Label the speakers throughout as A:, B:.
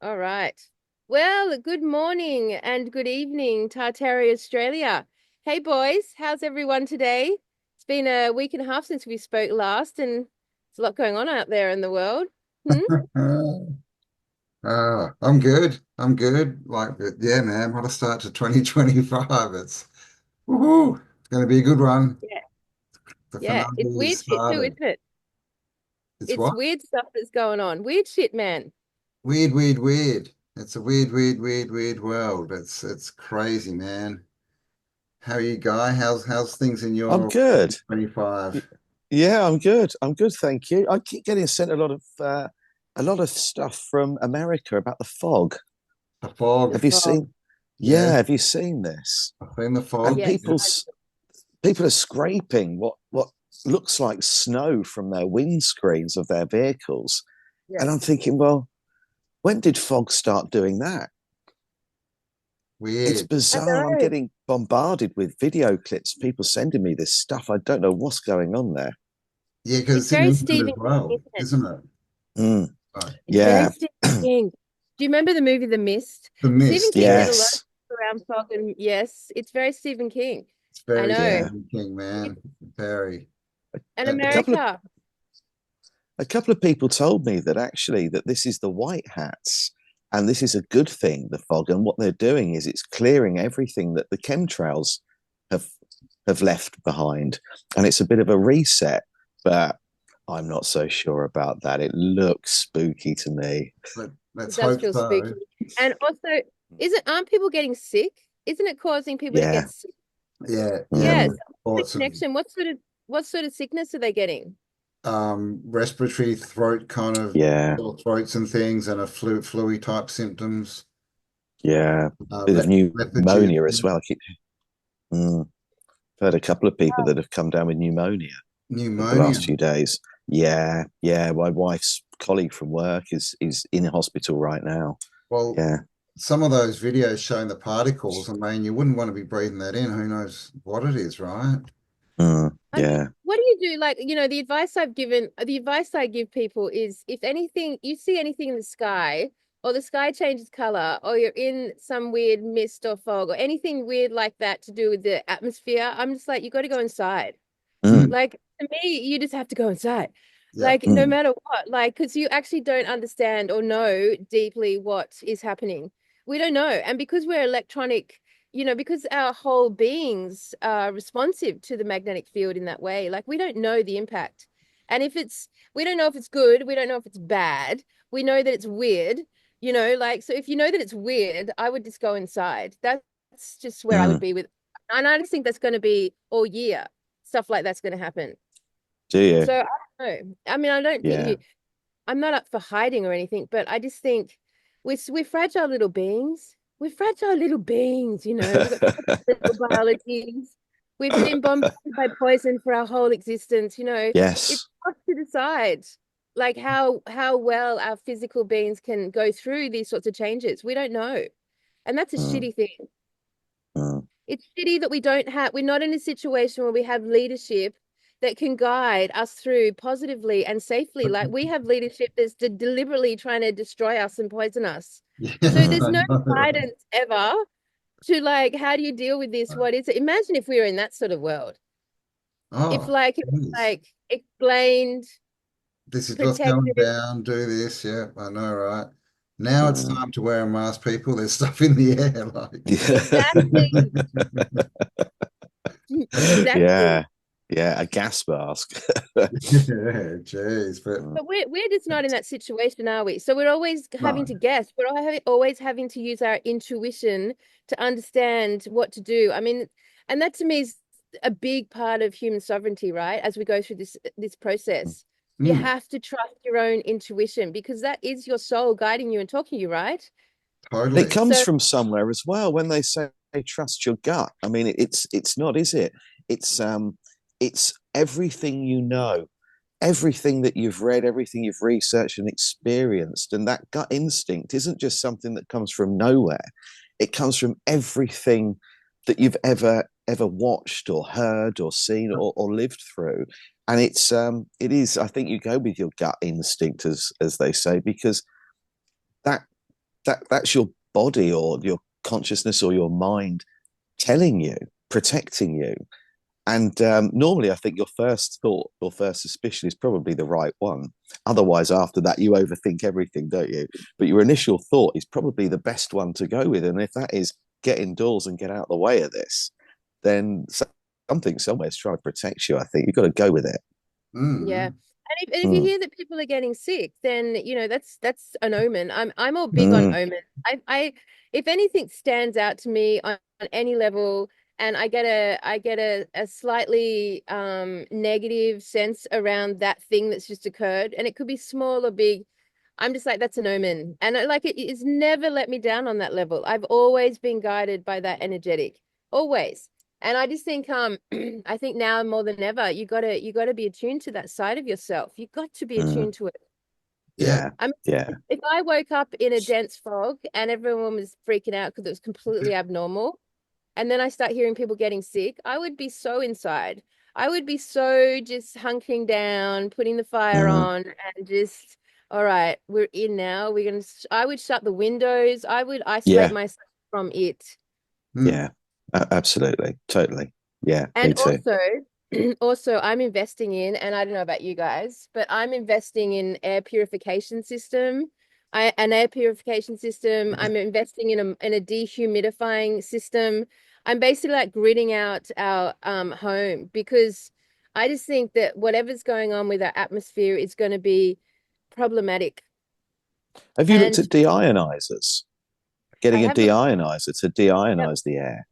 A: All right. Well, good morning and good evening, Tartaria, Australia. Hey, boys, how's everyone today? It's been a week and a half since we spoke last, and there's a lot going on out there in the world. Hmm?
B: I'm good. I'm good. Yeah, man, what a start to 2025. It's going to be a good one.
A: Yeah,
B: The
A: yeah.
B: finale
A: It's
B: is
A: weird shit too,
B: started.
A: isn't it?
B: It's
A: It's
B: what?
A: weird stuff that's going on. Weird shit, man.
B: Weird, weird, weird. It's a weird, weird, weird, weird world. It's crazy, man. How are you, Guy? How's things in
C: I'm
B: your
C: good.
B: 2025?
C: Yeah, I'm good. I'm good, thank you. I keep getting sent a lot of stuff from America about the fog.
B: The
C: Have
B: fog.
C: you
A: Oh,
C: seen? Yeah,
B: Yes,
C: have you seen this?
B: I've seen the
C: And
B: fog.
A: yes.
C: people are scraping what looks like snow from their windscreens of their vehicles. And I'm
A: Yes.
C: thinking, well, when did fog start doing that? It's
B: Weird.
A: I
C: bizarre. I'm
A: know.
C: getting bombarded with video clips, people sending me this stuff. I don't know what's going on there.
B: Yeah, because
A: It's
B: it's in
A: very
B: England
A: Stephen
B: as
A: King,
B: well,
A: isn't it?
B: isn't it?
C: Mm,
B: Right.
A: It's very
C: yeah,
A: Stephen King. Do you remember the movie The Mist?
B: The
A: Stephen
B: mist,
A: King did a
B: yes.
A: lot of
C: yes,
A: stuff around fog, and yes, it's very Stephen King.
B: It's
A: I
B: very
A: know.
C: yeah.
B: Stephen King,
A: It's,
B: man. Very.
A: and
B: Uh,
C: A couple of
A: America.
C: a couple of people told me that actually that this is the white hats and this is a good thing, the fog, and what they're doing is it's clearing everything that the chemtrails have have left behind, and it's a bit of a reset. But I'm not so sure about that. It looks spooky to me.
B: let's
A: It does
B: hope
A: feel
B: so.
A: spooky. And also, aren't people getting sick? Isn't it causing people to
C: Yeah.
A: get sick?
B: Yeah, yeah.
A: Yes.
C: Mm,
B: There's
A: The
B: reports of
A: connection. What sort of sickness are they getting?
B: respiratory throat kind of
C: yeah.
B: sore throats and things, and a flu type symptoms.
C: Yeah. Bit of
B: Lethargy,
C: pneumonia as well. Mm, I've heard a couple of people that have come down with pneumonia over the
B: pneumonia.
C: last few days. Yeah, yeah. My wife's colleague from work is in hospital right now.
B: Well,
C: Yeah.
B: some of those videos showing the particles, I mean, you wouldn't want to be breathing that in. Who knows what it is, right?
A: I mean,
C: Yeah.
A: what do you do? Like, the advice I give people is if anything, you see anything in the sky, or the sky changes color, or you're in some weird mist or fog, or anything weird like that to do with the atmosphere, I'm just like, you got to go inside.
C: Mm,
A: Like, to me, you just have to go inside.
B: Yeah.
A: Like, no
C: mm,
A: matter what, like, because you actually don't understand or know deeply what is happening. We don't know. And because we're electronic, because our whole beings are responsive to the magnetic field in that way, like, we don't know the impact. And we don't know if it's good, we don't know if it's bad. We know that it's weird, like, so if you know that it's weird, I would just go inside. That's just where I would
C: mm.
A: be with, and I just think that's going to be all year stuff like that's going to happen.
C: Do you?
A: So I don't know. I mean, I don't think
C: Yeah.
A: I'm not up for hiding or anything, but I just think we're fragile little beings. We're fragile little beings, We've got little biologies. We've been bombarded by poison for our whole existence, It's
C: Yes.
A: hard to decide like how well our physical beings can go through these sorts of changes. We don't know. And that's a
C: Mm,
A: shitty thing.
C: mm,
A: It's shitty that we're not in a situation where we have leadership that can guide us through positively and safely. Like we have leadership that's deliberately trying to destroy us and poison us.
B: Yeah,
A: So
C: mm.
A: there's
B: I
A: no
B: know.
A: guidance ever to like, how do you deal with this? What is it? Imagine if we were in that sort of world. If
B: Oh,
A: like it was
B: geez.
A: like explained,
B: This is what's going
A: protected.
B: down. Do this. Yeah, I know, right? Now it's
C: Mm.
B: time to wear a mask, people. There's stuff in the air, like.
A: Exactly. Exactly.
C: Yeah. Yeah. A gas mask.
B: Yeah, geez, but
C: Mm,
A: But we're just not in that situation, are we? So we're always having
B: no,
A: to guess. Always having to use our intuition to understand what to do. I mean, and that to me is a big part of human sovereignty, right? As we go through this process, you
B: mm,
A: have to trust your own intuition because that is your soul guiding you and talking to you, right?
C: It
B: totally.
C: comes
A: So
C: from somewhere as well. When they say trust your gut, I mean it's not, is it? It's everything you know, everything that you've read, everything you've researched and experienced, and that gut instinct isn't just something that comes from nowhere. It comes from everything that you've ever watched or heard or seen or lived through. And it is. I think you go with your gut instinct, as they say, because that that's your body or your consciousness or your mind telling you, protecting you. And normally, I think your first thought or first suspicion is probably the right one. Otherwise, after that, you overthink everything, don't you? But your initial thought is probably the best one to go with. And if that is get indoors and get out of the way of this, then something somewhere is trying to protect you. I think you've got to go with it.
A: Yeah.
B: Mm.
A: And if you
C: Mm,
A: hear that people are getting sick, then that's an omen. I'm all big on
C: mm,
A: omens. I if anything stands out to me on any level, and I get a slightly negative sense around that thing that's just occurred, and it could be small or big. I'm just like, that's an omen. And it's never let me down on that level. I've always been guided by that energetic. Always. And I just think I think now more than ever, you gotta be attuned to that side of yourself. You got to be
C: mm.
A: attuned to it.
B: Yeah.
C: Yeah,
A: I mean,
C: yeah,
A: if I woke up in a dense fog and everyone was freaking out because it was completely abnormal, and then I start hearing people getting sick, I would be so inside. I would be so just hunkering down, putting the fire
C: mm,
A: on, and just, all right, we're in now. I would shut the windows. I would isolate
C: yeah,
A: myself from it.
B: Mm.
C: yeah. Absolutely, totally. Yeah, me
A: And
C: too.
A: also I'm investing in, and I don't know about you guys, but I'm investing in air purification system. An air purification system. I'm investing in a dehumidifying system. I'm basically like gridding out our home because I just think that whatever's going on with our atmosphere is going to be problematic.
C: Have you looked
A: And
C: at deionizers?
A: I
C: Getting a
A: have looked,
C: deionizer to
A: yep,
C: deionize the air.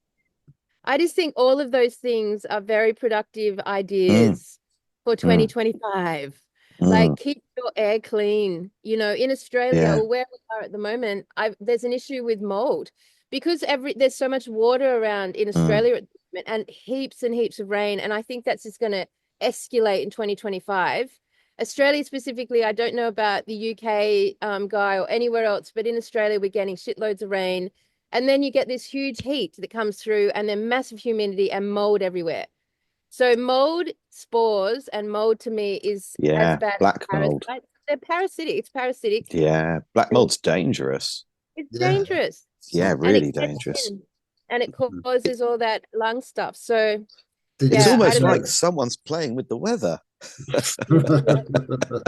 A: I just think all of those things are very productive
C: Mm,
A: ideas for
C: mm,
A: 2025.
C: mm.
A: Like keep your air clean. In Australia
C: Yeah.
A: or where we are at the moment, there's an issue with mold because there's so much water around in
C: Mm,
A: Australia at the moment and heaps of rain. And I think that's just going to escalate in 2025. Australia specifically, I don't know about the UK guy or anywhere else, but in Australia, we're getting shitloads of rain. And then you get this huge heat that comes through, and then massive humidity and mold everywhere. So mold spores and mold to me is as
C: yeah.
A: bad as
C: Black mold.
A: parasites. They're parasitic. It's parasitic
C: Yeah. Black
A: and
C: mold's dangerous.
A: it's
B: Yeah.
A: dangerous.
C: Yeah,
A: And it
C: really
A: gets
C: dangerous.
A: in and it
B: Mm.
C: It,
A: causes all that lung stuff. So
B: Did you
C: it's
A: yeah,
B: see
A: I
C: almost
A: don't know.
C: like someone's playing with the weather.
B: that?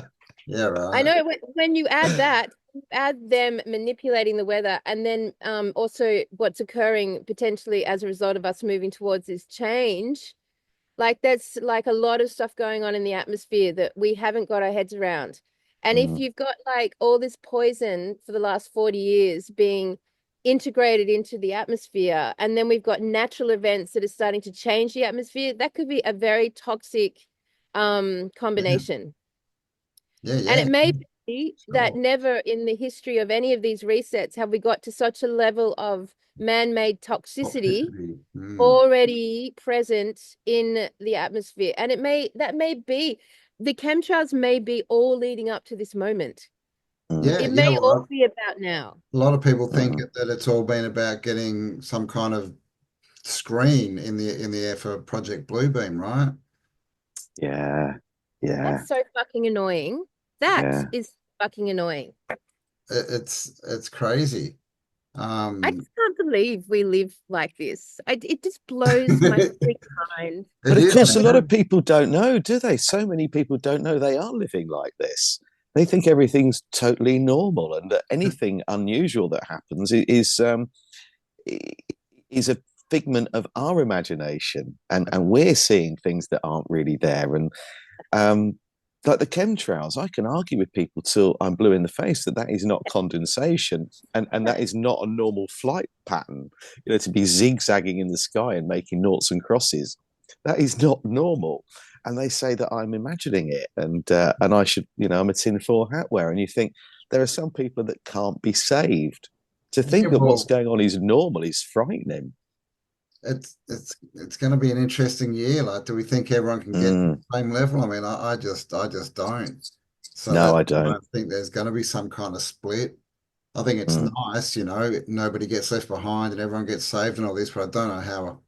B: Yeah,
A: I
B: right.
A: know when you add that, you add them manipulating the weather, and then also what's occurring potentially as a result of us moving towards this change. Like that's like a lot of stuff going on in the atmosphere that we haven't got our heads around. And if
C: Mm,
A: you've got like all this poison for the last 40 years being integrated into the atmosphere, and then we've got natural events that are starting to change the atmosphere, that could be a very toxic
B: Yeah.
A: combination.
B: Yeah,
A: And
B: yeah.
A: it may be that
B: Sure.
A: never in the history of any of these resets have we got to such a level of man-made toxicity
B: Toxicity. Mm.
A: already present in the atmosphere. And that may be the chemtrails may be all leading up to this moment.
C: mm,
B: Yeah,
A: It
B: yeah.
A: may all
B: Well,
A: be about now.
B: a lot of people think
C: mm.
B: that it's all been about getting some kind of screen in the air for Project Bluebeam, right?
C: Yeah.
A: That's
C: Yeah.
A: so fucking annoying. That
C: Yeah.
A: is fucking annoying.
B: It's crazy.
A: I
B: Um,
A: just can't believe we live like this. It just blows my freaking mind.
C: But
B: it
C: of
B: is,
C: course, a lot of
B: man.
C: people don't know, do they? So many people don't know they are living like this. They think everything's totally normal, and that anything unusual that happens is a figment of our imagination, and we're seeing things that aren't really there. And um, like the chemtrails, I can argue with people till I'm blue in the face that that is not condensation, and that is not a normal flight pattern. To be zigzagging in the sky and making noughts and crosses, that is not normal. And they say that I'm imagining it, and I should, I'm a tinfoil hat wearer. And you think there are some people that can't be saved. To
B: Yeah,
C: think that what's
B: well,
C: going on is normal is frightening.
B: it's going to be an interesting year. Like, do we think everyone can get to
C: Mm,
B: the same level? I mean, I just don't. So
C: no,
B: that's
C: I
B: why I
C: don't.
B: think there's going to be some kind of split. I think it's
C: Mm,
B: nice, nobody gets left behind and everyone gets saved and all this, but I don't know how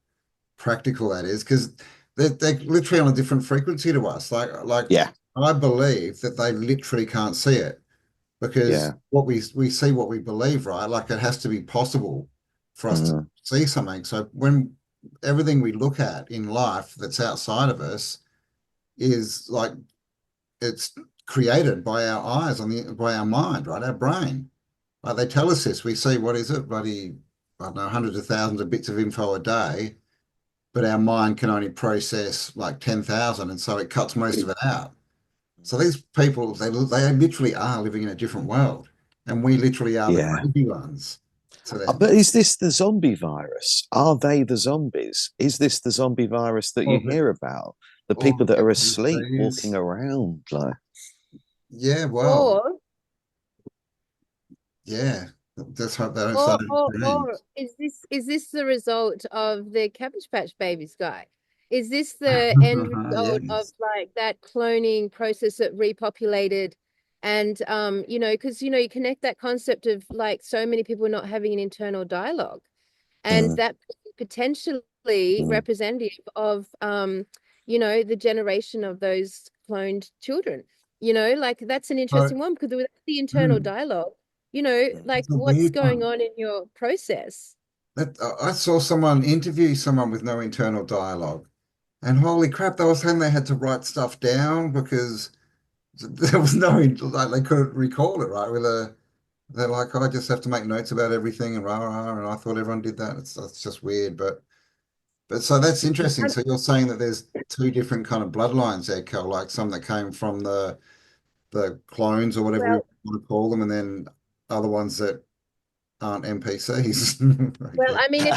B: practical that is because they're literally on a different frequency to us. Like
C: yeah.
B: I believe that they literally can't see it. because
C: Yeah.
B: what we see what we believe, right? Like it has to be possible for us to
C: Mm.
B: see something. So when everything we look at in life that's outside of us is like it's created by our eyes by our mind, right? Our brain. Like they tell us this. We see what is it, bloody, I don't know, hundreds of thousands of bits of info a day, but our mind can only process like 10,000, and so it cuts most of it out. So these people, they literally are living in a different world, and we literally are the
C: Yeah.
B: crazy ones to
C: But
B: them.
C: is this the zombie virus? Are they the zombies? Is this the zombie virus that you
B: Or the,
C: hear about? The
B: or
C: people that
B: the
C: are asleep walking
B: NPCs.
C: around, like,
B: Yeah, well,
A: Or
B: yeah. Let's hope they don't start any
A: or
B: trains.
A: is this the result of the Cabbage Patch Babies guy? Is this the end result of
B: Yes.
A: like that cloning process that repopulated and you know, because you know, you connect that concept of like so many people not having an internal dialogue and
C: mm,
A: that potentially
C: mm,
A: representative of you know, the generation of those cloned children. You know, like that's an
B: So,
A: interesting one because without the internal
B: hmm,
A: dialogue, you know, like
B: it's a
A: what's
B: weird
A: going
B: one.
A: on in your process?
B: I saw someone interview someone with no internal dialogue, and holy crap, they were saying they had to write stuff down because there was no, like, they couldn't recall it, right? They're like, oh, I just have to make notes about everything and rah, rah, and I thought everyone did that. That's just weird, but so that's interesting.
A: Um,
B: So you're saying that there's two different kind of bloodlines there, Kel, like some that came from the clones or whatever we
A: well,
B: want to call them, and then other ones that aren't NPCs, I
A: well,
B: guess.
A: I mean,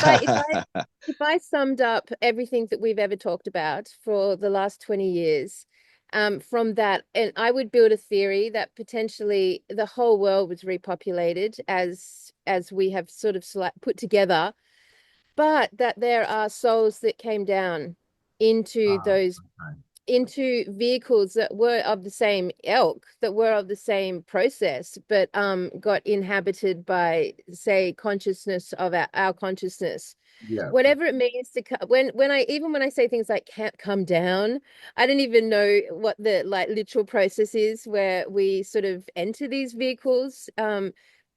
A: if I summed up everything that we've ever talked about for the last 20 years, from that, and I would build a theory that potentially the whole world was repopulated as we have sort of put together, but that there are souls that came down into
B: Ah,
A: those
B: okay.
A: into vehicles that were of the same ilk, that were of the same process, but got inhabited by, say, consciousness of our consciousness.
B: Yeah.
A: Whatever it means to when I say things like can't come down, I don't even know what the like literal process is where we sort of enter these vehicles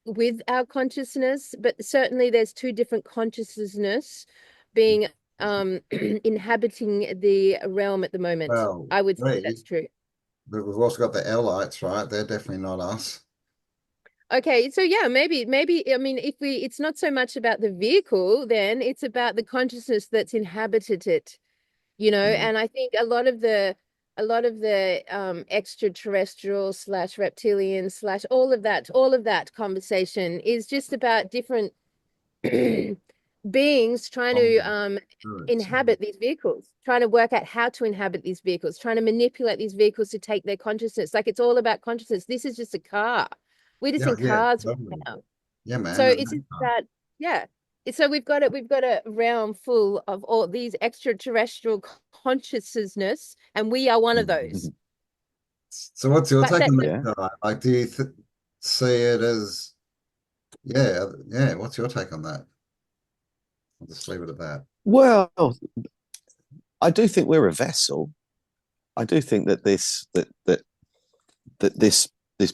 A: with our consciousness, but certainly there's two different consciousness being inhabiting the realm at the moment.
B: Well,
A: I would say
B: we,
A: that's true.
B: but we've also got the Ellites, right? They're definitely not us.
A: Okay, so yeah, maybe I mean if we it's not so much about the vehicle, then it's about the consciousness that's inhabited it, you know,
C: mm,
A: and I think a lot of the extraterrestrial slash reptilian slash all of that conversation is just about different beings trying
B: Oh,
A: to
B: good.
A: inhabit these vehicles, trying to work out how to inhabit these vehicles, trying to manipulate these vehicles to take their consciousness. Like it's all about consciousness. This is just a car. We're just
B: Yeah,
A: in
B: yeah,
A: cars right
B: totally.
A: now.
B: Yeah,
A: So
B: man.
A: it's just that, yeah. So we've got a realm full of all these extraterrestrial consciousness, and we are one of those.
C: mm.
B: So what's your
A: But
B: take
A: that
B: on
C: Yeah.
B: that, guy? Like, do you th see it as, yeah, yeah, what's your take on that? I'll just leave it at that.
C: Well, I do think we're a vessel. I do think that this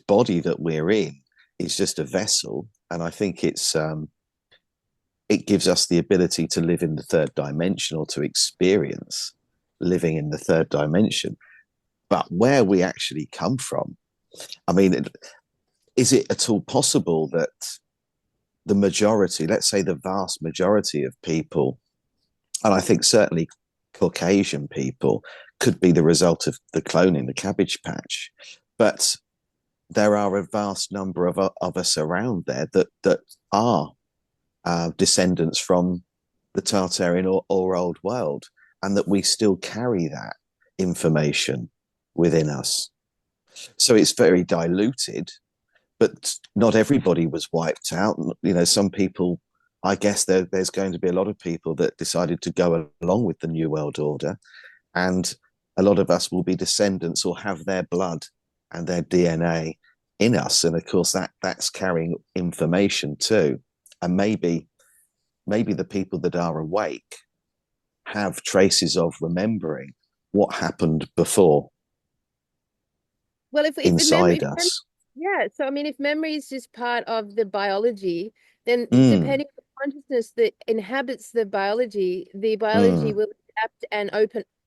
C: body that we're in is just a vessel, and I think it gives us the ability to live in the third dimension or to experience living in the third dimension. But where we actually come from, I mean, is it at all possible that the majority, let's say the vast majority of people, and I think certainly Caucasian people, could be the result of the cloning, the Cabbage Patch, but there are a vast number of us around there that are descendants from the Tartarian or old world, and that we still carry that information within us. So it's very diluted, but not everybody was wiped out. You know, some people, I guess there's going to be a lot of people that decided to go along with the New World Order, and a lot of us will be descendants or have their blood and their DNA in us, and of course that's carrying information too, and maybe the people that are awake have traces of remembering what happened before
A: well, if
C: inside
A: then
C: us.
A: Yeah, so I mean, if memory is just part of the biology, then
C: Mm,
A: depending on the consciousness that inhabits the biology
C: mm,
A: will adapt and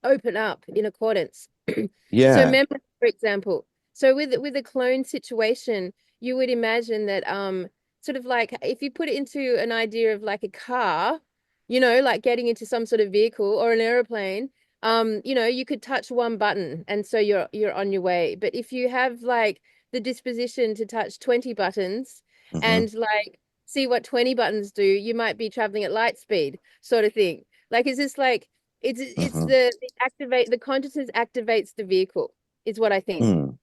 A: open up in accordance. So
C: yeah.
A: memory, for example, so with a clone situation, you would imagine that sort of like if you put it into an idea of like a car, like getting into some sort of vehicle or an aeroplane, you could touch one button and so you're on your way. But if you have like the disposition to touch 20 buttons
C: Hmm.
A: and like see what 20 buttons do, you might be traveling at light speed, sort of thing. Like it's just like it's
C: Hmm.
A: the consciousness activates the vehicle, is what I think.
C: Mm.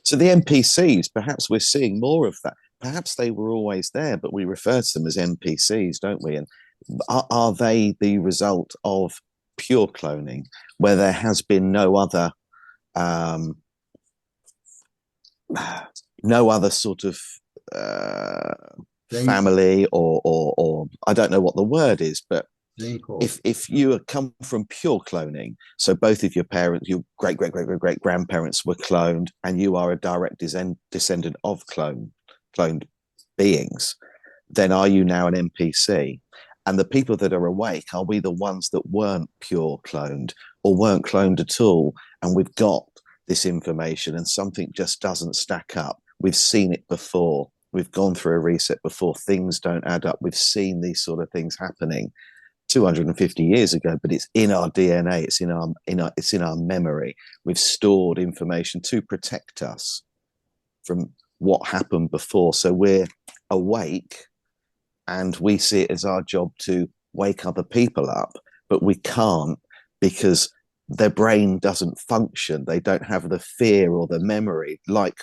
C: So the NPCs, perhaps we're seeing more of that. Perhaps they were always there, but we refer to them as NPCs, don't we? And are they the result of pure cloning, where there has been um, no other sort of uh,
B: Gene,
C: family, or I don't know what the word is, but
B: gene pool.
C: if you come from pure cloning, so both of your parents, your great grandparents were cloned, and you are a direct descendant of cloned beings, then are you now an NPC? And the people that are awake, are we the ones that weren't pure cloned or weren't cloned at all? And we've got this information and something just doesn't stack up. We've seen it before. We've gone through a reset before. Things don't add up. We've seen these sort of things happening 250 years ago, but it's in our DNA. It's in our memory. We've stored information to protect us from what happened before. So we're awake and we see it as our job to wake other people up, but we can't because their brain doesn't function. They don't have the fear or the memory like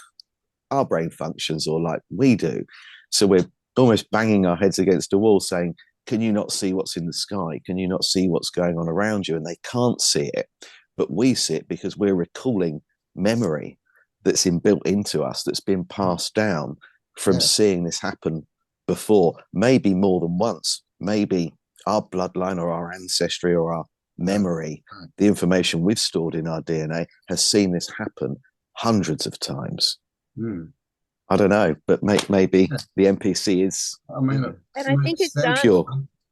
C: our brain functions or like we do. So we're almost banging our heads against a wall saying, can you not see what's in the sky? Can you not see what's going on around you? And they can't see it, but we see it because we're recalling memory that's inbuilt into us, that's been passed down from
B: Yeah,
C: seeing this happen before, maybe more than once. Maybe our bloodline or our ancestry or our
B: yeah.
C: memory, the information we've stored in our DNA, has seen this happen hundreds of times.
B: Hmm.
C: I don't know, but maybe the NPC is
B: I mean, it
A: And I think
B: makes
A: it's
B: sense
A: done.
C: pure.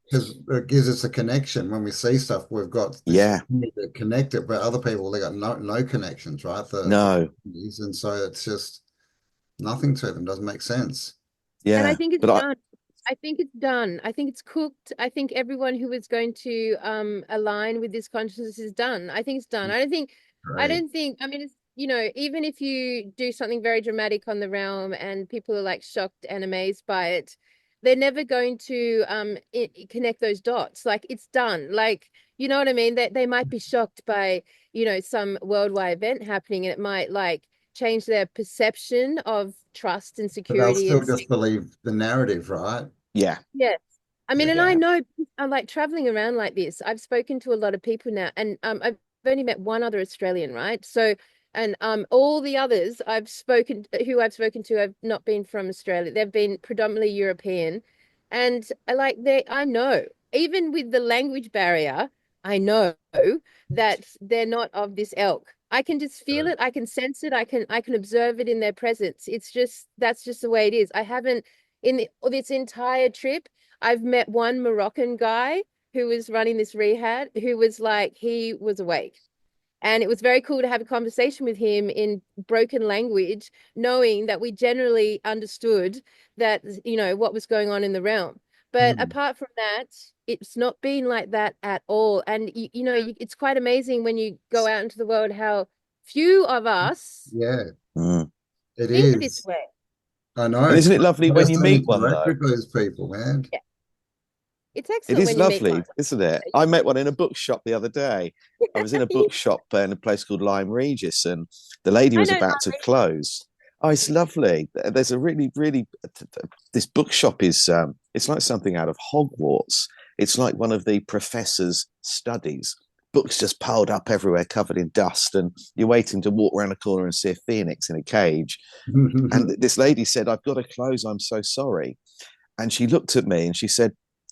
B: because it gives us a connection. When we see stuff, we've got this
C: Yeah,
B: need to connect it, but other people, they got no connections, right? The
C: no,
B: and so it's just nothing to them. Doesn't make sense.
A: And I
C: yeah,
A: think it's
C: but I,
A: done. I think it's done. I think it's cooked. I think everyone who is going to align with this consciousness is done. I think it's done. I
B: Great.
A: don't think I mean it's even if you do something very dramatic on the realm and people are like shocked and amazed by it, they're never going to connect those dots. Like it's done. Like you know what I mean? They might be shocked by, some worldwide event happening and it might like change their perception of trust and
B: But they'll
A: security
B: still
A: and
B: just believe the narrative, right?
C: yeah,
A: yes. I mean,
B: Yeah.
A: and I
C: yeah,
A: know I like traveling around like this. I've spoken to a lot of people now, and I've only met one other Australian, right? So, and all the others I've spoken to have not been from Australia. They've been predominantly European, and I know, even with the language barrier, I know that they're not of this ilk. I can just feel it, I can sense it, I can observe it in their presence. It's just that's just the way it is. I haven't this entire trip, I've met one Moroccan guy who was running this rehab who was like, he was awake. And it was very cool to have a conversation with him in broken language, knowing that we generally understood that, what was going on in the realm. But
B: Hmm.
A: apart from that, it's not been like that at all. And, it's quite amazing when you go out into the world how few of us
B: Yeah,
C: mm.
B: it
A: think this
B: is.
A: way.
B: I know.
C: And
B: It's
C: isn't it
B: great
C: lovely
B: to
C: when you
B: just
C: meet one
B: interact
C: though?
B: with those people, man.
A: Yeah. It's
C: It
A: excellent
C: is
A: when you meet
C: lovely,
A: someone.
C: isn't it? I met one in a bookshop the other day. I was in a bookshop in a place called Lyme Regis, and the lady
A: I
C: was
A: know
C: about to close. Oh, it's lovely. There's a really this bookshop is it's like something out of Hogwarts. It's like one of the professor's studies. Books just piled up everywhere, covered in dust, and you're waiting to walk around a corner and see a phoenix in a cage. And this lady said, "I've got to close. I'm so sorry." And she looked at me and she said,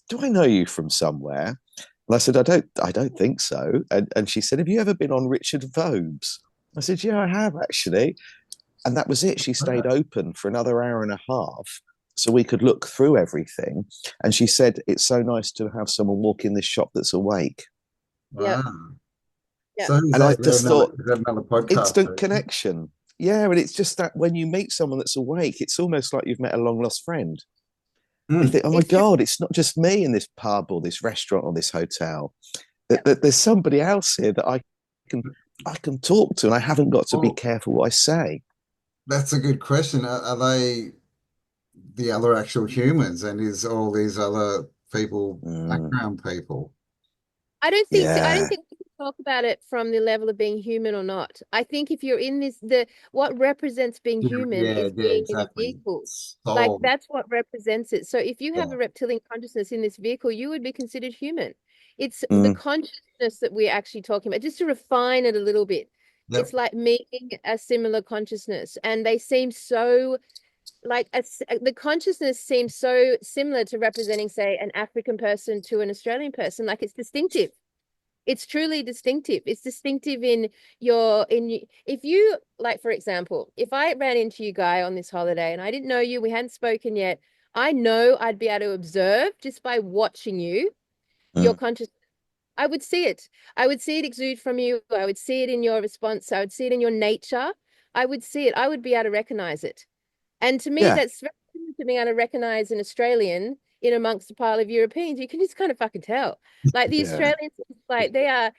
C: "Do I know you from somewhere?" And I said, I don't think so. And she said, "Have you ever been on Richard Vobes?" I said, "Yeah, I have actually." And that was it. She stayed
B: Wow.
C: open for another hour and a half so we could look through everything. And she said, it's so nice to have someone walk in this shop that's awake.
A: Yeah.
B: Wow.
A: Yeah.
B: So who's
C: And I
B: that?
C: just thought,
B: Is that another podcast
C: instant
B: person?
C: connection. Yeah, and it's just that when you meet someone that's awake, it's almost like you've met a long lost friend. You
B: Mm.
C: think, oh my
A: It's true.
C: God, it's not just me in this pub or this restaurant or this hotel.
A: Yeah.
C: There's somebody else here that can I can talk to, and I haven't got to be
B: Well,
C: careful what I say.
B: that's a good question. Are they the other actual humans, and is all these other people
C: Mm,
B: background people?
A: I don't
C: yeah,
A: think we can talk about it from the level of being human or not. I think if you're in this, what represents being human
B: Yeah,
A: is
B: yeah,
A: being in a
B: exactly.
A: vehicle. Like
B: Soul.
A: that's what represents it. So if you have
B: Yeah.
A: a reptilian consciousness in this vehicle, you would be considered human. It's the
C: mm,
A: consciousness that we're actually talking about, just to refine it a little bit.
B: Yep.
A: It's like meeting a similar consciousness, and they seem so like the consciousness seems so similar to representing, say, an African person to an Australian person. Like it's distinctive. It's truly distinctive. It's distinctive in if you like, for example, if I ran into you guy on this holiday and I didn't know you, we hadn't spoken yet, I know I'd be able to observe just by watching you, your
C: mm,
A: consciousness. I would see it. I would see it exude from you. I would see it in your response. I would see it in your nature. I would see it. I would be able to recognize it. And to me,
C: yeah,
A: that's very similar to being able to recognize an Australian in amongst a pile of Europeans. You can just kind of fucking tell. Like the
C: yeah,
A: Australians, like they're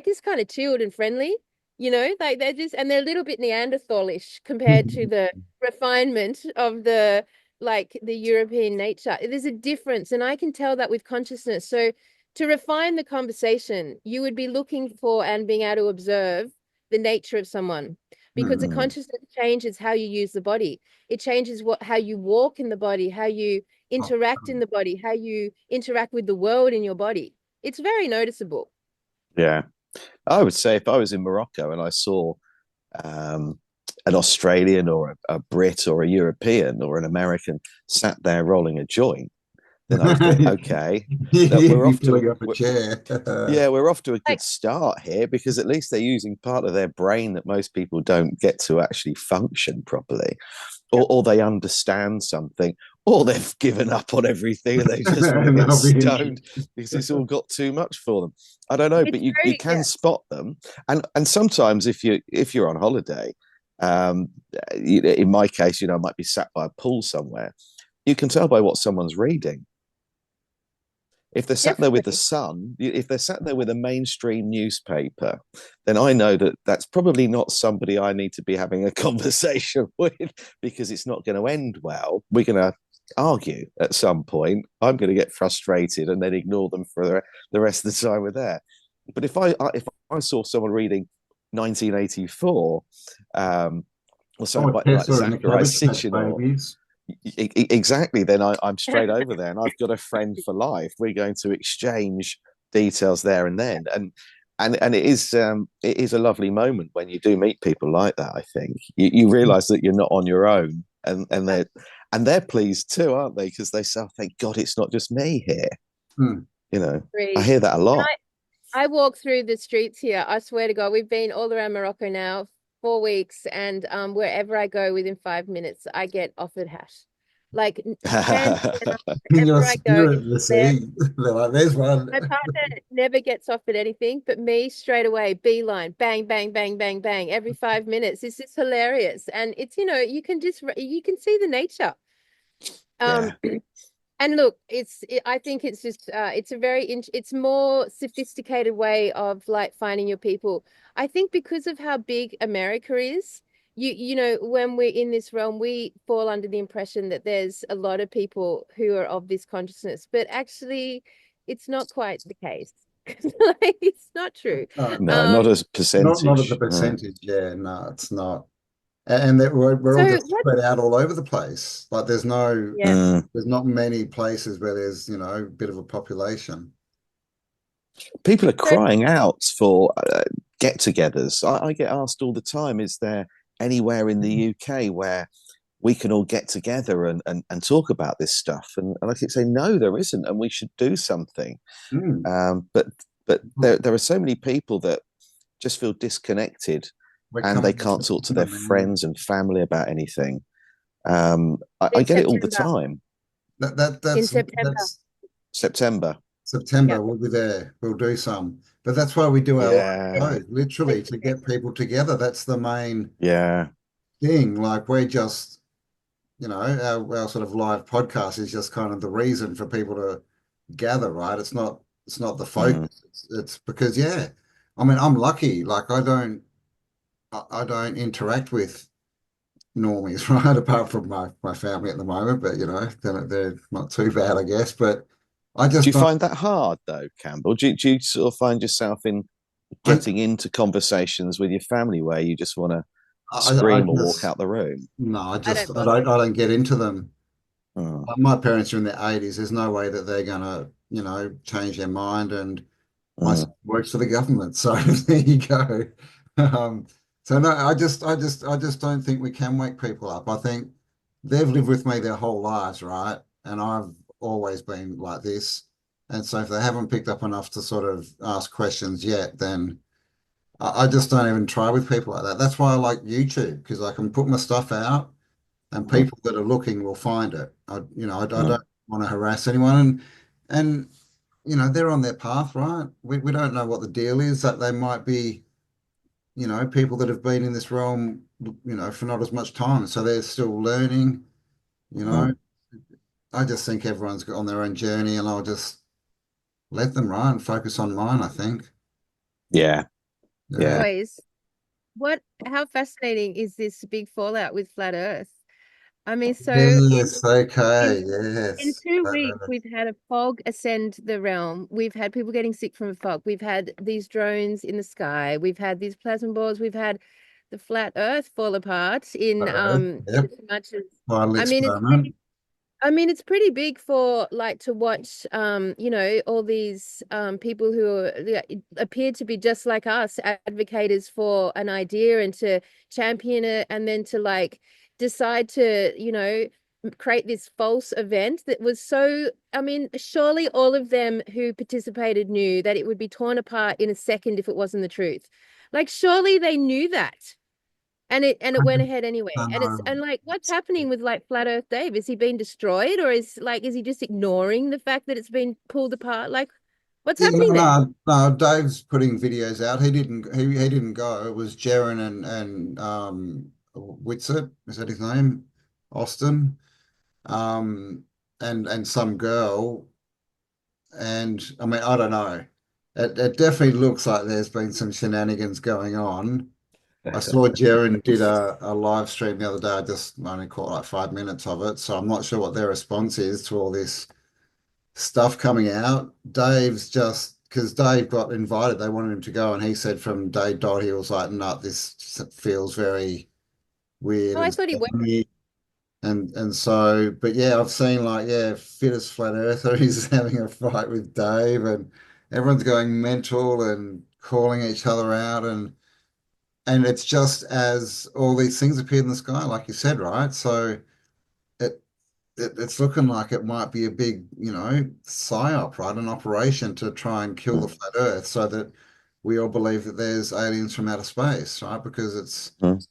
A: just kind of chilled and friendly, like they're just, and they're a little bit Neanderthalish compared to the refinement of the European nature. There's a difference, and I can tell that with consciousness. So to refine the conversation, you would be looking for and being able to observe the nature of someone because the
B: Hmm.
A: consciousness changes how you use the body. It changes how you walk in the body, how you
B: Oh,
A: interact in the body, how you interact with the world in your body. It's very noticeable.
C: yeah. I would say if I was in Morocco and I saw um, an Australian or a Brit or a European or an American sat there rolling a joint, then I would think, okay, that
B: You'd
C: we're
B: be
C: off to
B: pulling up a chair.
C: yeah, we're off to a good
A: Like,
C: start here because at least they're using part of their brain that most people don't get to actually function properly,
A: yeah,
C: or they understand something, or they've given up on everything and they just want to
B: And
C: get
B: they'll be
C: stoned
B: interested.
C: because it's all got too much for them. I don't know, but
A: it's
C: you
A: very,
C: can
A: yeah,
C: spot them, and sometimes if you're on holiday, um, in my case, I might be sat by a pool somewhere. You can tell by what someone's reading. If they're sat there with the
A: definitely.
C: Sun, if they're sat there with a mainstream newspaper, then I know that that's probably not somebody I need to be having a conversation with because it's not going to end well. We're going to argue at some point. I'm going to get frustrated and then ignore them for the rest of the time we're there. But if I saw someone reading 1984, or
B: Oh,
C: something
B: a
C: like
B: Tesla and the
C: Zachariah
B: Cabbage Patch
C: Sitchin or
B: Babies.
C: exactly. Then I'm straight over there, and I've got a friend for life. We're going to exchange details there and then, and it is a lovely moment when you do meet people like that. I think you realise that you're not on your own, and they're pleased too, aren't they? Because they say, oh, "Thank God, it's not just me here."
B: Hmm.
C: You know, I
A: Agreed.
C: hear that a
A: And
C: lot.
A: I walk through the streets here. I swear to God, we've been all around Morocco now 4 weeks, and wherever I go within 5 minutes, I get offered hash. Like hands down,
B: In your
A: wherever I go,
B: spirit,
A: it's
B: you
A: there.
B: see. They're like, there's one.
A: My partner never gets offered anything, but me straight away, beeline, bang, bang, bang, bang, bang, every 5 minutes. It's just hilarious, and it's you can see the nature. Um,
C: Yeah,
A: and look, I think it's just it's a it's more sophisticated way of like finding your people. I think because of how big America is, when we're in this realm, we fall under the impression that there's a lot of people who are of this consciousness, but actually it's not quite the case. Like, it's not true.
B: No,
C: no, not
A: Um,
C: as a
B: not as a
C: percentage. No.
B: percentage. Yeah, no, it's not. And that we're all
A: so
B: just
A: what?
B: spread out all over the place. Like
A: Yeah.
C: Mm.
B: there's not many places where there's, a bit of a population.
C: People are
A: So
C: crying out for get-togethers. I get asked all the time, is there anywhere in the UK where we can all get together and talk about this stuff? And I keep saying, no, there isn't, and we should do something.
B: Mm.
C: But there are so many people that just feel disconnected
B: we're
C: and they
B: coming to
C: can't talk to
B: September,
C: their
B: man.
C: friends and family about anything. I
A: In
C: get it all the
A: September.
C: time.
A: In September.
B: That's
C: September.
A: Yeah.
B: September. We'll be there. We'll do some. But that's why we do our live
C: Yeah.
B: shows, literally to get people together. That's the main
C: Yeah.
B: thing. Like we're just, our sort of live podcast is just kind of the reason for people to gather, right? It's not the
C: Mm,
B: focus. It's because yeah, I mean I'm lucky. Like I don't interact with normies, right? Apart from my family at the moment, but they're not too bad, I guess. But I
C: do
B: just
C: you
B: don't.
C: find that hard though, Campbell? Do you sort of find yourself in
B: I
C: getting into conversations with your family where you just want to
B: I
C: scream or walk
B: just
C: out the room?
B: no,
A: I don't
B: I don't get into them.
C: Mm,
B: My parents are in their 80s. There's no way that they're gonna, change their mind. And my son
C: mm,
B: works for the government, so there you go. Um, so no, I just don't think we can wake people up. I think they've lived with me their whole lives, right? And I've always been like this. And so if they haven't picked up enough to sort of ask questions yet, then I just don't even try with people like that. That's why I like YouTube because I can put my stuff out and
C: mm,
B: people that are looking will find it. I
C: mm.
B: don't want to harass anyone, and they're on their path, right? We don't know what the deal is that they might be, people that have been in this realm, for not as much time, so they're still learning. You know,
C: Mm.
B: I just think everyone's on their own journey, and I'll just let them, right, and focus on mine. I think,
C: Yeah.
B: yeah.
C: Yeah.
A: Boys, how fascinating is this big fallout with Flat Earth? I mean, so
B: Yes,
A: in
B: okay,
A: in
B: yes.
A: 2 weeks, we've had a fog ascend the realm. We've had people getting sick from a fog. We've had these drones in the sky. We've had these plasma balls. We've had the flat Earth fall apart in
B: Yep,
A: as much as
B: final
A: I mean,
B: experiment.
A: it's pretty big for like to watch all these people who are appear to be just like us, advocates for an idea and to champion it, and then to like decide to, create this false event that was so, I mean, surely all of them who participated knew that it would be torn apart in a second if it wasn't the truth. Like surely they knew that. And it went ahead anyway.
B: I
A: And it's
B: know.
A: and like what's happening with like Flat Earth Dave? Is he being destroyed, or is he just ignoring the fact that it's been pulled apart? Like what's
B: Yeah,
A: happening there?
B: no. Dave's putting videos out. He didn't go. It was Jaron and Whitsett, is that his name? Austin. Um and some girl. And I mean, I don't know. It definitely looks like there's been some shenanigans going on. I saw Jaron did a live stream the other day. I just only caught like 5 minutes of it, so I'm not sure what their response is to all this stuff coming out. Dave's just because Dave got invited, they wanted him to go, and he said from day dot he was like, "No, this feels very weird
A: Oh, I
B: and
A: thought he went.
B: scary." And so, but yeah, I've seen like fittest flat earther is having a fight with Dave, and everyone's going mental and calling each other out, and it's just as all these things appear in the sky, like you said, right? So it it's looking like it might be a big, psyop, right? An operation to try and kill the
C: Mm,
B: flat Earth so that we all believe that there's aliens from outer space, right? Because it's
C: mm.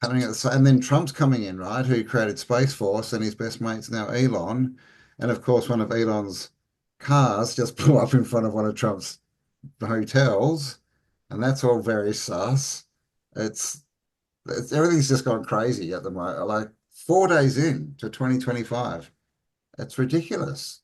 B: happening and then Trump's coming in, right? Who created Space Force and his best mate's now Elon. And of course, one of Elon's cars just blew up in front of one of Trump's hotels. And that's all very sus. It's, everything's just gone crazy at the moment. Like 4 days in to 2025. It's ridiculous.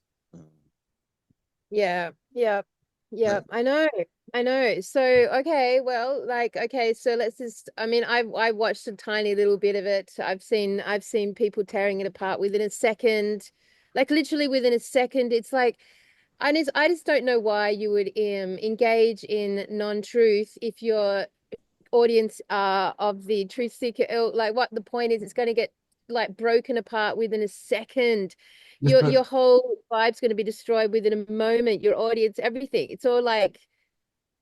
A: Yeah, yeah, yeah.
B: But
A: I know. So okay, well, like okay, so let's just. I mean, I watched a tiny little bit of it. I've seen people tearing it apart within a second, like literally within a second. It's like I just don't know why you would engage in non-truth if your audience are of the truth seeker ilk. Like what the point is, it's going to get like broken apart within a second.
B: yes,
A: Your whole vibe's going to be destroyed within a moment. Your audience, everything. It's all like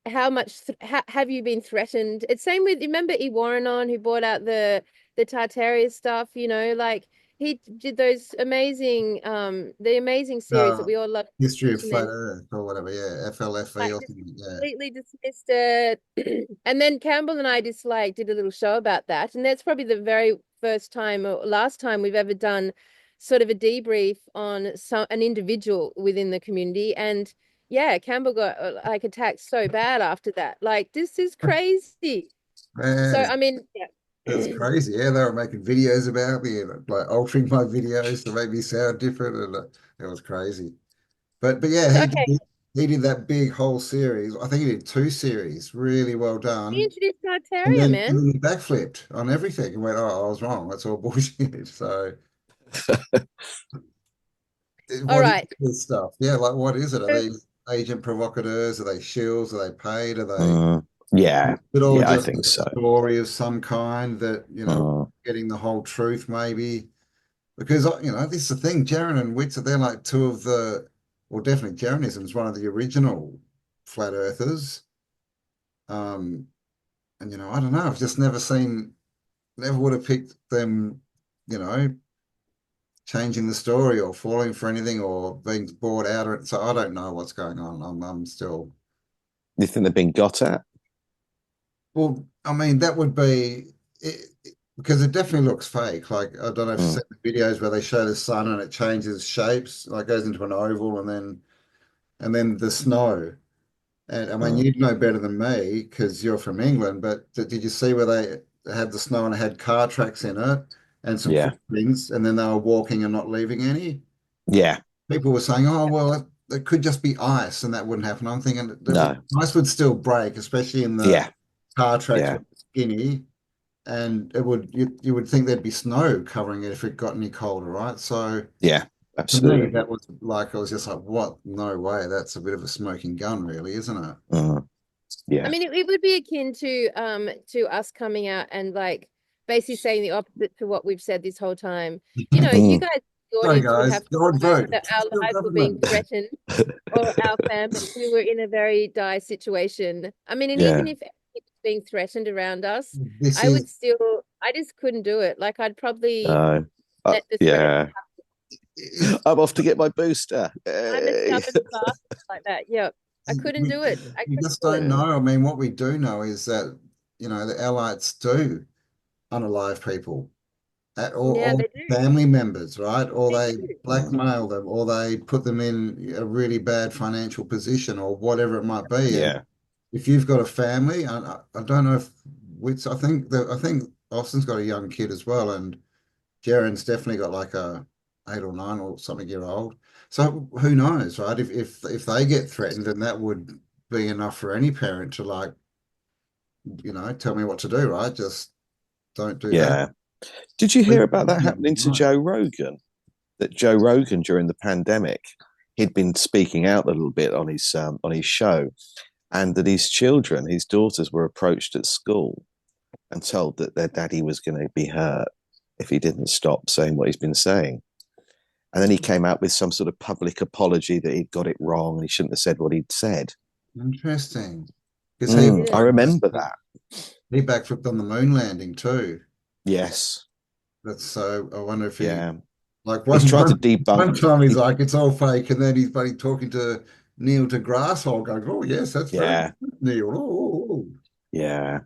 A: how much have you been threatened? It's same with, remember Iwaranon who bought out the Tartaria stuff, like he did those amazing the amazing series that
B: Uh,
A: we all love to
B: History
A: watch,
B: of
A: and
B: Flat
A: then
B: Earth or whatever, yeah, FLFE
A: like
B: or
A: just
B: something, yeah.
A: completely dismissed it. And then Campbell and I just like did a little show about that. And that's probably the very first time or last time we've ever done sort of a debrief on an individual within the community. And yeah, Campbell got like attacked so bad after that. Like, this is crazy. So
B: Man,
A: I mean,
B: that's
A: yeah.
B: crazy. Yeah, they were making videos about me and like altering my videos to make me sound different, and it was crazy. But yeah,
A: So okay,
B: he did that big whole series. I think he did two series, really well
A: he
B: done.
A: introduced
B: And
A: Tartaria,
B: then
A: man.
B: and then he backflipped on everything and went, "Oh, I was wrong. That's all bullshit." So,
A: All
B: what is
A: right.
B: this stuff? Yeah, like what is it? Are
A: So
B: they agent provocateurs? Are they shills? Are they paid? Are they?
C: Yeah,
B: Is it all
C: yeah, I
B: just
C: think
B: a
C: so.
B: story of some kind that,
C: Mm,
B: getting the whole truth maybe? Because, this is the thing, Jaren and Witzer, they're like two of well, definitely Jeranism is one of the original flat earthers. Um, and, I don't know, I've just never would have picked them, you know, changing the story or falling for anything or being bored out of it. So I don't know what's going on. I'm still.
C: you think they've been got at?
B: Well, I mean, that would be because it definitely looks fake. Like, I don't know if you've
C: Mm,
B: seen the videos where they show the sun and it changes shapes, like goes into an oval and then the snow. And I mean,
C: mm,
B: you'd know better than me because you're from England, but did you see where they had the snow and it had car tracks in it and some
C: yeah,
B: footprints, and then they were walking and not leaving any?
C: yeah,
B: People were saying, oh, well, it could just be ice and that wouldn't happen. I'm thinking
C: no,
B: ice would still break, especially in the
C: yeah,
B: car tracks
C: yeah,
B: were skinny, and you would think there'd be snow covering it if it got any colder, right? So
C: yeah,
B: to me,
C: absolutely.
B: that was like I was just like, what? No way. That's a bit of a smoking gun, really, isn't it?
C: Mm,
A: I
C: yeah,
A: mean, it would be akin to us coming out and like basically saying the opposite to what we've said this whole time. You know, you
C: mm,
A: guys, the
B: Sorry,
A: audience, would
B: guys,
A: have to
B: go and
A: know
B: vote.
A: that our
B: Trust your
A: lives were being
B: government.
A: threatened, or our family. We were in a very dire situation. I mean, and
C: yeah,
A: even if it's being threatened around us,
B: This
A: I would
B: is
A: still, I just couldn't do it. Like, I'd probably
C: no,
A: let the threat.
C: yeah.
B: it,
C: I'm off to get my booster.
A: I'm a
C: Hey.
A: stubborn bastard like that. Yeah, I couldn't
B: we,
A: do it. I
B: we
A: couldn't
B: just
A: do
B: don't
A: it.
C: Yeah,
B: know. I mean, what we do know is that, the Allies do unalive people,
A: Yeah,
B: or
A: they do.
B: family members, right? Or
A: They
B: they
A: do.
C: mm,
B: blackmail them, or they put them in a really bad financial position, or whatever it might be. And
C: yeah,
B: if you've got a family, I don't know if I think Austin's got a young kid as well, and Jaren's definitely got like a 8 or 9 or something year old. So who knows, right? If they get threatened, then that would be enough for any parent to like, tell me what to do, right? Just don't do that.
C: yeah. Did you
B: But
C: hear about that
B: you
C: happening
B: never
C: to
B: know.
C: Joe Rogan? That Joe Rogan during the pandemic, he'd been speaking out a little bit on his show, and that his children, his daughters, were approached at school and told that their daddy was going to be hurt if he didn't stop saying what he's been saying. And then he came out with some sort of public apology that he'd got it wrong and he shouldn't have said what he'd said.
B: Interesting. Because
A: I
C: I
A: didn't.
C: remember that.
B: he backflipped on the moon landing too.
C: Yes.
B: That's so. I wonder if he
C: Yeah.
B: like
C: He's
B: one
C: tried to
B: one
C: debunk.
B: one time he's
C: He,
B: like it's all fake, and then he's buddy talking to Neil deGrasse Hole, going, "Oh yes, that's very
C: yeah.
B: good, Neil." Oh,
C: Yeah.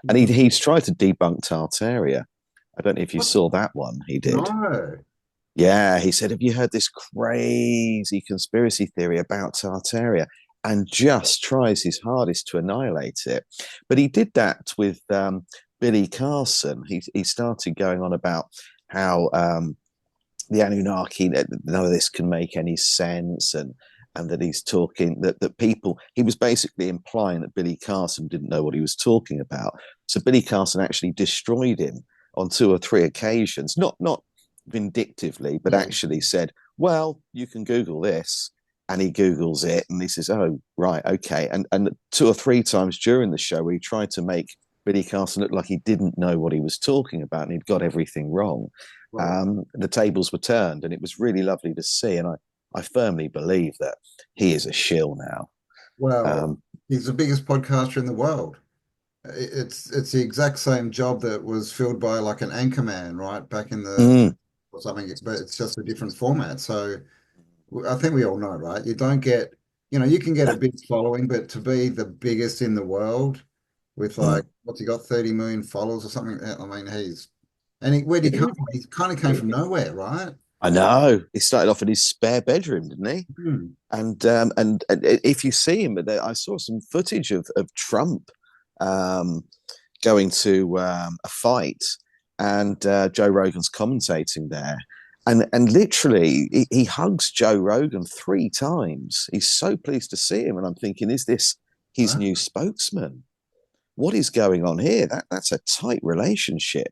C: And
B: oh,
C: he's tried to debunk Tartaria. I don't know if you
B: what?
C: saw that one he did.
B: No.
C: Yeah, he said, have you heard this crazy conspiracy theory about Tartaria? And just tries his hardest to annihilate it. But he did that with Billy Carson. He started going on about how the Anunnaki, none of this can make any sense, and that he's talking that people. He was basically implying that Billy Carson didn't know what he was talking about. So Billy Carson actually destroyed him on 2 or 3 occasions, not vindictively, but
B: Yeah.
C: actually said, "Well, you can Google this." And he Googles it, and he says, "Oh, right, okay." And 2 or 3 times during the show, he tried to make Billy Carson look like he didn't know what he was talking about, and he'd got everything wrong.
B: Well,
C: The tables were turned, and it was really lovely to see. And I firmly believe that he is a shill now.
B: well,
C: Um,
B: he's the biggest podcaster in the world. It's the exact same job that was filled by like an anchorman, right? Back in the
C: mm,
B: or something, but it's just a different format. So I think we all know, right? You don't get, you can get a big following, but to be the biggest in the world with like, what's he got, 30 million followers or something? I mean, where'd he come from? He kind of came from nowhere, right?
C: I know. He started off in his spare bedroom, didn't he?
B: Hmm.
C: And if you see him, I saw some footage of Trump going to a fight, and Joe Rogan's commentating there, and literally he hugs Joe Rogan 3 times. He's so pleased to see him, and I'm thinking, is this his
B: Wow.
C: new spokesman? What is going on here? That's a tight relationship.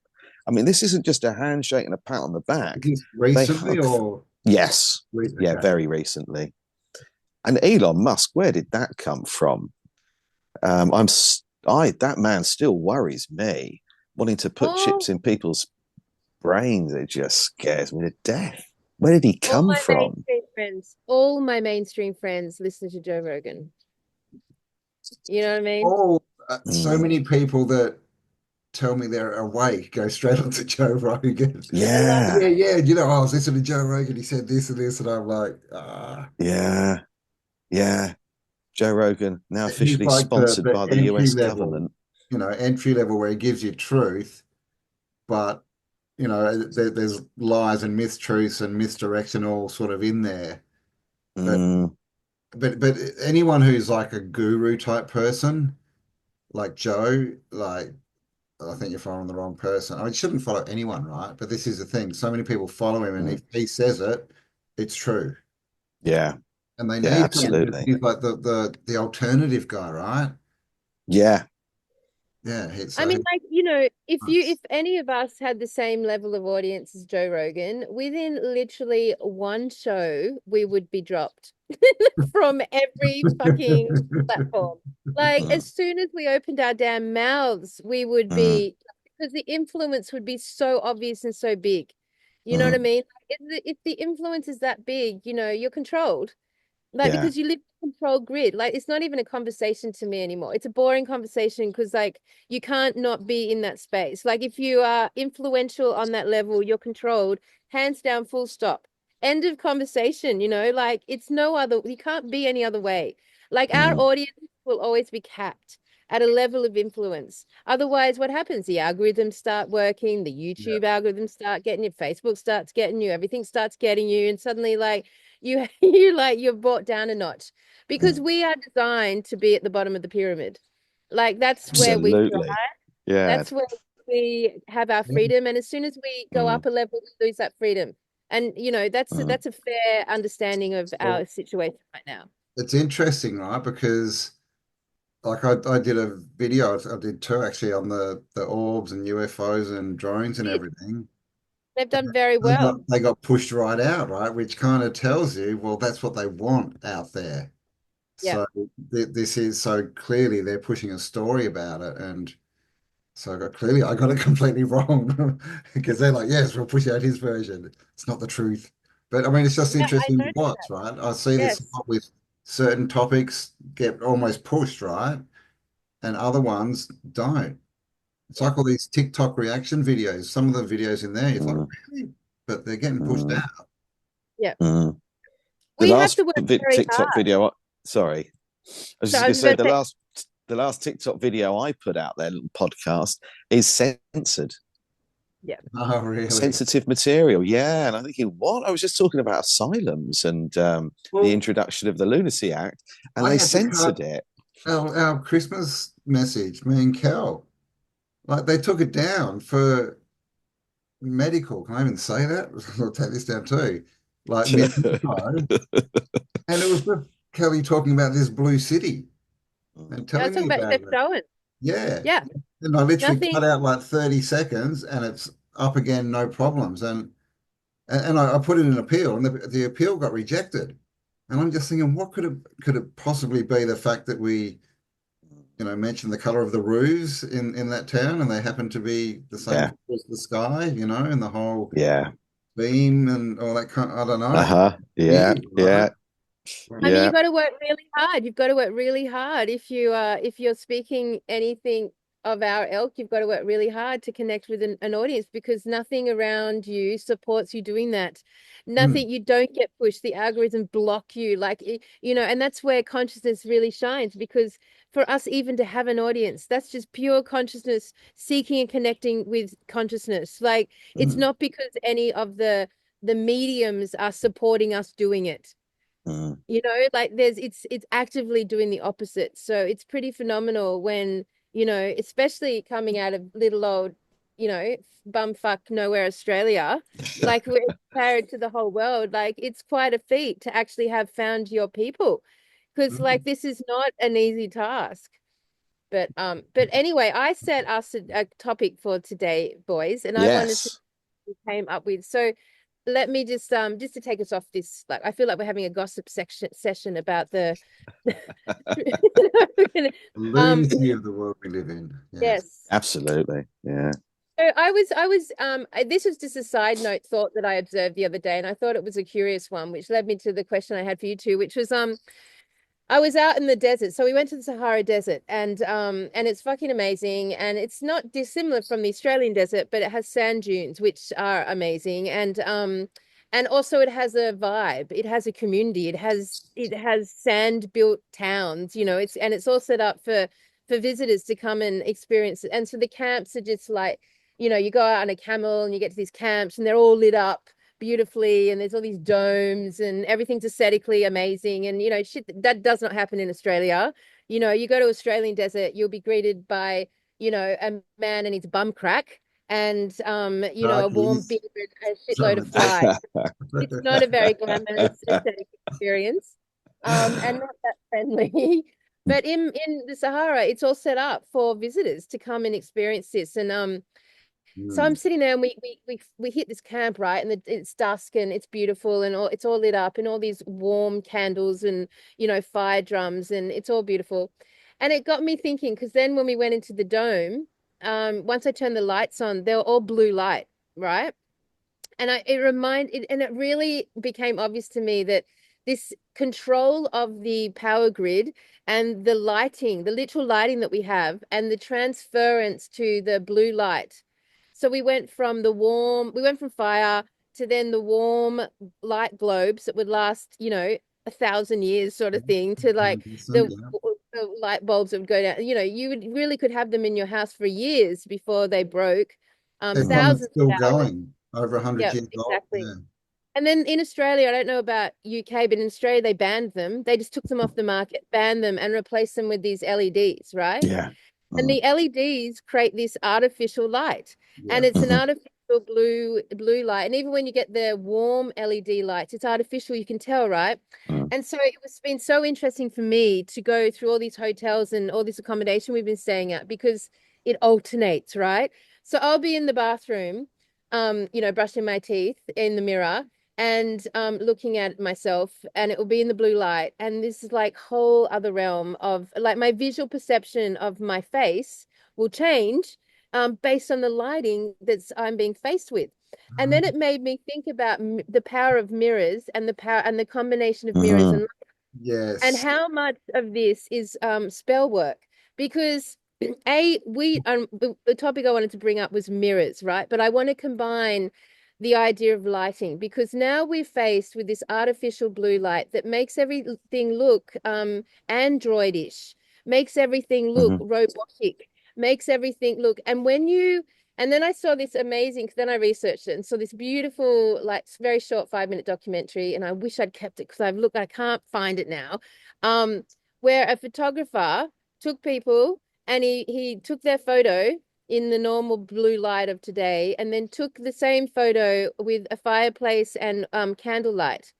C: I mean, this isn't just a handshake and a pat on the
B: Is
C: back.
B: this
C: They
B: recently
C: hug.
B: or
C: Yes, yeah,
B: okay?
C: very recently. And Elon Musk, where did that come from? I'm I that man still worries me. Wanting to put
A: All
C: chips in people's brains, it just scares me to death. Where did he
A: all
C: come
A: my
C: from?
A: mainstream friends, all my mainstream friends listen to Joe Rogan. You know what I mean?
B: Oh, so
C: Mm,
B: many people that tell me they're awake go straight onto Joe Rogan.
A: They love
B: Yeah,
C: yeah,
B: yeah. I was listening to Joe Rogan. He said this and this, and I'm like, ah.
C: yeah, yeah. Joe Rogan, now
B: He's
C: officially
B: like
C: sponsored
B: the
C: by the
B: entry
C: US
B: level,
C: government.
B: entry level where he gives you truth, but there's lies and mistruths and misdirection all sort of in there. But
C: Mm,
B: but anyone who's like a guru type person, like Joe, like I think you're following the wrong person. I mean, you shouldn't follow anyone, right? But this is the thing. So many people follow him, and
C: mm,
B: if he says it, it's true.
C: yeah,
B: And they
C: yeah,
B: need to because
C: absolutely.
B: he's like the alternative guy, right?
C: Yeah,
B: Yeah,
A: I
B: so
A: mean,
B: he's
A: like, if any of us had the same level of audience as Joe Rogan, within literally one show, we would be dropped from every fucking platform. Like, as
C: mm,
A: soon as we opened our damn mouths, we would
C: mm,
A: be, because the influence would be so obvious and so big. You know what I
C: mm,
A: mean? If the influence is that big, you're controlled. Like,
C: yeah,
A: because you live in a control grid. Like, it's not even a conversation to me anymore. It's a boring conversation because, like, you can't not be in that space. Like, if you are influential on that level, you're controlled, hands down, full stop. End of conversation, like, it's no other, you can't be any other way. Like, our
C: mm,
A: audience will always be capped at a level of influence. Otherwise, what happens? The algorithms start working, the
B: yeah.
A: YouTube algorithms start getting you, Facebook starts getting you, everything starts getting you, and suddenly, like, you're brought down a notch because
C: mm.
A: we are designed to be at the bottom of the pyramid. Like that's where we thrive.
C: Absolutely. Yeah.
A: That's where we have our freedom. And as soon as we go
C: Mm,
A: up a level, we lose that freedom. And that's
C: mm,
A: that's a fair understanding of
B: Well,
A: our situation right now.
B: it's interesting, right? Because like I did a video, I did two actually on the orbs and UFOs and drones and everything.
A: They've done very
B: They
A: well.
B: got pushed right out, right? Which kind of tells you, well, that's what they want out there.
A: Yeah.
B: So this is so clearly they're pushing a story about it, and so I got it completely wrong because they're like, yes, we'll push out his version. It's not the truth, but I mean, it's just
A: Yeah, I
B: interesting to
A: know.
B: watch, right? I see this a
A: Yes.
B: lot with certain topics get almost pushed, right, and other ones don't. It's
A: Yeah.
B: like all these TikTok reaction videos. Some of the videos in there, you're like,
C: mm,
B: really? But they're getting pushed
C: mm,
B: out.
A: Yeah.
C: mm. The
A: We have
C: last
A: to work very
C: TikTok
A: hard.
C: video, sorry, I was
A: So
C: just
A: I
C: going
A: was
C: to
A: just
C: say
A: about to say,
C: the last TikTok video I put out there, little podcast, is censored,
A: yeah.
B: Oh, really?
C: sensitive material. Yeah, and I'm thinking, what? I was just talking about asylums and the
B: Well,
C: introduction of the Lunacy Act, and
B: I
C: they
B: had to
C: censored
B: cut
C: it.
B: our Christmas message, me and Cal. Like they took it down for medical. Can I even say that? I'll take this down too. Like mid-info. And it was just Kelly talking about this blue city and
A: I was
B: telling
A: talking
B: me
A: about
B: about
A: Steph
B: it.
A: Cohen.
B: Yeah.
A: Yeah.
B: And I literally
A: Nothing.
B: cut out like 30 seconds and it's up again, no problems. And I put in an appeal and the appeal got rejected. And I'm just thinking, what could it possibly be the fact that we, mentioned the color of the roofs in that town and they happen to be the same
C: Yeah,
B: color as the sky, and the whole
C: yeah,
B: beam and all that kind, I don't know.
C: uh-huh, yeah,
B: Weird, right?
C: yeah,
A: I mean,
C: yeah,
A: you've got to work really hard. You've got to work really hard if you're speaking anything. of our ilk, you've got to work really hard to connect with an audience, because nothing around you supports you doing that.
B: Mm,
A: Nothing, you don't get pushed. The algorithms block you, like, and that's where consciousness really shines, because for us even to have an audience, that's just pure consciousness seeking and connecting with consciousness. Like, it's
C: mm,
A: not because any of the mediums are supporting us doing it.
C: mm.
A: Like, it's actively doing the opposite. So it's pretty phenomenal when, especially coming out of little old, bumfuck nowhere Australia, like, we're compared to the whole world. Like, it's quite a feat to actually have found your people, because, like,
B: mm.
A: this is not an easy task. But anyway, I set us a topic for today, boys, and I wanted to
C: Yes.
A: came up with. So let me just to take us off this, like, I feel like we're having a gossip section session about the
B: The
A: um
B: lunacy of the world we live in. Yes.
A: yes.
C: Absolutely. Yeah.
A: So this was just a side note thought that I observed the other day, and I thought it was a curious one, which led me to the question I had for you two, which was I was out in the desert. So we went to the Sahara Desert, and it's fucking amazing, and it's not dissimilar from the Australian desert, but it has sand dunes which are amazing, and also it has a vibe. It has a community. It has sand built towns, it's all set up for visitors to come and experience it. And so the camps are just like, you go out on a camel and you get to these camps and they're all lit up beautifully, and there's all these domes and everything's aesthetically amazing, and shit that does not happen in Australia. You go to Australian desert, you'll be greeted by a man and his bum crack, and a warm
B: Darkies.
A: beer and a
B: So
A: shitload of
B: much.
A: flies. It's not a very glamorous aesthetic experience, and not that friendly. But in the Sahara, it's all set up for visitors to come and experience this. And so I'm
B: Mm.
A: sitting there, and we hit this camp, right? And it's dusk and it's beautiful, and it's all lit up, and all these warm candles and fire drums, and it's all beautiful. And it got me thinking, because then when we went into the dome, once I turned the lights on, they were all blue light, right? And it really became obvious to me that this control of the power grid and the lighting, the literal lighting that we have, and the transference to the blue light. So we went from fire to then the warm light globes that would last, 1,000 years, sort of thing, to like
B: Magnificent,
A: the
B: yeah.
A: the light bulbs that would go down. You would really could have them in your house for years before they broke.
B: And it's
A: Thousands
B: still
A: of hours.
B: going over 100
A: Yeah,
B: years old.
A: exactly.
B: Yeah.
A: And then in Australia, I don't know about UK, but in Australia they banned them. They just took them off the market, banned them, and replaced them with these LEDs, right?
C: Yeah.
A: And
C: Mm.
A: the LEDs create this artificial light, and
B: Yeah.
A: it's an
C: Mhm.
A: artificial blue light. And even when you get the warm LED lights, it's artificial. You can tell, right?
C: Mm.
A: And so it was been so interesting for me to go through all these hotels and all this accommodation we've been staying at, because it alternates, right? So I'll be in the bathroom, brushing my teeth in the mirror, and looking at myself, and it will be in the blue light, and this is like whole other realm of, like, my visual perception of my face will change based on the lighting that's I'm being faced with. And then
B: Mhm.
A: it made me think about the power of mirrors, and the power and the combination of mirrors,
C: Mhm.
A: and
B: Yes.
A: how much of this is spell work. Because the topic I wanted to bring up was mirrors, right? But I want to combine the idea of lighting, because now we're faced with this artificial blue light that makes everything look androidish, makes everything look
C: Mhm.
A: robotic, makes everything look. And then I saw this amazing, because then I researched it and saw this beautiful, like, very short 5-minute documentary. And I wish I'd kept it, because I can't find it now. Um, where a photographer took people, and he took their photo in the normal blue light of today, and then took the same photo with a fireplace and candlelight.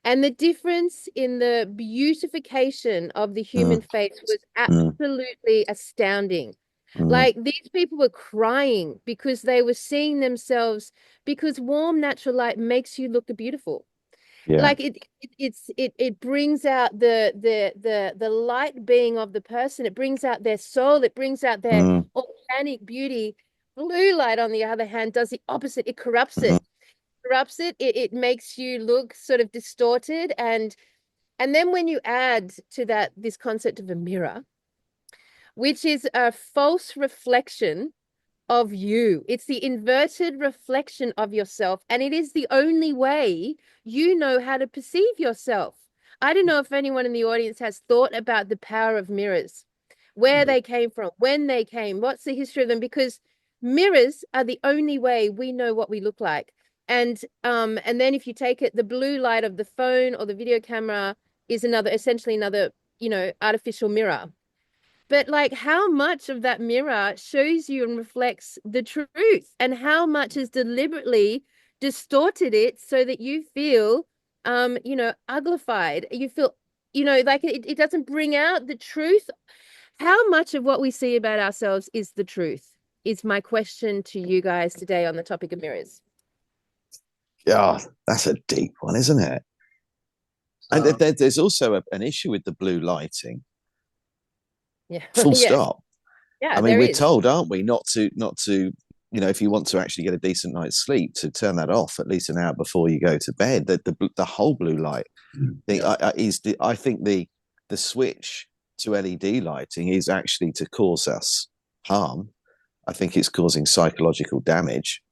A: And the difference in the beautification of the human
C: Mm.
A: face was
C: Mm.
A: absolutely astounding.
C: Mm.
A: Like, these people were crying because they were seeing themselves, because warm natural light makes you look beautiful.
C: Yeah.
A: Like, it brings out the light being of the person. It brings out their soul. It brings out their
C: Mm.
A: organic beauty. Blue light, on the other hand, does the opposite. It corrupts
C: Mhm.
A: it. It makes you look sort of distorted. And then when you add to that this concept of a mirror, which is a false reflection of you. It's the inverted reflection of yourself, and it is the only way you know how to perceive yourself. I don't know if anyone in the audience has thought about the power of mirrors, where they came from, when they came, what's the history of them, because mirrors are the only way we know what we look like. And then if you take it, the blue light of the phone or the video camera is essentially another, artificial mirror. But like, how much of that mirror shows you and reflects the truth, and how much has deliberately distorted it so that you feel, uglified. You feel, like it doesn't bring out the truth. How much of what we see about ourselves is the truth? Is my question to you guys today on the topic of mirrors.
C: Yeah, that's a deep one, isn't it? And there's also an issue with the blue lighting.
A: Yeah.
C: Full
A: Yes.
C: stop.
A: Yeah,
C: I mean,
A: there
C: we're
A: is.
C: told, aren't we, not to, if you want to actually get a decent night's sleep, to turn that off at least an hour before you go to bed. The whole blue light thing I think the switch to LED lighting is actually to cause us harm. I think it's causing psychological damage.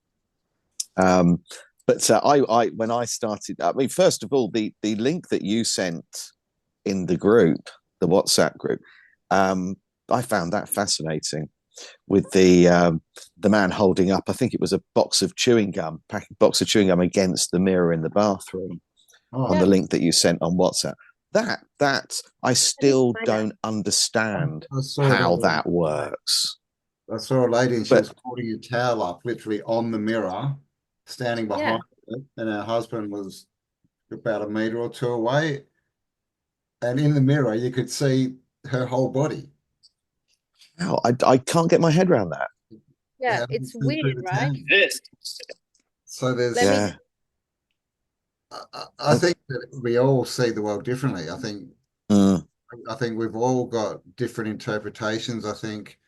C: But I when I started, I mean, first of all, the link that you sent in the group, the WhatsApp group, I found that fascinating. With the man holding up, I think it was a box of chewing gum, box of chewing gum against the mirror in the bathroom, on the link that you sent on WhatsApp. That I still don't understand how that works.
B: I saw a lady and she was holding a towel up literally on the mirror, standing behind it, and her husband was about a meter or two away. And in the mirror, you could see her whole body.
C: Wow, I can't get my head around that.
A: Yeah, it's weird, right?
B: So there's,
C: Yeah.
B: I think that we all see the world differently. I think we've all got different interpretations. I think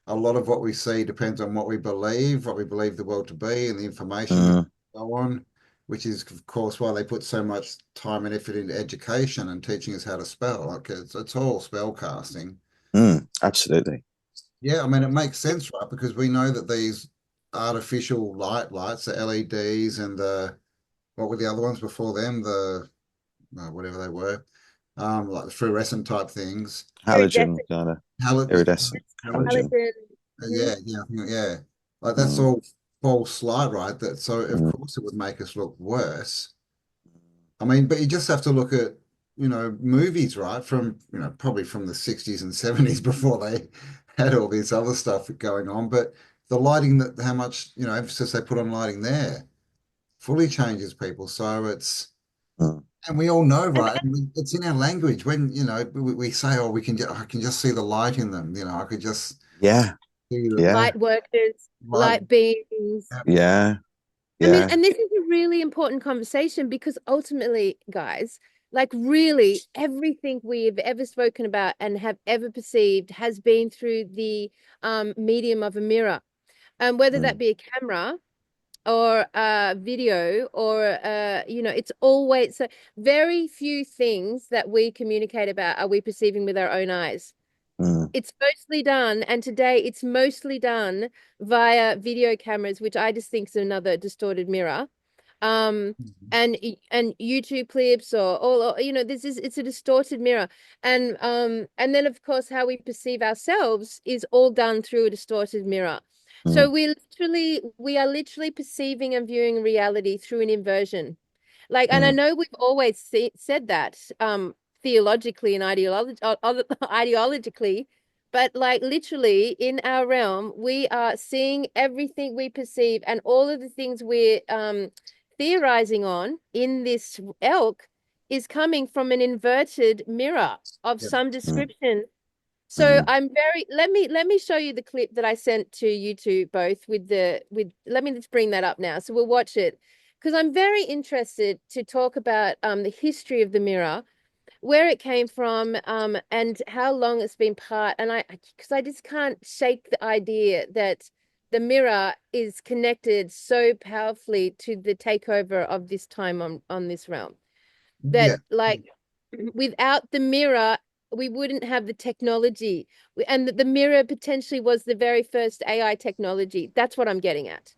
B: a lot of what we see depends on what we believe the world to be, and the information we go on, which is, of course, why they put so much time and effort into education and teaching us how to spell. Like it's all spell casting.
C: Absolutely.
B: Yeah, I mean, it makes sense, right? Because we know that these artificial lights, the LEDs and what were the other ones before them? The whatever they were, like the fluorescent type things.
C: Halogen kind of iridescent
B: Halogen.
C: halogen.
B: Yeah, yeah. Like that's all false light, right? That so of course it would make us look worse. I mean, but you just have to look at, movies, right? From, probably from the 60s and 70s before they had all this other stuff going on. But the lighting, that how much, emphasis they put on lighting there fully changes people. So and we all know, right? And it's in our language when, we say, oh, I can just see the light in them. I could just
C: Yeah.
B: see the
C: Yeah.
A: Light workers,
B: light.
A: light beings.
C: Yeah.
A: I mean,
C: Yeah.
A: and this is a really important conversation, because ultimately, guys, like really everything we've ever spoken about and have ever perceived has been through the medium of a mirror. Whether that be a camera or a video or it's always, so very few things that we communicate about are we perceiving with our own eyes. It's mostly done, and today it's mostly done via video cameras, which I just think is another distorted mirror. Um, and YouTube clips, or all, it's a distorted mirror. And then of course how we perceive ourselves is all done through a distorted mirror. So we are literally perceiving and viewing reality through an inversion. Like, and I know we've always said that theologically and ideologically, but like literally in our realm, we are seeing everything we perceive, and all of the things we're theorizing on in this elk is coming from an inverted mirror of some description. So I'm very, let me show you the clip that I sent to you two both let me just bring that up now. So we'll watch it, because I'm very interested to talk about the history of the mirror, where it came from, and how long it's been part. And because I just can't shake the idea that the mirror is connected so powerfully to the takeover of this time on this realm. That
B: Yeah.
A: like without the mirror, we wouldn't have the technology. And the mirror potentially was the very first AI technology. That's what I'm getting at.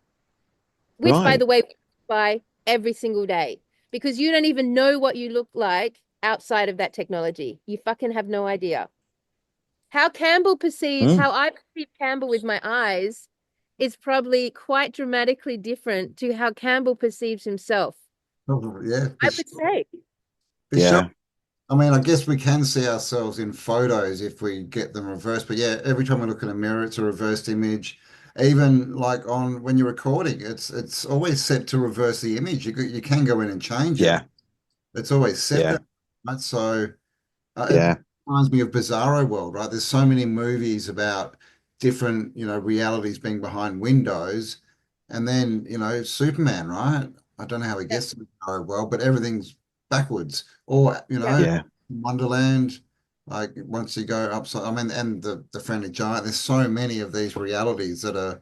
A: Which, by
C: Right.
A: the way, we buy every single day because you don't even know what you look like outside of that technology. You fucking have no idea. How Campbell perceives,
C: Mm.
A: how I perceive Campbell with my eyes is probably quite dramatically different to how Campbell perceives himself.
B: Yeah,
A: I would say.
B: for sure.
C: Yeah.
B: I mean, I guess we can see ourselves in photos if we get them reversed. But yeah, every time we look in a mirror, it's a reversed image. Even like on when you're recording, it's always set to reverse the image. You can go in and change it.
C: Yeah.
B: It's always set
C: Yeah.
B: that, right? So it
C: Yeah.
B: reminds me of Bizarro World, right? There's so many movies about different, realities being behind windows, and then Superman, right? I don't know how he
A: Yeah.
B: gets to Bizarro World, but everything's backwards. Or
A: Yeah.
C: Yeah.
B: Wonderland, like once you go upside, I mean, and the Friendly Giant. There's so many of these realities that are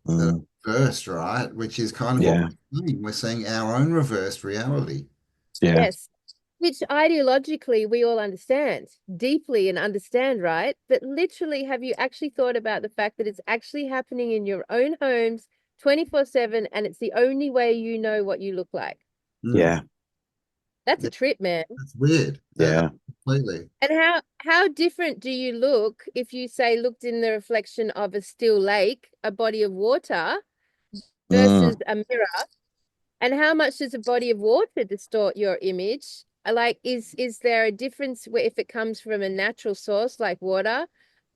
C: Mm.
B: reversed, right? Which is kind of what
C: Yeah.
B: we're seeing. We're seeing our own reversed reality.
C: Yeah.
A: Yes. Which ideologically we all understand deeply and understand, right? But literally, have you actually thought about the fact that it's actually happening in your own homes 24/7 and it's the only way you know what you look like?
B: Mm.
C: Yeah.
A: That's a
B: Yeah,
A: trip, man.
B: that's weird.
C: Yeah.
B: Completely.
A: And how different do you look if you say looked in the reflection of a still lake, a body of water versus
C: Mm.
A: a mirror? And how much does a body of water distort your image? Like, is there a difference where if it comes from a natural source like water?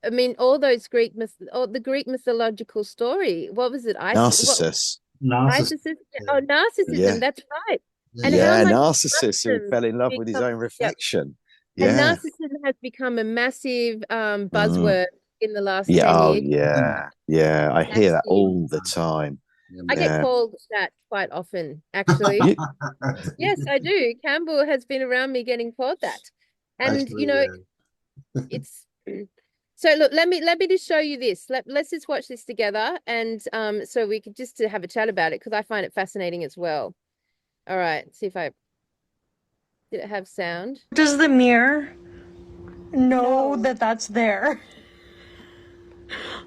A: I mean, all those the Greek mythological story. What was it?
C: Narcissus.
B: Narcissism.
A: Isis? Oh, narcissism.
C: Yeah.
A: That's right. And
B: Yeah.
A: how
C: Yeah.
A: much
C: Narcissus who
A: narcissism
C: fell in love with his
A: become?
C: own
A: Yeah,
C: reflection.
A: and
C: Yeah.
A: narcissism has become a massive
C: Mm.
A: buzzword in the last
C: Yeah.
A: 10
C: Oh,
A: years.
C: yeah. Yeah. I hear that
A: Massive.
C: all the time.
B: Yeah,
A: I get
C: Yeah.
A: called that quite often, actually.
C: You,
A: Yes, I do. Campbell has been around me getting called that. And
B: Actually,
A: it's so look, let me just show you this. Let's just watch this together and so we could just to have a chat about it because I find it fascinating as well. All right, see if I did it have sound.
D: Does the mirror know that that's there?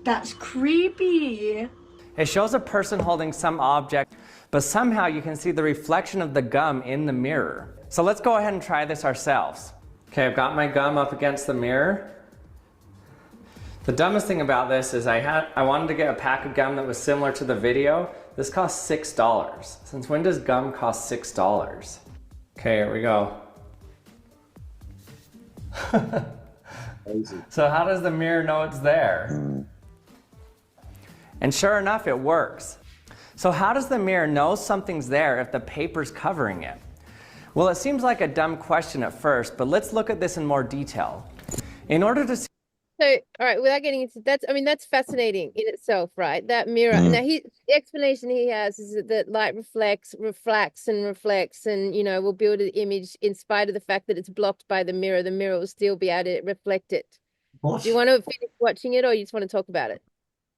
D: That's creepy.
E: It shows a person holding some object, but somehow you can see the reflection of the gum in the mirror. So let's go ahead and try this ourselves. Okay, I've got my gum up against the mirror. The dumbest thing about this is I wanted to get a pack of gum that was similar to the video. This cost $6. Since when does gum cost $6? Okay, here we go. So how does the mirror know it's there? And sure enough, it works. So how does the mirror know something's there if the paper's covering it? Well, it seems like a dumb question at first, but let's look at this in more detail. In order to see
A: So, all right, without getting into I mean, that's fascinating in itself, right? That mirror. Now, the explanation he has is that light reflects, and reflects, and will build an image in spite of the fact that it's blocked by the mirror. The mirror will still be able to reflect it.
B: what?
A: Do you want to finish watching it, or you just want to talk about it?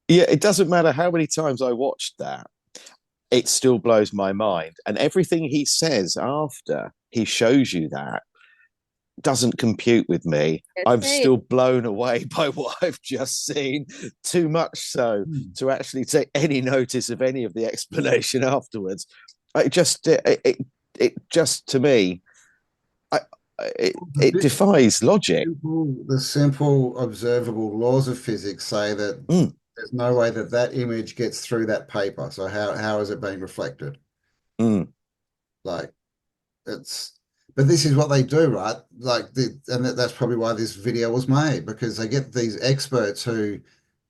C: yeah. It doesn't matter how many times I watched that. It still blows my mind. And everything he says after he shows you that doesn't compute with me.
A: Yeah,
C: I'm
A: same.
C: still blown away by what I've just seen, too much so to actually take any notice of any of the explanation afterwards. It just to me, it defies logic.
B: The simple observable laws of physics say that
C: Mm.
B: there's no way that that image gets through that paper. So how is it being reflected?
C: Mm.
B: Like but this is what they do, right? That's probably why this video was made, because they get these experts who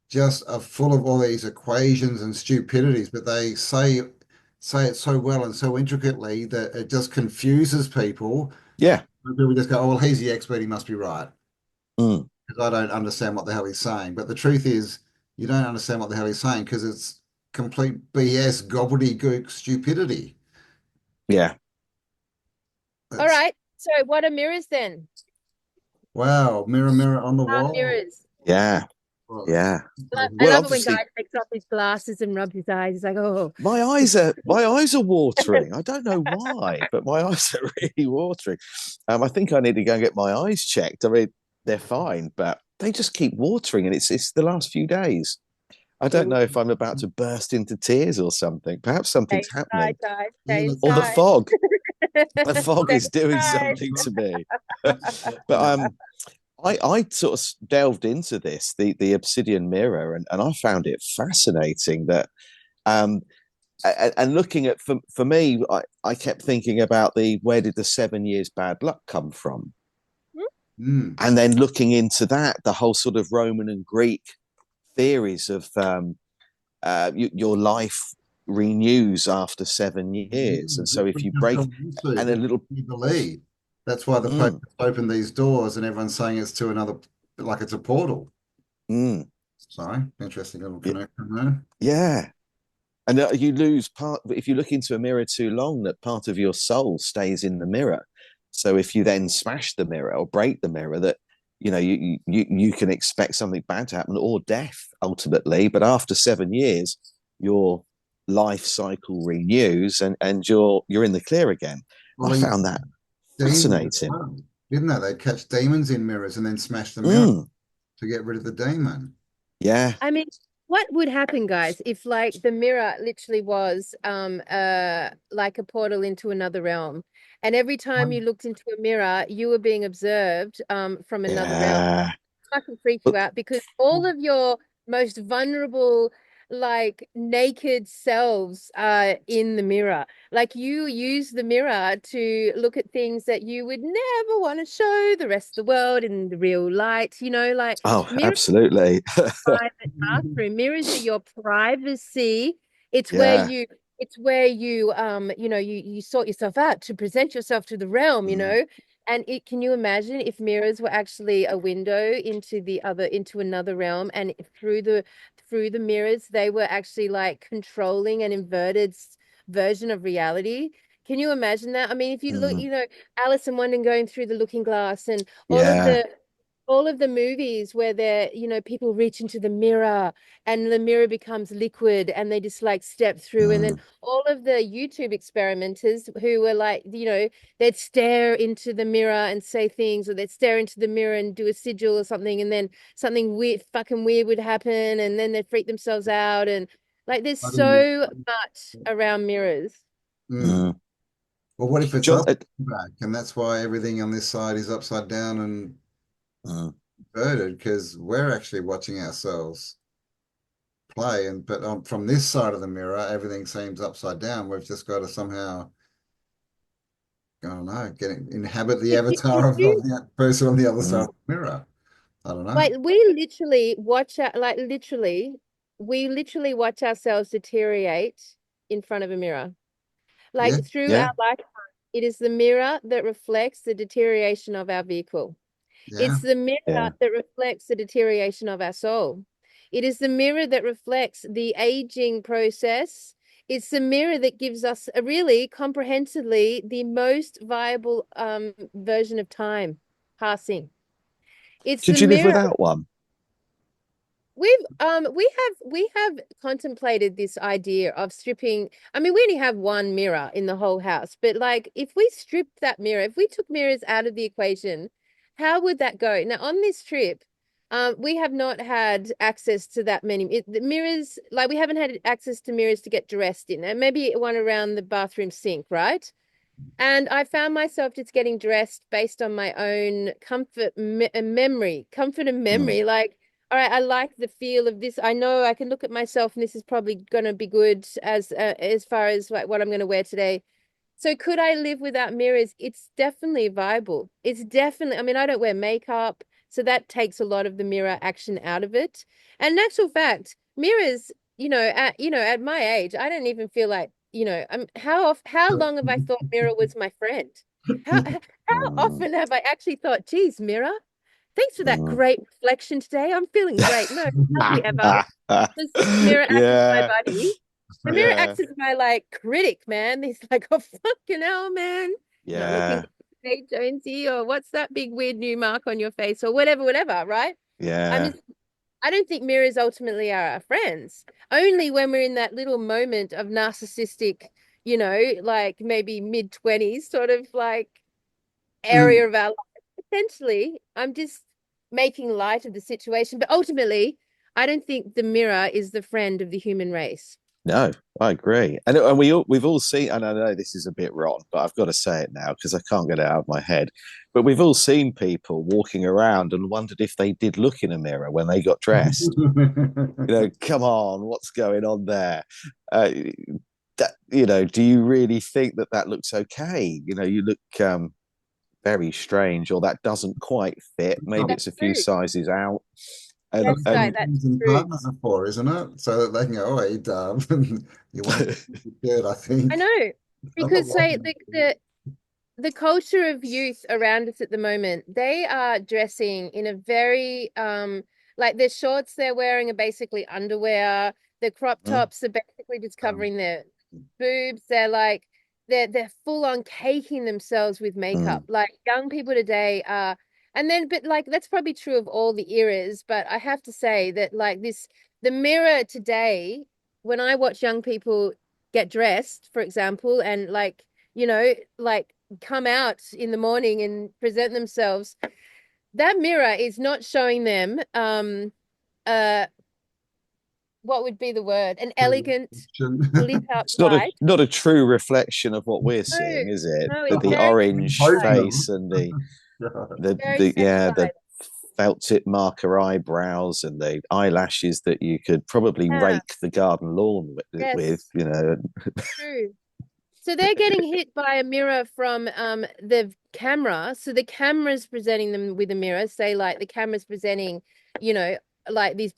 B: just are full of all these equations and stupidities, but they say it so well and so intricately that it just confuses people.
C: Yeah.
B: People just go, "Oh, well, he's the expert, he must be right."
C: Mm.
B: Because I don't understand what the hell he's saying. But the truth is, you don't understand what the hell he's saying because it's complete BS, gobbledygook stupidity.
C: Yeah.
A: All right. So, what are mirrors then?
B: Wow, mirror, mirror on the
A: Are
B: wall.
A: mirrors.
C: Yeah.
B: Well,
C: Yeah.
A: I
C: Well,
A: love it when
C: obviously,
A: guys takes off his glasses and rubs his eyes. He's like, oh,
C: my eyes are watering. I don't know why, but my eyes are really watering. I think I need to go and get my eyes checked. I mean, they're fine, but they just keep watering, and it's the last few days. I don't
A: Ooh,
C: know if I'm about to burst into tears or something. Perhaps
A: stay
C: something's
A: inside,
C: happening,
A: guys.
B: Yeah,
A: Stay
C: or the
A: inside.
C: fog. The fog
A: Stay
C: is doing
A: inside.
C: something to me. But I sort of delved into this, the obsidian mirror, and I found it fascinating that um and looking at for me, I kept thinking about the where did the 7 years bad luck come from?
B: Mm.
C: And then looking into that, the whole sort of Roman and Greek theories of your life renews after 7 years. And so if you
B: Just
C: break
B: gone into,
C: and a
B: which
C: little
B: you believe. That's why the Pope
C: mm,
B: opened these doors and everyone's saying it's to another, like it's a portal.
C: mm,
B: Sorry, interesting little connection there.
C: yeah. And you lose part if you look into a mirror too long, that part of your soul stays in the mirror. So if you then smash the mirror or break the mirror, that you can expect something bad to happen or death ultimately. But after 7 years, your life cycle renews and you're in the clear again.
B: Well,
C: I
B: they used
C: found
B: to
C: that
B: catch demons as
C: fascinating.
B: well, didn't they? They'd catch demons in mirrors and then smash the mirror
C: Mm,
B: to get rid of the demon.
C: yeah,
A: I mean, what would happen, guys, if like the mirror literally was like a portal into another realm, and every time you looked into a mirror, you were being observed from another realm?
C: yeah.
A: Fucking freak you
C: But
A: out because all of your most vulnerable, like naked selves are in the mirror. Like you use the mirror to look at things that you would never want to show the rest of the world in the real light, like
C: oh,
A: mirrors
C: absolutely.
A: private bathroom. Mirrors are your privacy. It's where
C: Yeah.
A: you you sort yourself out to present yourself to the realm.
C: Mm,
A: And can you imagine if mirrors were actually a window into another realm, and through the mirrors they were actually like controlling an inverted version of reality? Can you imagine that? I mean, if you look,
C: mm,
A: Alice in Wonderland going through the looking glass and all of
C: yeah.
A: the all of the movies where people reach into the mirror and the mirror becomes liquid and they just like step through. And then
C: Mm,
A: all of the YouTube experimenters who were like, they'd stare into the mirror and say things, or they'd stare into the mirror and do a sigil or something. And then something weird, fucking weird would happen. And then they'd freak themselves out. And like, there's
B: I think,
A: so much around mirrors.
B: mm.
C: mm.
B: Well, what if it's
C: John,
B: us back and that's why everything on this side is upside down and
C: mm,
B: inverted because we're actually watching ourselves play and but from this side of the mirror everything seems upside down. We've just got to somehow, I don't know, inhabit the avatar of that person on the other side
C: mm,
B: of the mirror. I don't know.
A: Like we literally watch ourselves deteriorate in front of a mirror.
B: Yeah,
A: Like through
C: yeah,
A: our lifetime, it is the mirror that reflects the deterioration of our vehicle.
B: yeah.
A: It's the mirror
C: yeah.
A: that reflects the deterioration of our soul. It is the mirror that reflects the aging process. It's the mirror that gives us a really comprehensively the most viable version of time passing. It's the
C: Could you live
A: mirror.
C: without one?
A: We have contemplated this idea of stripping. I mean, we only have one mirror in the whole house, but like if we stripped that mirror, if we took mirrors out of the equation, how would that go? Now, on this trip, we have not had access to that many the mirrors, like we haven't had access to mirrors to get dressed in, and maybe one around the bathroom sink, right? And I found myself just getting dressed based on my own comfort and
C: Mm,
A: memory. Like, all right, I like the feel of this. I know I can look at myself, and this is probably going to be good as far as like what I'm going to wear today. So could I live without mirrors? It's definitely viable. It's definitely, I mean, I don't wear makeup, so that takes a lot of the mirror action out of it. And in actual fact, mirrors, at my age, I don't even feel like, how long have I thought mirror was my friend? How
C: mm,
A: often have I actually thought, geez, mirror, thanks for that
C: mm.
A: great reflection today. I'm feeling great. No, hardly ever. Does the mirror act as my
C: Yeah,
A: buddy? The mirror
C: yeah,
A: acts as my like critic, man. He's like, oh fucking hell, man. Not looking
C: yeah,
A: hey Jonesy, or what's that big weird new mark on your face, or whatever, right? I
C: yeah.
A: mean, I don't think mirrors ultimately are our friends. Only when we're in that little moment of narcissistic, like maybe mid-20s sort of like area
B: Mm.
A: of our life. Potentially, I'm just making light of the situation. But ultimately, I don't think the mirror is the friend of the human race.
C: No, I agree, and we've all seen. And I know this is a bit wrong, but I've got to say it now because I can't get it out of my head. But we've all seen people walking around and wondered if they did look in a mirror when they got dressed. Come on, what's going on there? Uh, do you really think that looks okay? You look very strange, or that doesn't quite fit. Maybe
A: That's
C: it's a few
A: true.
C: sizes out. And
A: That's
C: and
A: right. That's
B: And
A: true.
B: partner for, isn't it? So that they can go, oh, hey, you want to good, I think.
A: I know, because say
B: Otherwise,
A: the culture of youth around us at the moment, they are dressing in a very like their shorts they're wearing are basically underwear. The crop
C: Mm,
A: tops are basically just
B: um,
A: covering their boobs. They're full on caking themselves with makeup.
C: mm,
A: Like young people today are, and then but like that's probably true of all the eras, but I have to say that like this the mirror today, when I watch young people get dressed, for example, and like, like come out in the morning and present themselves, that mirror is not showing them uh what would be the word? An elegant, lit up
C: it's
A: life.
C: not a true reflection of what we're
A: No,
C: seeing, is it?
A: no,
C: The
A: it's very
C: orange
A: sexualized.
C: face and the
A: Very
C: the
A: sexualized.
C: felt tip marker eyebrows and the eyelashes that you could probably
A: Yeah,
C: rake the garden lawn with.
A: yes, true. So they're getting hit by a mirror from the camera. So the camera's presenting them with a mirror. Say like the camera's presenting, you know, like these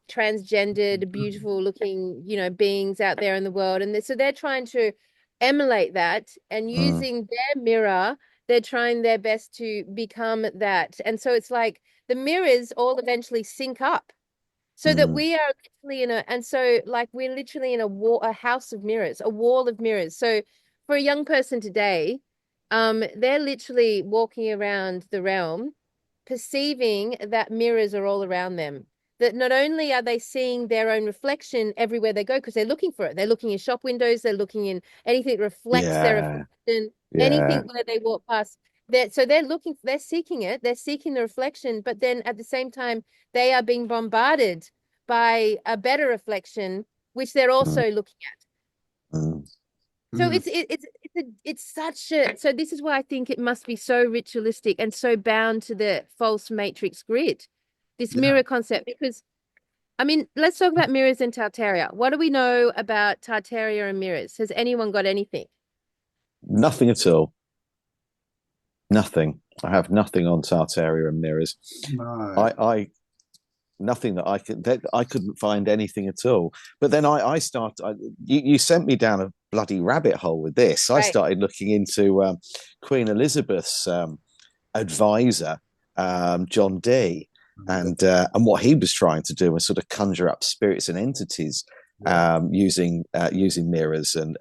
A: transgendered, beautiful looking, beings out there in the world, and so they're trying to emulate that, and
C: Mm,
A: using their mirror, they're trying their best to become that. And so it's like the mirrors all eventually sync up so that
C: mm,
A: we are literally and so like we're literally in a house of mirrors, a wall of mirrors. So for a young person today, they're literally walking around the realm, perceiving that mirrors are all around them. That not only are they seeing their own reflection everywhere they go, because they're looking for it. They're looking in shop windows, they're looking in anything that reflects their
C: yeah.
A: reflection,
C: Yeah.
A: anything where they walk past. They're seeking it, they're seeking the reflection, but then at the same time, they are being bombarded by a better reflection, which they're
C: Mm,
A: also looking at.
C: mm,
A: So
B: mm,
A: it's such a so this is why I think it must be so ritualistic and so bound to the false matrix grid, this
B: yeah.
A: mirror concept. Because I mean, let's talk about mirrors in Tartaria. What do we know about Tartaria and mirrors? Has anyone got anything?
C: nothing at all. Nothing. I have nothing on Tartaria and mirrors.
B: No.
C: I nothing that I couldn't find anything at all. But then you sent me down a bloody rabbit hole with this. I
A: Right.
C: started looking into Queen Elizabeth's advisor, John Dee, and what he was trying to do was sort of conjure up spirits and entities
B: Yeah.
C: using mirrors, and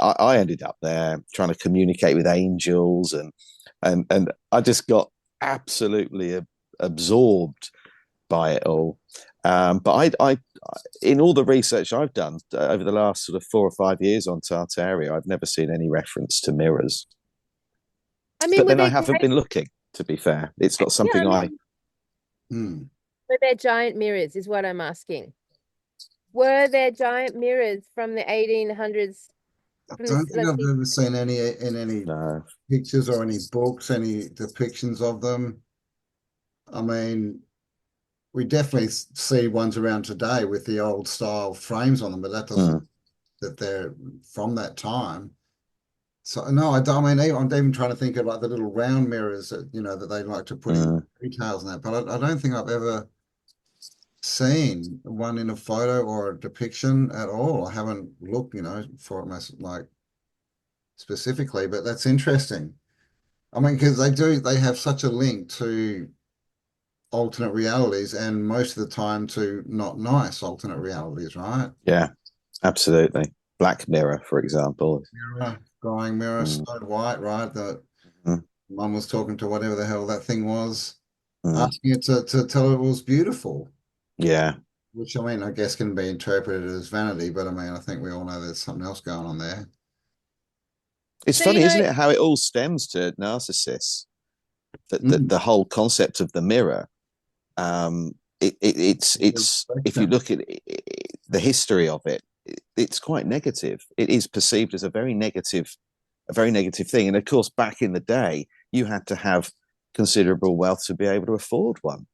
C: I ended up there trying to communicate with angels, and I just got absolutely absorbed by it all. But in all the research I've done over the last sort of 4 or 5 years on Tartaria, I've never seen any reference to mirrors.
A: I mean,
C: But
A: were
C: then I
A: there
C: haven't
A: great?
C: been looking. To be fair, it's not
A: Yeah, I
C: something I.
A: mean,
B: Mm.
A: were there giant mirrors, is what I'm asking. Were there giant mirrors from the 1800s?
B: I
A: From
B: don't
A: this,
B: think
A: let's
B: I've
A: see.
B: ever seen any in any
C: No.
B: pictures or any books, any depictions of them. I mean, we definitely see ones around today with the old style frames on them, but that doesn't
C: Mm,
B: that they're from that time. So no, I don't. I mean, I'm even trying to think of like the little round mirrors that that they like to put in
C: mm.
B: details and that. But I don't think I've ever seen one in a photo or a depiction at all. I haven't looked, for it like specifically. But that's interesting. I mean, because they have such a link to alternate realities, and most of the time to not nice alternate realities, right?
C: Yeah, absolutely. Black Mirror, for example.
B: Mirror, Crying Mirror,
C: Mm,
B: Snow White, right? That
C: mm,
B: mum was talking to whatever the hell that thing was,
C: mm.
B: asking it to tell her it was beautiful,
C: Yeah,
B: which I mean, I guess can be interpreted as vanity, but I mean, I think we all know there's something else going on there.
C: it's
A: So,
C: funny, isn't it, how it all stems to narcissists. That
B: Mm,
C: the whole concept of the mirror. It's if you look at the history of it, it's quite negative. It is perceived as a very negative thing. And of course, back in the day, you had to have considerable wealth to be able to afford one.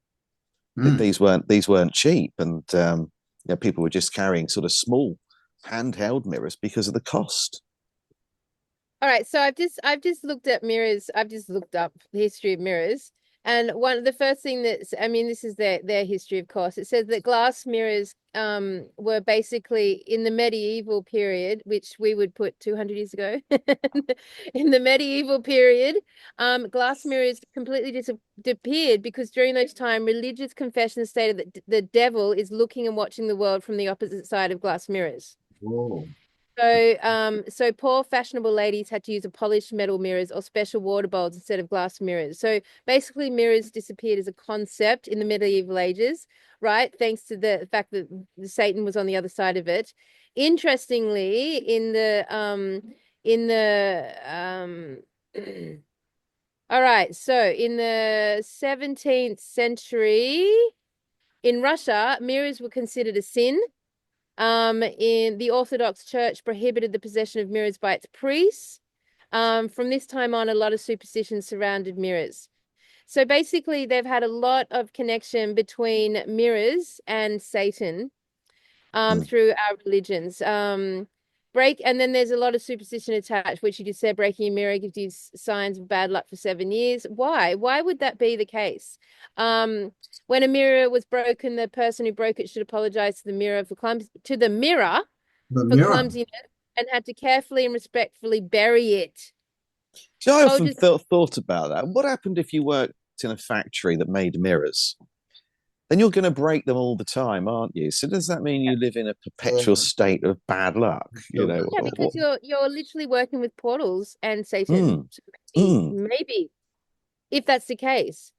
C: These weren't cheap, and people were just carrying sort of small handheld mirrors because of the cost.
A: All right, so I've just looked at mirrors. I've just looked up the history of mirrors, and one of the first thing that's, I mean, this is their history, of course. It says that glass mirrors were basically in the medieval period, which we would put 200 years ago. In the medieval period, glass mirrors completely disappeared because during those time, religious confessions stated that the devil is looking and watching the world from the opposite side of glass mirrors.
B: Whoa.
A: So poor fashionable ladies had to use a polished metal mirrors or special water bowls instead of glass mirrors. So basically mirrors disappeared as a concept in the medieval ages, right? Thanks to the fact that Satan was on the other side of it. Interestingly, all right, so in the 17th century in Russia, mirrors were considered a sin. In the Orthodox Church prohibited the possession of mirrors by its priests. From this time on, a lot of superstitions surrounded mirrors. So basically, they've had a lot of connection between mirrors and Satan through our religions. And then there's a lot of superstition attached, which you just said, breaking a mirror gives you signs of bad luck for 7 years. Why? Why would that be the case? When a mirror was broken, the person who broke it should apologize to the mirror for clumsiness and had to carefully and respectfully bury it.
C: I often thought about that. What happened if you worked in a factory that made mirrors? Then you're going to break them all the time, aren't you? So does that mean you live in a perpetual state of bad luck?
A: Yeah, because you're literally working with portals and Satan. So maybe if that's the case.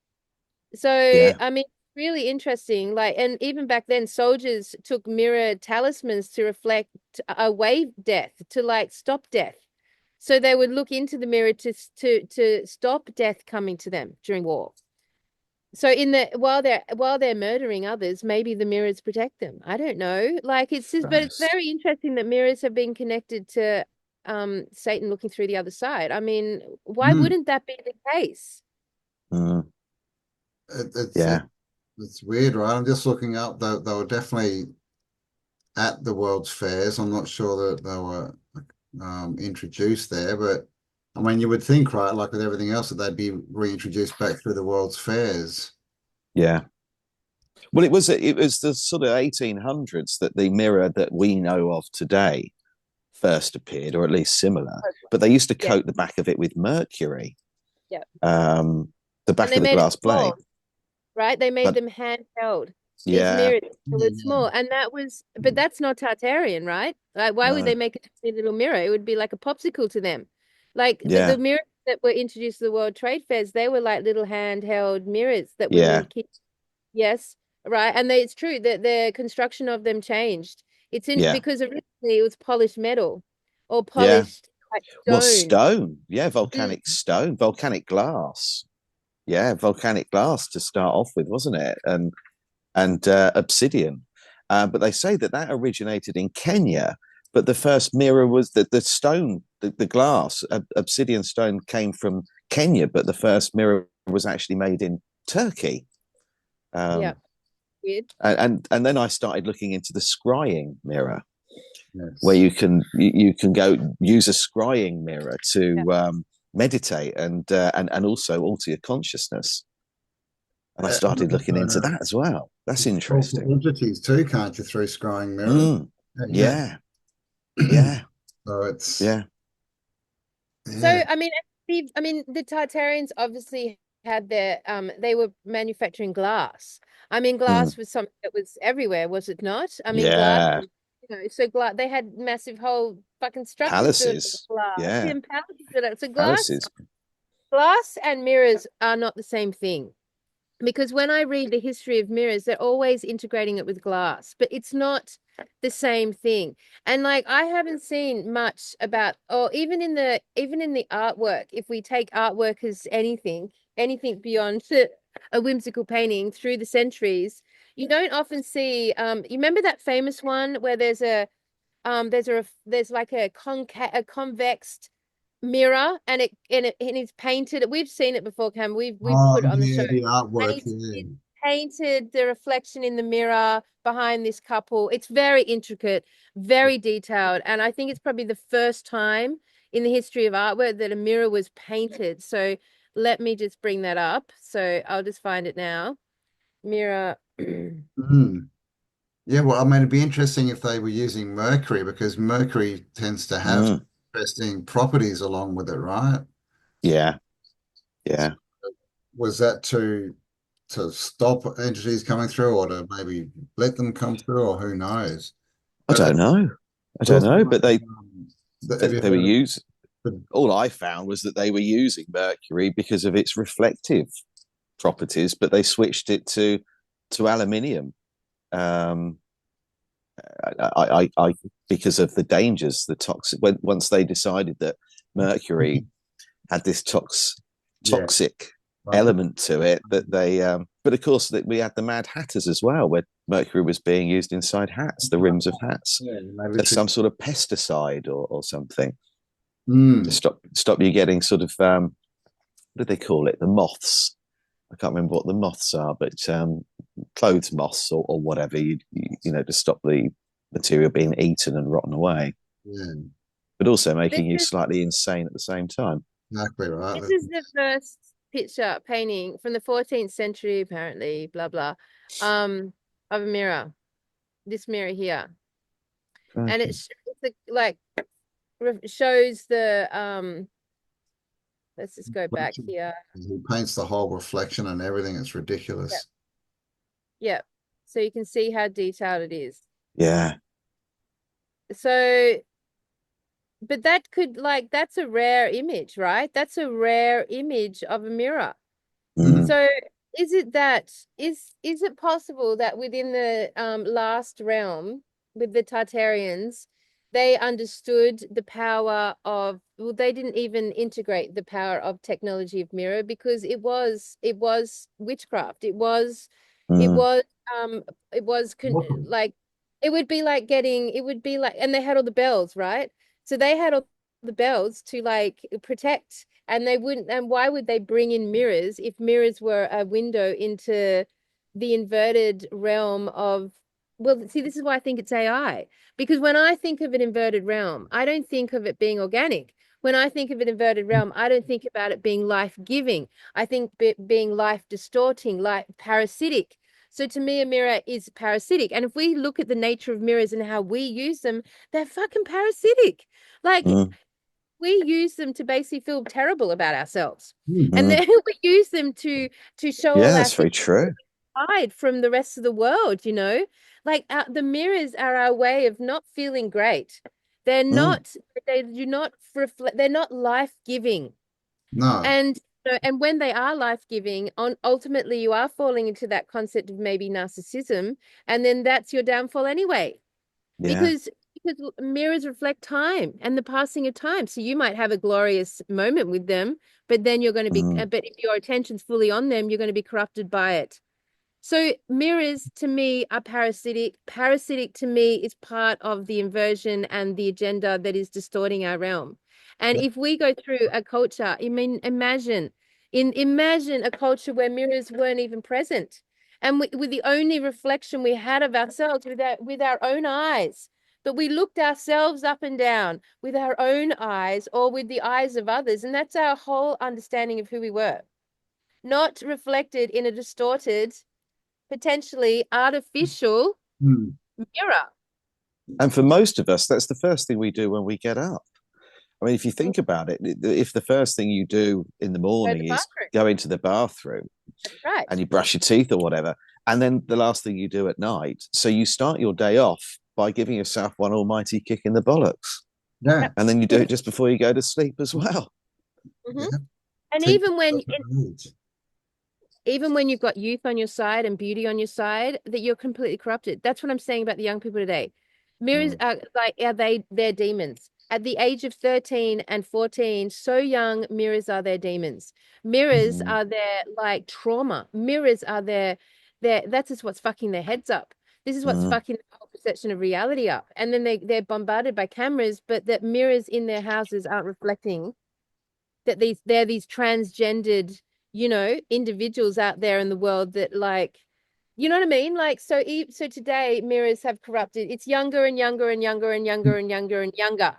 A: So I mean, really interesting. Like, and even back then, soldiers took mirror talismans to reflect away death, to like stop death. So they would look into the mirror to stop death coming to them during war. So while they're murdering others, maybe the mirrors protect them. I don't know. Like it's just, but it's very interesting that mirrors have been connected to Satan looking through the other side. I mean, why wouldn't that be the case?
B: It's weird, right? I'm just looking up. They were definitely at the World's Fairs. I'm not sure that they were introduced there, but I mean, you would think, right, like with everything else, that they'd be reintroduced back through the World's Fairs.
C: Yeah. Well, it was the sort of 1800s that the mirror that we know of today first appeared, or at least similar. But they used to coat the back of it with mercury.
A: Yeah.
C: The back of the glass plate.
A: Right? They made them handheld. These mirrors were small, and but that's not Tartarian, right? Like, why would they make a tiny little mirror? It would be like a popsicle to them. Like the mirrors that were introduced to the World Trade Fairs, they were like little handheld mirrors that would keep. Yes, right, and it's true that the construction of them changed. It's because originally it was polished metal or polished like stone.
C: Well, stone, volcanic stone, volcanic glass. Yeah, volcanic glass to start off with, wasn't it? And obsidian. But they say that originated in Kenya. But the first mirror was the stone, the glass, obsidian stone came from Kenya. But the first mirror was actually made in Turkey.
A: Weird.
C: And then I started looking into the scrying mirror, where you can go use a scrying mirror to meditate and also alter your consciousness. And I started looking into that as well. That's interesting.
B: Entities too, can't you, through scrying mirrors?
C: Yeah.
B: So it's
A: So I mean, the Tartarians obviously had their they were manufacturing glass. I mean, glass was something that was everywhere, was it not? I mean, glass. So glass. They had massive whole fucking structures built of glass. And palaces. So glass and mirrors are not the same thing. Because when I read the history of mirrors, they're always integrating it with glass, but it's not the same thing. And like I haven't seen much about, or even in the artwork, if we take artwork as anything beyond a whimsical painting through the centuries, you don't often see, you remember that famous one where there's like a convex mirror, and it's painted. We've seen it before, Cam. We've
B: Oh,
A: put it on the show,
B: yeah, the
A: and
B: artwork.
A: it's painted the reflection in the mirror behind this couple. It's very intricate, very detailed, and I think it's probably the first time in the history of artwork that a mirror was painted. So let me just bring that up. So I'll just find it now. Mirror.
B: Mm. Yeah, well, I mean, it'd be interesting if they were using mercury, because mercury tends to have
C: Mm.
B: interesting properties along with it, right?
C: Yeah, yeah.
B: Was that to stop entities coming through, or to maybe let them come through, or who knows?
C: I don't know. I
B: It's
C: don't
B: also
C: know,
B: like,
C: but they
B: have you
C: they were
B: heard
C: using.
B: of
C: All I found was that they were using mercury because of its reflective properties, but they switched it to aluminium. Um, I because of the dangers, the toxic. Once they decided that mercury had this
B: yeah,
C: toxic
B: right.
C: element to it, that they. But of course, that we had the Mad Hatters as well, where mercury was being used inside hats, the rims of hats,
B: Yeah, they
C: as
B: literally.
C: some sort of pesticide or something to
B: Mm,
C: stop you getting sort of what do they call it? The moths. I can't remember what the moths are, but clothes moths or whatever, you know, to stop the material being eaten and rotten away,
B: yeah,
C: but also
A: This
C: making you
A: is
C: slightly insane at the same time.
B: exactly right.
A: this is the first picture painting from the 14th century, apparently, blah blah, of a mirror. This mirror here, and it
C: Crikey.
A: shows like shows the Let's just go back
B: Reflection.
A: here.
B: He paints the whole reflection and everything. It's
A: Yep,
B: ridiculous.
A: yep. So you can see how detailed it is.
C: Yeah.
A: So, but that could like that's a rare image, right? That's a rare image of a mirror.
C: Mm.
A: So is it that is it possible that within the last realm with the Tartarians, they understood the power of, well, they didn't even integrate the power of technology of mirror because it was witchcraft. It
C: Mm.
A: was um it was like it would be like, and they had all the bells, right? So they had all the bells to like protect, and they wouldn't, and why would they bring in mirrors if mirrors were a window into the inverted realm of, well, see, this is why I think it's AI. Because when I think of an inverted realm, I don't think of it being organic. When I think of an inverted realm, I don't think about it being life-giving. I think being life-distorting, life parasitic. So to me, a mirror is parasitic. And if we look at the nature of mirrors and how we use them, they're fucking parasitic. Like
C: Mm.
A: we use them to basically feel terrible about ourselves, and
B: Mm.
A: then
C: Mm.
A: we use them to show
C: Yeah,
A: all our
C: that's
A: things,
C: very true.
A: hide from the rest of the world, you know. Like the mirrors are our way of not feeling great. They're
C: Mm.
A: not, they do not reflect, they're not life-giving.
B: No,
A: And and when they are life-giving, on ultimately you are falling into that concept of maybe narcissism, and then that's your downfall anyway,
C: Yeah.
A: because mirrors reflect time and the passing of time. So you might have a glorious moment with them, but then you're going to be,
C: Mm.
A: but if your attention's fully on them, you're going to be corrupted by it. So mirrors to me are parasitic. Parasitic to me is part of the inversion and the agenda that is distorting our realm. And if we go through a culture, I mean, imagine a culture where mirrors weren't even present, and with the only reflection we had of ourselves with our own eyes. But we looked ourselves up and down with our own eyes or with the eyes of others, and that's our whole understanding of who we were, not reflected in a distorted, potentially artificial
B: mm,
A: mirror.
C: And for most of us, that's the first thing we do when we get up. I mean, if you
A: Go
C: think about it, if the first thing you do in the
A: to
C: morning
A: the
C: is
A: bathroom.
C: go into the bathroom
A: That's right.
C: and you brush your teeth or whatever, and then the last thing you do at night, so you start your day off by giving yourself one almighty kick in the bollocks,
B: yeah,
A: Yep.
C: and then you do it just before you go to sleep as well.
A: Hmm.
B: yeah.
A: And
B: Teach
A: even when
B: yourself an age.
A: even when you've got youth on your side and beauty on your side, that you're completely corrupted. That's what I'm saying about the young people today. Mirrors
C: Mm.
A: are like, they're demons. At the age of 13 and 14, so young, mirrors are their demons. Mirrors are their like trauma. Mirrors are their that's just what's fucking their heads up. This is what's fucking the whole perception of reality up. And then they're bombarded by cameras, but that mirrors in their houses aren't reflecting that they're these transgendered, individuals out there in the world that like, you know what I mean? Like, so today mirrors have corrupted. It's younger and younger and younger and younger and younger and younger.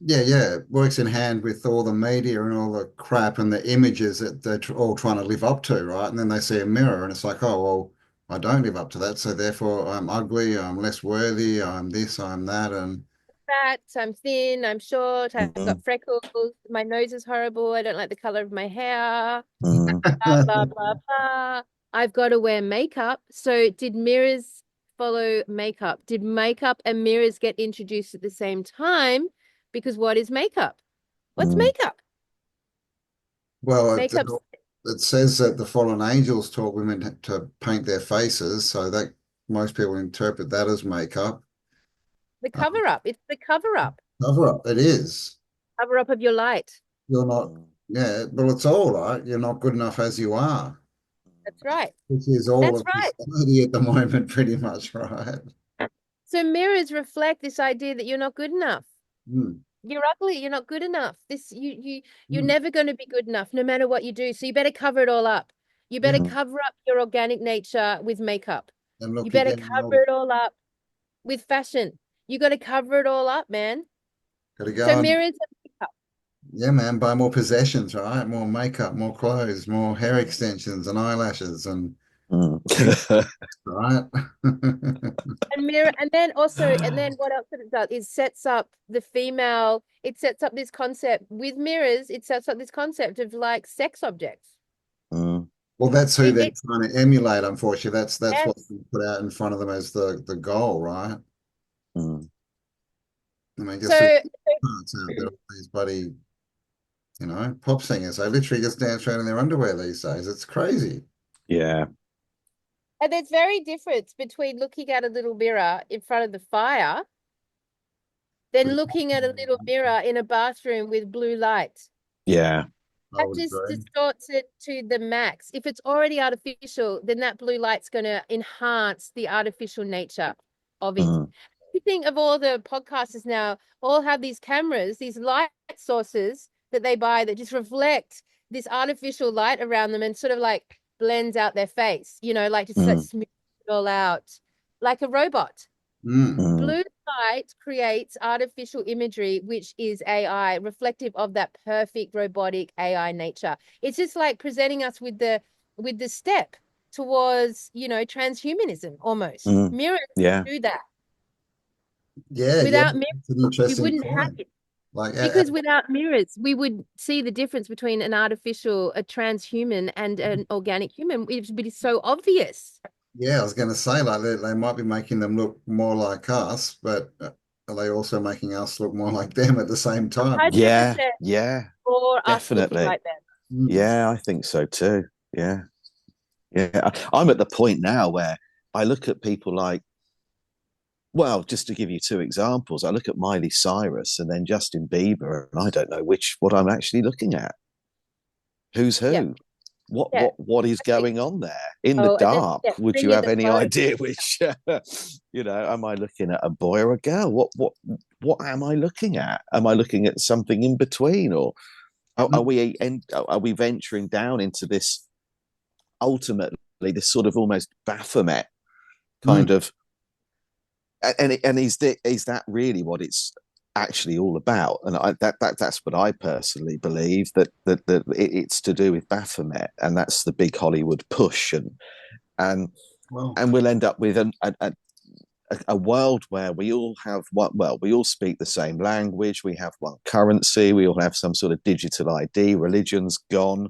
B: Yeah, it works in hand with all the media and all the crap and the images that they're all trying to live up to, right? And then they see a mirror and it's like, oh, well, I don't live up to that, so therefore I'm ugly, I'm less worthy, I'm this, I'm that, and
A: Fat, I'm thin, I'm short, I've got freckles, my nose is horrible, I don't like the color of my hair, blah, blah, blah, blah. I've got to wear makeup. So did mirrors follow makeup? Did makeup and mirrors get introduced at the same time? Because what is makeup? What's makeup?
B: well,
A: Makeup,
B: it says that the fallen angels taught women to paint their faces, so that most people interpret that as makeup.
A: the cover up. It's the cover up.
B: Cover up, it is.
A: Cover up of your light.
B: You're not, yeah, well, it's all right. You're not good enough as you are,
A: That's right.
B: which is all
A: That's
B: of
A: right.
B: society at the moment, pretty much, right?
A: So mirrors reflect this idea that you're not good enough.
B: Mm.
A: You're ugly. You're not good enough. You're
B: Mm.
A: never going to be good enough, no matter what you do. So you better cover it all up. You better
B: Yeah.
A: cover up your organic nature with makeup.
B: And look,
A: You
B: you're
A: better
B: getting
A: cover
B: older.
A: it all up with fashion. You got to cover it all up, man.
B: Gotta go
A: So
B: and,
A: mirrors and makeup.
B: yeah, man, buy more possessions, right? More makeup, more clothes, more hair extensions and eyelashes and right?
A: And mirror, and then what else it does is sets up the female. It sets up this concept with mirrors. It sets up this concept of like sex objects.
B: Well, that's who they're
A: It
B: trying to emulate, unfortunately. That's what's
A: yes.
B: been put out in front of them as the goal, right? I mean, just
A: So
B: parts out there, these bloody, pop singers. They literally just dance around in their underwear these days. It's crazy.
C: Yeah.
A: and there's very difference between looking at a little mirror in front of the fire than looking at a little mirror in a bathroom with blue light.
C: Yeah.
B: I
A: That
B: would
A: just
B: agree.
A: distorts it to the max. If it's already artificial, then that blue light's going to enhance the artificial nature of it. Everything of all the podcasters now all have these cameras, these light sources that they buy that just reflect this artificial light around them and sort of like blends out their face, like just like smooth it all out like a robot. Blue light creates artificial imagery, which is AI, reflective of that perfect robotic AI nature. It's just like presenting us with the step towards, transhumanism almost. Mirrors
C: Yeah.
A: do that.
B: Yeah,
A: Without
B: it's an
A: mirrors, we
B: interesting
A: wouldn't have
B: point.
A: it.
B: Like,
A: Because without mirrors, we would see the difference between an artificial, a transhuman, and an organic human. It would be so obvious.
B: yeah, I was going to say, like, they might be making them look more like us, but are they also making us look more like them at the same time?
A: 100%
C: Yeah.
A: for us looking
C: Definitely.
A: like them.
C: Yeah, I think so too. Yeah. Yeah. I'm at the point now where I look at people like, well, just to give you two examples, I look at Miley Cyrus and then Justin Bieber, and I don't know what I'm actually looking at. Who's who?
A: Yeah.
C: What is going on there in the
A: Oh, and then
C: dark? Would
A: bring
C: you
A: in
C: have
A: the
C: any
A: clothes.
C: idea which am I looking at a boy or a girl? What am I looking at? Am I looking at something in between, or are we venturing down into this ultimately this sort of almost Baphomet kind of, and is that really what it's actually all about? And that's what I personally believe, that it's to do with Baphomet, and that's the big Hollywood push, and we'll end up with a world where we all have we all speak the same language, we have one currency, we all have some sort of digital ID, religion's gone,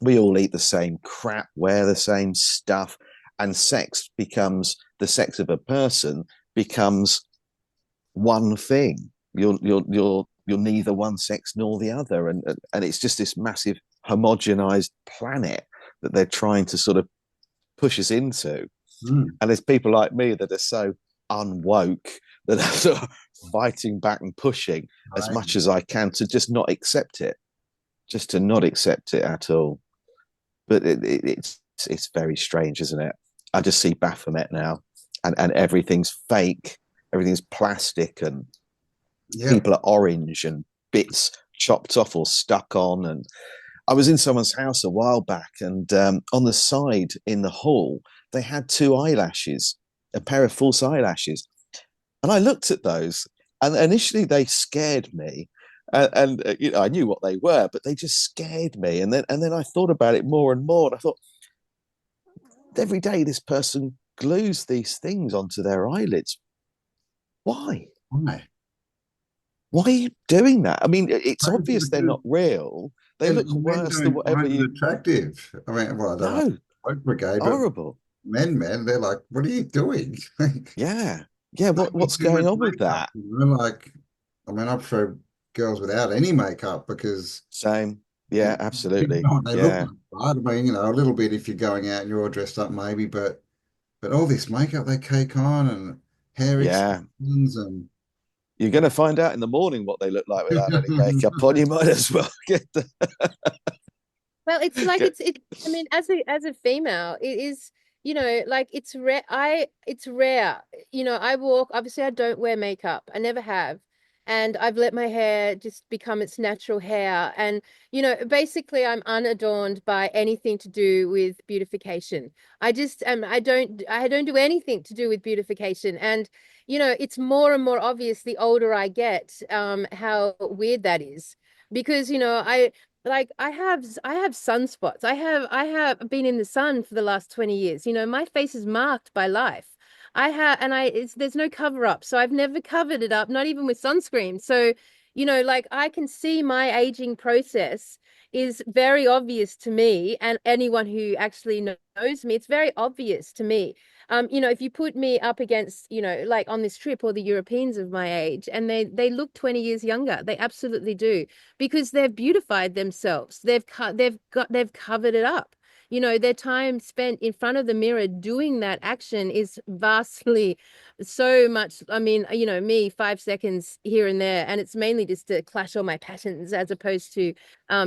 C: we all eat the same crap, wear the same stuff, and the sex of a person becomes one thing. You're neither one sex nor the other, and it's just this massive homogenized planet that they're trying to sort of push us into. And there's people like me that are so unwoke that I'm sort of fighting back and pushing as
B: Right.
C: much as I can to just not accept it, just to not accept it at all. But it's very strange, isn't it? I just see Baphomet now, and everything's fake, everything's plastic, and people are orange and bits chopped off or stuck on. And I was in someone's house a while back, and on the side in the hall, they had two eyelashes, a pair of false eyelashes. And I looked at those, and initially they scared me. You know, I knew what they were, but they just scared me. And then I thought about it more and more. And I thought, every day this person glues these things onto their eyelids. Why?
B: Why?
C: Why are you doing that? I mean, it's obvious they're not real. They look worse than whatever you.
B: Attractive. I mean, well, I don't know.
C: No,
B: Brigade,
C: horrible.
B: Men, they're like, what are you doing?
C: Yeah, yeah. What's going on with that?
B: You know, like, I mean, I prefer girls without any makeup because
C: Same. Yeah, absolutely.
B: they
C: Yeah,
B: look like, I mean, you know, a little bit if you're going out and you're all dressed up, maybe, but all this makeup they cake on and hair
C: yeah.
B: extensions and
C: You're going to find out in the morning what they look like without any makeup on. You might as well get the.
A: Well, it's like
C: Get,
A: I mean, as a female, it is, you know, like it's rare. It's rare. You know, I walk, obviously I don't wear makeup. I never have. And I've let my hair just become its natural hair. And, you know, basically I'm unadorned by anything to do with beautification. I just I don't do anything to do with beautification. And, you know, it's more and more obvious the older I get, how weird that is. Because, you know, like I have sunspots. I have been in the sun for the last 20 years. You know, my face is marked by life. I have and I it's there's no cover up. So I've never covered it up, not even with sunscreen. So, you know, like I can see my aging process is very obvious to me and anyone who actually knows me. It's very obvious to me. You know, if you put me up against, you know, like on this trip, all the Europeans of my age, and they look 20 years younger. They absolutely do because they've beautified themselves. They've covered it up. You know, their time spent in front of the mirror doing that action is vastly so much. I mean, you know, me 5 seconds here and there, and it's mainly just to clash all my patterns as opposed to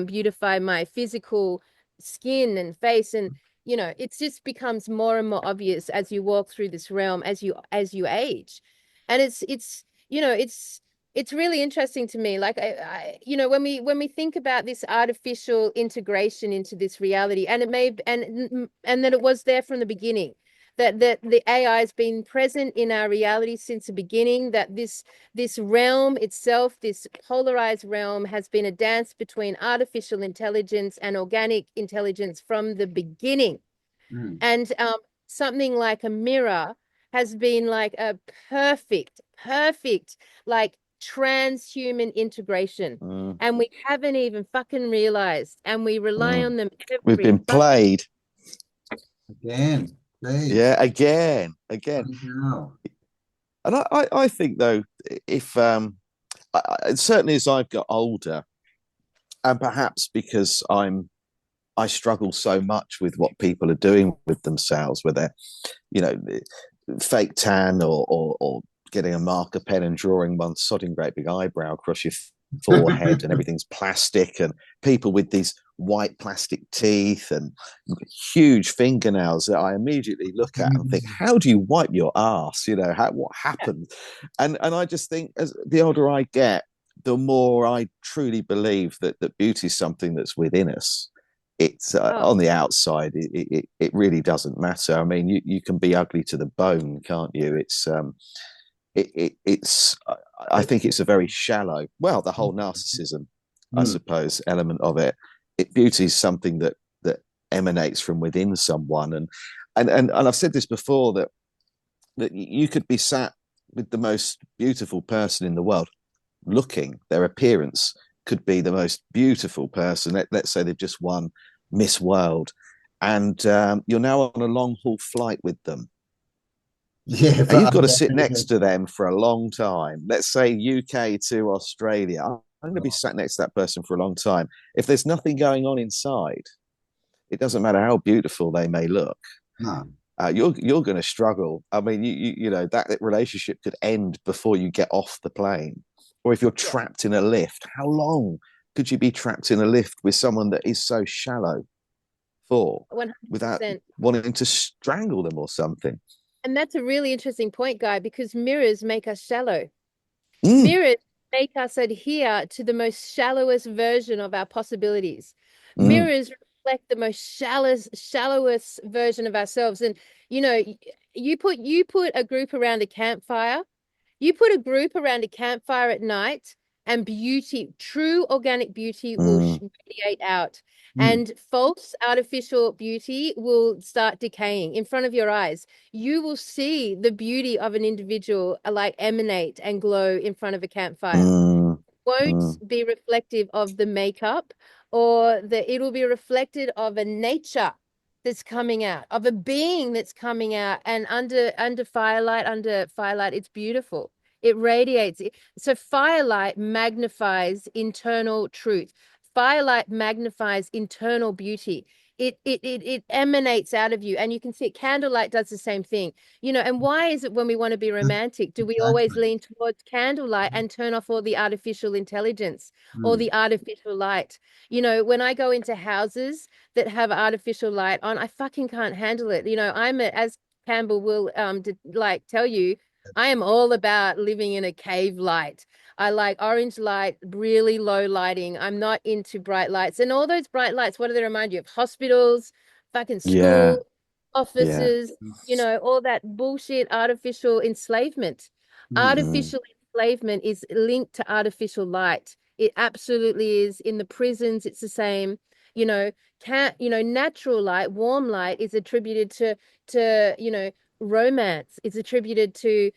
A: beautify my physical skin and face. And you know, it just becomes more and more obvious as you walk through this realm as you age. And it's you know, it's really interesting to me. Like you know, when we think about this artificial integration into this reality, and it may and that it was there from the beginning, that the AI has been present in our reality since the beginning, that this realm itself, this polarized realm, has been a dance between artificial intelligence and organic intelligence from the beginning. And something like a mirror has been like a perfect, like transhuman integration.
C: mm,
A: And we haven't even fucking realized. And we rely on them
C: we've
A: every
C: been played.
B: again,
C: Yeah, again.
B: no.
C: And I think though, if certainly as I've got older, and perhaps because I struggle so much with what people are doing with themselves, where they're, you know, fake tan or getting a marker pen and drawing one sodding great big eyebrow across your forehead and everything's plastic, and people with these white plastic teeth and huge fingernails that I immediately look at and think, how do you wipe your ass? You know, what happened? And I just think as the older I get, the more I truly believe that beauty is something that's within us. It's on the outside. It really doesn't matter. I mean, you can be ugly to the bone, can't you? It's I think it's a very shallow. Well, the whole narcissism, I suppose, element of it. Beauty is something that emanates from within someone, and I've said this before that you could be sat with the most beautiful person in the world, looking their appearance could be the most beautiful person. Let's say they've just won Miss World, and you're now on a long haul flight with them.
B: Yeah,
C: And you've got to sit next to them for a long time. Let's say UK to Australia. I'm going to be sat next to that person for a long time. If there's nothing going on inside, it doesn't matter how beautiful they may look.
B: no.
C: you're going to struggle. I mean, you know that relationship could end before you get off the plane, or if you're
A: Yeah.
C: trapped in a lift, how long could you be trapped in a lift with someone that is so shallow for without
A: 100%.
C: wanting to strangle them or something?
A: And that's a really interesting point, Guy, because mirrors make us shallow.
C: Mm,
A: Mirrors make us adhere to the most shallowest version of our possibilities.
C: mm,
A: Mirrors reflect the most shallowest version of ourselves. And you know, you put a group around a campfire. You put a group around a campfire at night, and beauty, true organic beauty, will
C: mm,
A: radiate out,
B: Mm.
A: and false artificial beauty will start decaying in front of your eyes. You will see the beauty of an individual like emanate and glow in front of a campfire.
C: mm,
A: Won't
C: mm,
A: be reflective of the makeup, or it'll be reflected of a nature that's coming out, of a being that's coming out, and under firelight, it's beautiful. It radiates. So firelight magnifies internal truth. Firelight magnifies internal beauty. It emanates out of you, and you can see it. Candlelight does the same thing. And why is it when we want to be romantic, do we always
B: Exactly.
A: lean towards candlelight and turn off all the artificial intelligence or
B: Mm.
A: the artificial light? When I go into houses that have artificial light on, I fucking can't handle it. As Campbell will like tell you, I am all about living in a cave light. I like orange light, really low lighting. I'm not into bright lights. And all those bright lights, what do they remind you of? Hospitals, fucking
C: yeah,
A: school,
C: yeah,
A: offices, all that bullshit artificial enslavement.
B: Mm.
C: mm,
A: Artificial enslavement is linked to artificial light. It absolutely is. In the prisons, it's the same. Natural light, warm light is attributed to romance. It's attributed to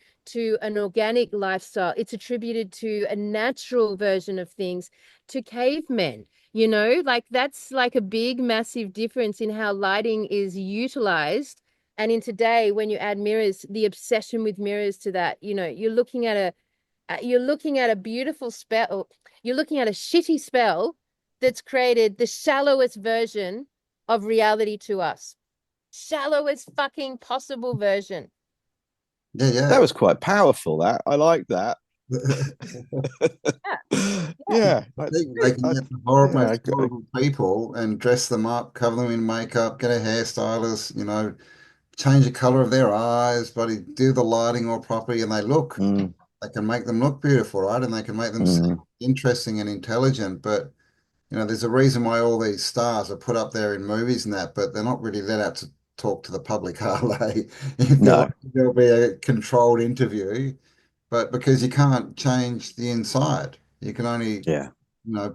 A: an organic lifestyle. It's attributed to a natural version of things, to cavemen. Like that's like a big, massive difference in how lighting is utilized. And in today, when you add mirrors, the obsession with mirrors to that, you're looking at a beautiful spell. You're looking at a shitty spell that's created the shallowest version of reality to us. Shallowest fucking possible version.
B: Yeah,
C: that
B: yeah.
C: was quite powerful. That I like that.
A: Yeah, yeah.
C: Yeah,
B: They can
C: I,
B: get the horrible,
C: yeah,
B: most horrible people and dress them up, cover them in makeup, get a hairstylist, change the color of their eyes, bloody do the lighting all properly, and
C: mm,
B: they can make them look beautiful, right? And they can make them seem
C: mm,
B: interesting and intelligent. But there's a reason why all these stars are put up there in movies and that, but they're not really let out to talk to the public, are they?
C: no,
B: There'll be a controlled interview, but because you can't change the inside, you can only
C: yeah,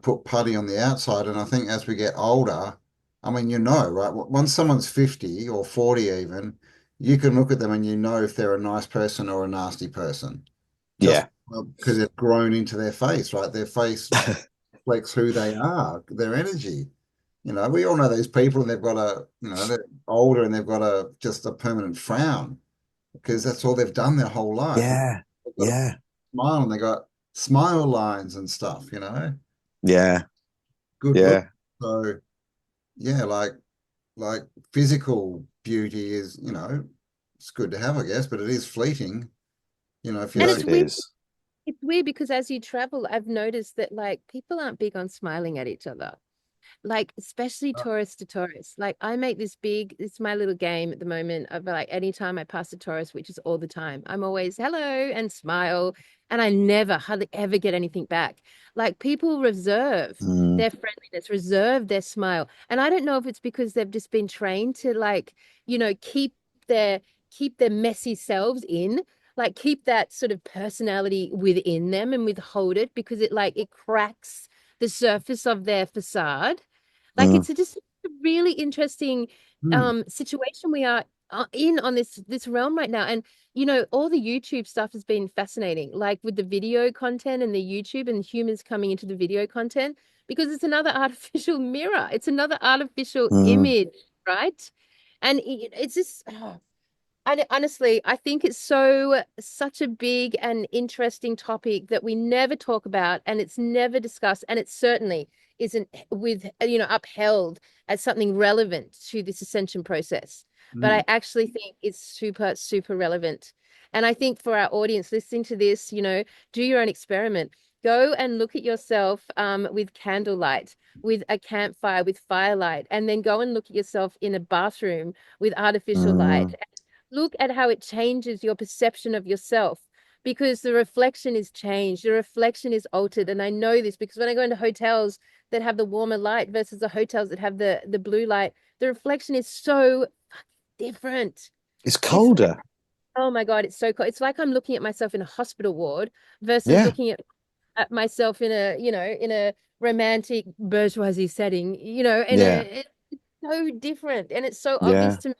B: put putty on the outside. And I think as we get older, I mean, right? Once someone's 50 or 40 even, you can look at them and if they're a nice person or a nasty person, just
C: yeah,
B: because they've grown into their face, right? Their face reflects who they are, their energy. We all know these people and they've got they're older and they've got just a permanent frown because that's all they've done their whole life.
C: yeah,
B: They've got a
C: yeah,
B: smile and they got smile lines and stuff,
C: yeah,
B: good look.
C: yeah.
B: So yeah, like physical beauty is, it's good to have, I guess, but it is fleeting. If you
A: And
C: Yes,
B: don't,
A: it's
C: it
A: weird.
C: is.
A: It's weird because as you travel, I've noticed that like people aren't big on smiling at each other. Like especially tourist to tourist. Like I make it's my little game at the moment of like anytime I pass a tourist, which is all the time, I'm always hello and smile, and I never hardly ever get anything back. Like people reserve
C: Mm,
A: their friendliness, reserve their smile, and I don't know if it's because they've just been trained to like their keep their messy selves in, like keep that sort of personality within them and withhold it because it cracks the surface of their facade. Like
C: mm,
A: it's just a really interesting
B: hmm,
A: situation we are in on this realm right now. And all the YouTube stuff has been fascinating, like with the video content and the YouTube and humans coming into the video content, because it's another artificial mirror. It's another artificial
C: mm,
A: image, right? And it's just and honestly, I think it's such a big and interesting topic that we never talk about, and it's never discussed, and it certainly isn't upheld as something relevant to this ascension process. but I actually think it's super, super relevant. And I think for our audience listening to this, you know, do your own experiment. Go and look at yourself with candlelight, with a campfire, with firelight, and then go and look at yourself in a bathroom with artificial light.
C: Mm.
A: Look at how it changes your perception of yourself, because the reflection is changed, the reflection is altered. And I know this because when I go into hotels that have the warmer light versus the hotels that have the blue light, the reflection is so different.
C: It's
A: It's like,
C: colder.
A: oh my God, it's so cool. It's like I'm looking at myself in a hospital ward versus
C: Yeah.
A: looking at myself in a, you know, in a romantic bourgeoisie setting, you know,
C: Yeah.
A: it's so different. And it's so obvious
C: Yeah.
A: to me.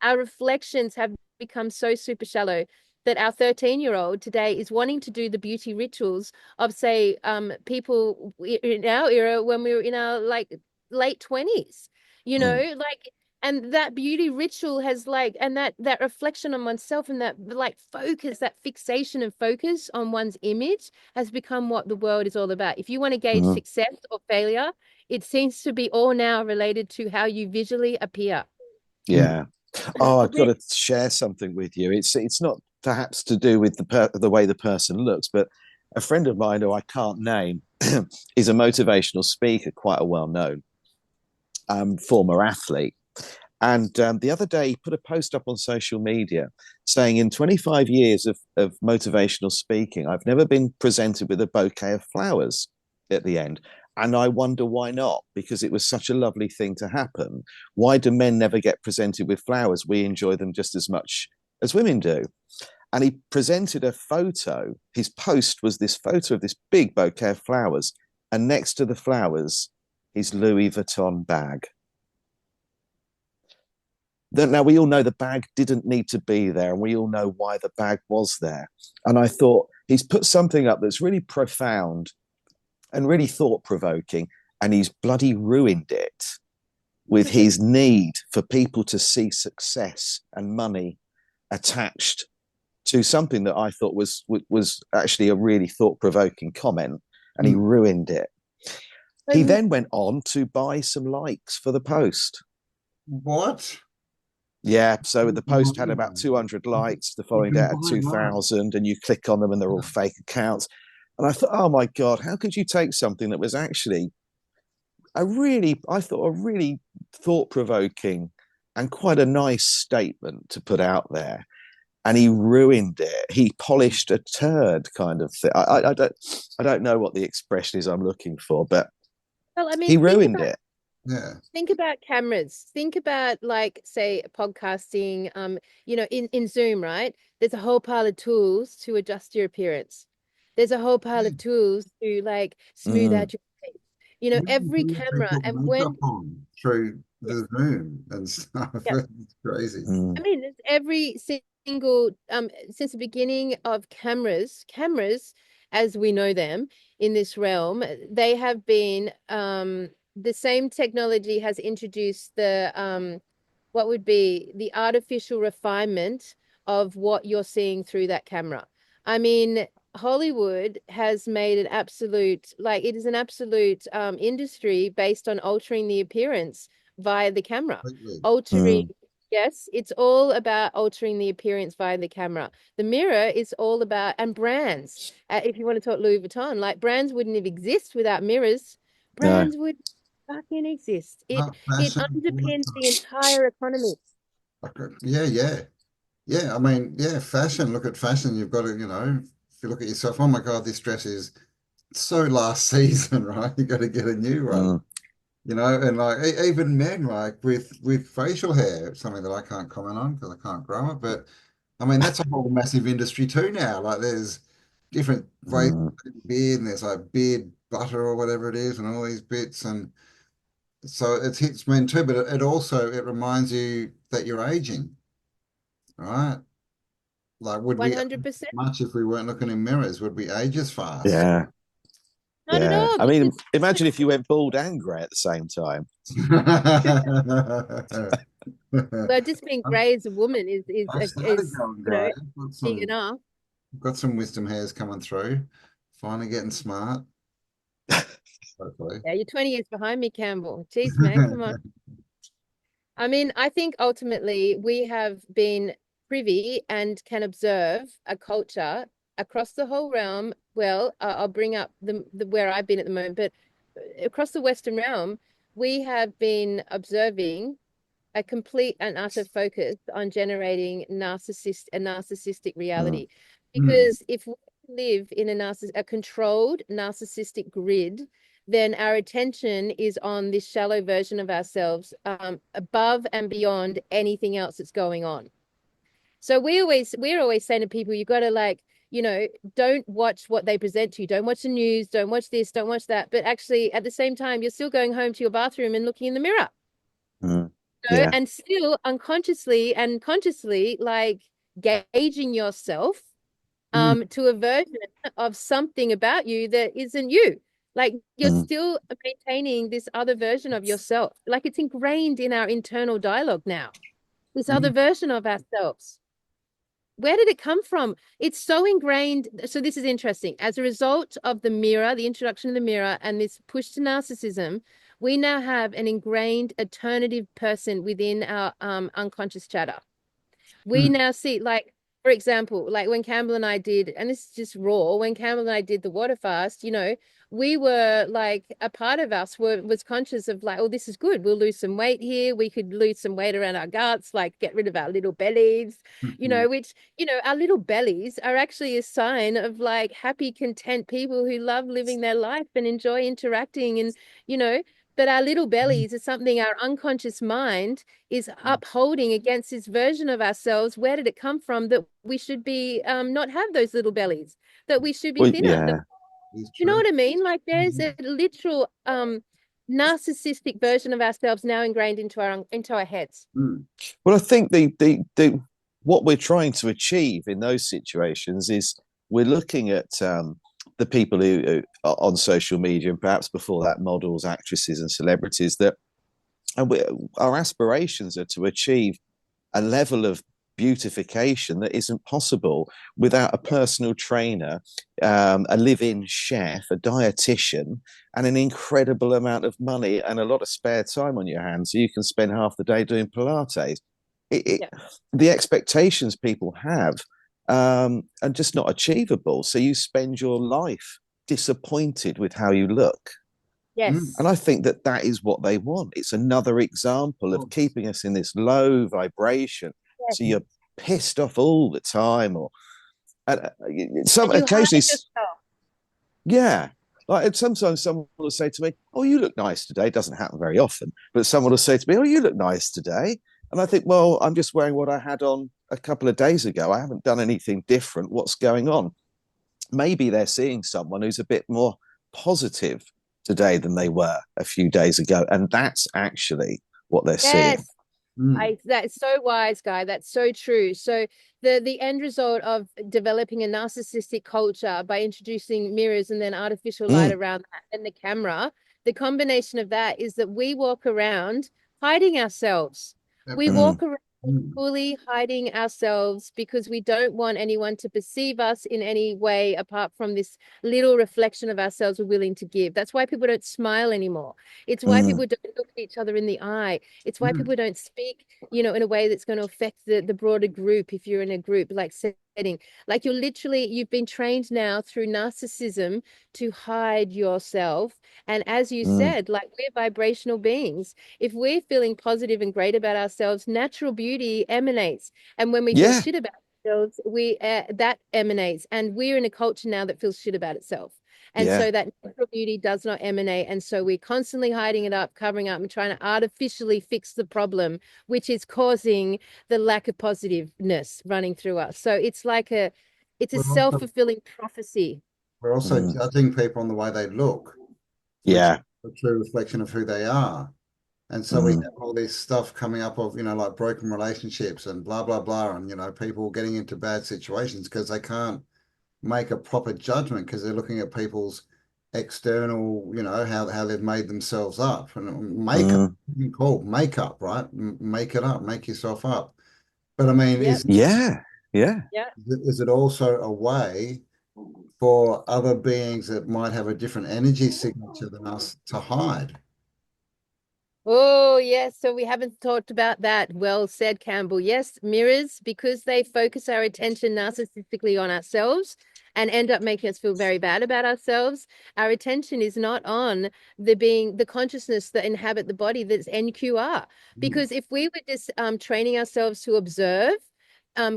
A: Our reflections have become so super shallow that our 13-year-old today is wanting to do the beauty rituals of, say, people in our era when we were in our like late 20s, you know,
C: Mm.
A: like, and that beauty ritual has like, and that reflection on oneself and that like focus, that fixation and focus on one's image has become what the world is all about. If you want to gauge
C: Mm.
A: success or failure, it seems to be all now related to how you visually appear.
C: Yeah. Oh, I've got to share something with you. It's not perhaps to do with the way the person looks, but a friend of mine who I can't name is a motivational speaker, quite a well-known former athlete. And the other day, he put a post up on social media saying, in 25 years of motivational speaking, I've never been presented with a bouquet of flowers at the end. And I wonder why not, because it was such a lovely thing to happen. Why do men never get presented with flowers? We enjoy them just as much as women do. And he presented a photo. His post was this photo of this big bouquet of flowers. And next to the flowers, his Louis Vuitton bag. Now, we all know the bag didn't need to be there, and we all know why the bag was there. And I thought, he's put something up that's really profound and really thought-provoking, and he's bloody ruined it with his need for people to see success and money attached to something that I thought was actually a really thought-provoking comment, and he ruined it. He then went on to buy some likes for the post.
B: What?
C: Yeah, so the post had about 200 likes. The following day had 2,000, and you click on them and they're all fake accounts. And I thought, oh my God, how could you take something that was actually I thought a really thought-provoking and quite a nice statement to put out there, and he ruined it. He polished a turd kind of thing. I don't know what the expression is I'm looking for, but
A: Well, I mean,
C: he ruined it.
B: Yeah.
A: think about cameras. Think about, like, say, podcasting, you know, in Zoom, right? There's a whole pile of tools to adjust your appearance. There's a whole pile of tools to like smooth
C: Mm,
A: out your face. You know,
B: You can
A: every
B: see
A: camera,
B: people
A: and
B: makeup
A: when
B: on through
A: yeah,
B: the Zoom and stuff.
A: yeah.
B: It's crazy.
C: mm,
A: I mean, it's every single since the beginning of cameras as we know them in this realm, they have been the same technology has introduced the what would be the artificial refinement of what you're seeing through that camera. I mean, Hollywood has made an absolute, like, it is an absolute industry based on altering the appearance via the camera,
B: Completely.
A: altering.
C: mm.
A: Yes, it's all about altering the appearance via the camera. The mirror is all about, and brands. If you want to talk Louis Vuitton, like, brands wouldn't have exist without mirrors.
C: No.
A: Brands would fucking exist. It
B: Not
A: it
B: fashion, all that
A: underpins the
B: stuff.
A: entire economy.
B: Okay. Yeah, yeah. Yeah, I mean, yeah, fashion. Look at fashion. You've got to, if you look at yourself, oh my God, this dress is so last season, right? You got to get a new one.
C: Mm,
B: And like even men, like with facial hair, it's something that I can't comment on because I can't grow it. But I mean, that's a whole massive industry too now. Like there's different ways
C: mm,
B: of beard, and there's like beard butter or whatever it is, and all these bits. And so it hits men too, but it also it reminds you that you're aging, right? Like would we age
A: 100%.
B: much if we weren't looking in mirrors? Would we age as fast?
C: yeah.
A: Not at
C: Yeah.
A: all,
C: I mean,
A: because
C: imagine if you went bald and grey at the same time.
A: well, just being grey as a woman
B: I've started
A: is
B: going
A: you know
B: grey.
A: big enough.
B: Got some wisdom hairs coming through. Finally getting smart. Hopefully.
A: Yeah, you're 20 years behind me, Campbell. Jeez, man, come on. I mean, I think ultimately we have been privy and can observe a culture across the whole realm. Well, I'll bring up the where I've been at the moment, but across the Western realm, we have been observing a complete and utter focus on generating a narcissistic
C: Mm,
A: reality.
B: Mm,
A: Because if we live in a controlled narcissistic grid, then our attention is on this shallow version of ourselves, above and beyond anything else that's going on. So we're always saying to people, you got to like, don't watch what they present to you. Don't watch the news. Don't watch this. Don't watch that. But actually, at the same time, you're still going home to your bathroom and looking in the mirror,
C: mm. Yeah.
A: and still unconsciously and consciously like gauging yourself
B: mm,
A: to a version of something about you that isn't you. Like you're
C: Mm.
A: still maintaining this other version of yourself. Like it's ingrained in our internal dialogue now, this other
B: mm,
A: version of ourselves. Where did it come from? It's so ingrained. So this is interesting. As a result of the mirror, the introduction of the mirror and this push to narcissism, we now have an ingrained alternative person within our unconscious chatter. We
B: mm.
A: now see, like, for example, like when Campbell and I did, and this is just raw, when Campbell and I did the water fast, we were like, a part of us was conscious of like, oh, this is good. We'll lose some weight here. We could lose some weight around our guts, like get rid of our little bellies,
B: Mhm.
A: which, our little bellies are actually a sign of like happy, content people who love living their life and enjoy interacting and, you know, but our little bellies is something our unconscious mind is upholding against this version of ourselves. Where did it come from that we should be not have those little bellies, that we should be
C: Well,
A: thinner?
C: yeah.
B: It's
A: You know
B: true.
A: what I mean? Like there's
B: Mhm.
A: a literal narcissistic version of ourselves now ingrained into our heads.
B: Mm,
C: Well, I think the what we're trying to achieve in those situations is we're looking at the people who are on social media and perhaps before that models, actresses, and celebrities that, and our aspirations are to achieve a level of beautification that isn't possible without a personal trainer, a live-in chef, a dietitian, and an incredible amount of money and a lot of spare time on your hands, so you can spend half the day doing Pilates. It, it,
A: Yeah.
C: the expectations people have are just not achievable. So you spend your life disappointed with how you look.
B: mm.
C: And
A: Yes.
C: I think that that is what they want. It's another example of
B: Course.
C: keeping us in this low vibration.
A: Yes.
C: So you're pissed off all the time, or some
A: And you hide
C: occasionally,
A: yourself.
C: yeah. Like sometimes someone will say to me, "Oh, you look nice today." It doesn't happen very often, but someone will say to me, "Oh, you look nice today," and I think, well, I'm just wearing what I had on a couple of days ago. I haven't done anything different. What's going on? Maybe they're seeing someone who's a bit more positive today than they were a few days ago. And that's actually what they're seeing.
A: Yes.
B: Mm,
A: That's so wise, Guy. That's so true. So the end result of developing a narcissistic culture by introducing mirrors and then artificial light
C: Mm,
A: around that and the camera, the combination of that is that we walk around hiding ourselves. We
C: mm,
A: walk around
B: mm,
A: fully hiding ourselves because we don't want anyone to perceive us in any way apart from this little reflection of ourselves we're willing to give. That's why people don't smile anymore. It's why
C: mm,
A: people don't look at each other in the eye. It's why
B: mm.
A: people don't speak, in a way that's going to affect the broader group if you're in a group like setting. Like you've been trained now through narcissism to hide yourself. And as you
C: mm.
A: said, like we're vibrational beings. If we're feeling positive and great about ourselves, natural beauty emanates. And when we feel
C: Yeah,
A: shit about ourselves, that emanates. And we're in a culture now that feels shit about itself. And
C: yeah.
A: so that natural beauty does not emanate. And so we're constantly hiding it up, covering up, and trying to artificially fix the problem, which is causing the lack of positiveness running through us. So it's a
B: We're also
A: self-fulfilling prophecy.
B: we're also
C: Mm,
B: judging people on the way they look, which is
C: yeah.
B: a true reflection of who they are. And so we
C: Mm,
B: have all this stuff coming up of, like broken relationships and blah, blah, blah. And, people getting into bad situations because they can't make a proper judgment because they're looking at people's external, how they've made themselves up and makeup,
C: mm.
B: called makeup, right? Make it up, make yourself up. But I mean,
A: Yep.
C: Yeah, yeah.
A: Yeah.
B: is it also a way for other beings that might have a different energy signature than us to hide?
A: Oh, yes. So we haven't talked about that. Well said, Campbell. Yes, mirrors, because they focus our attention narcissistically on ourselves and end up making us feel very bad about ourselves. Our attention is not on the consciousness that inhabit the body, that's NQR.
B: Mm.
A: Because if we were just training ourselves to observe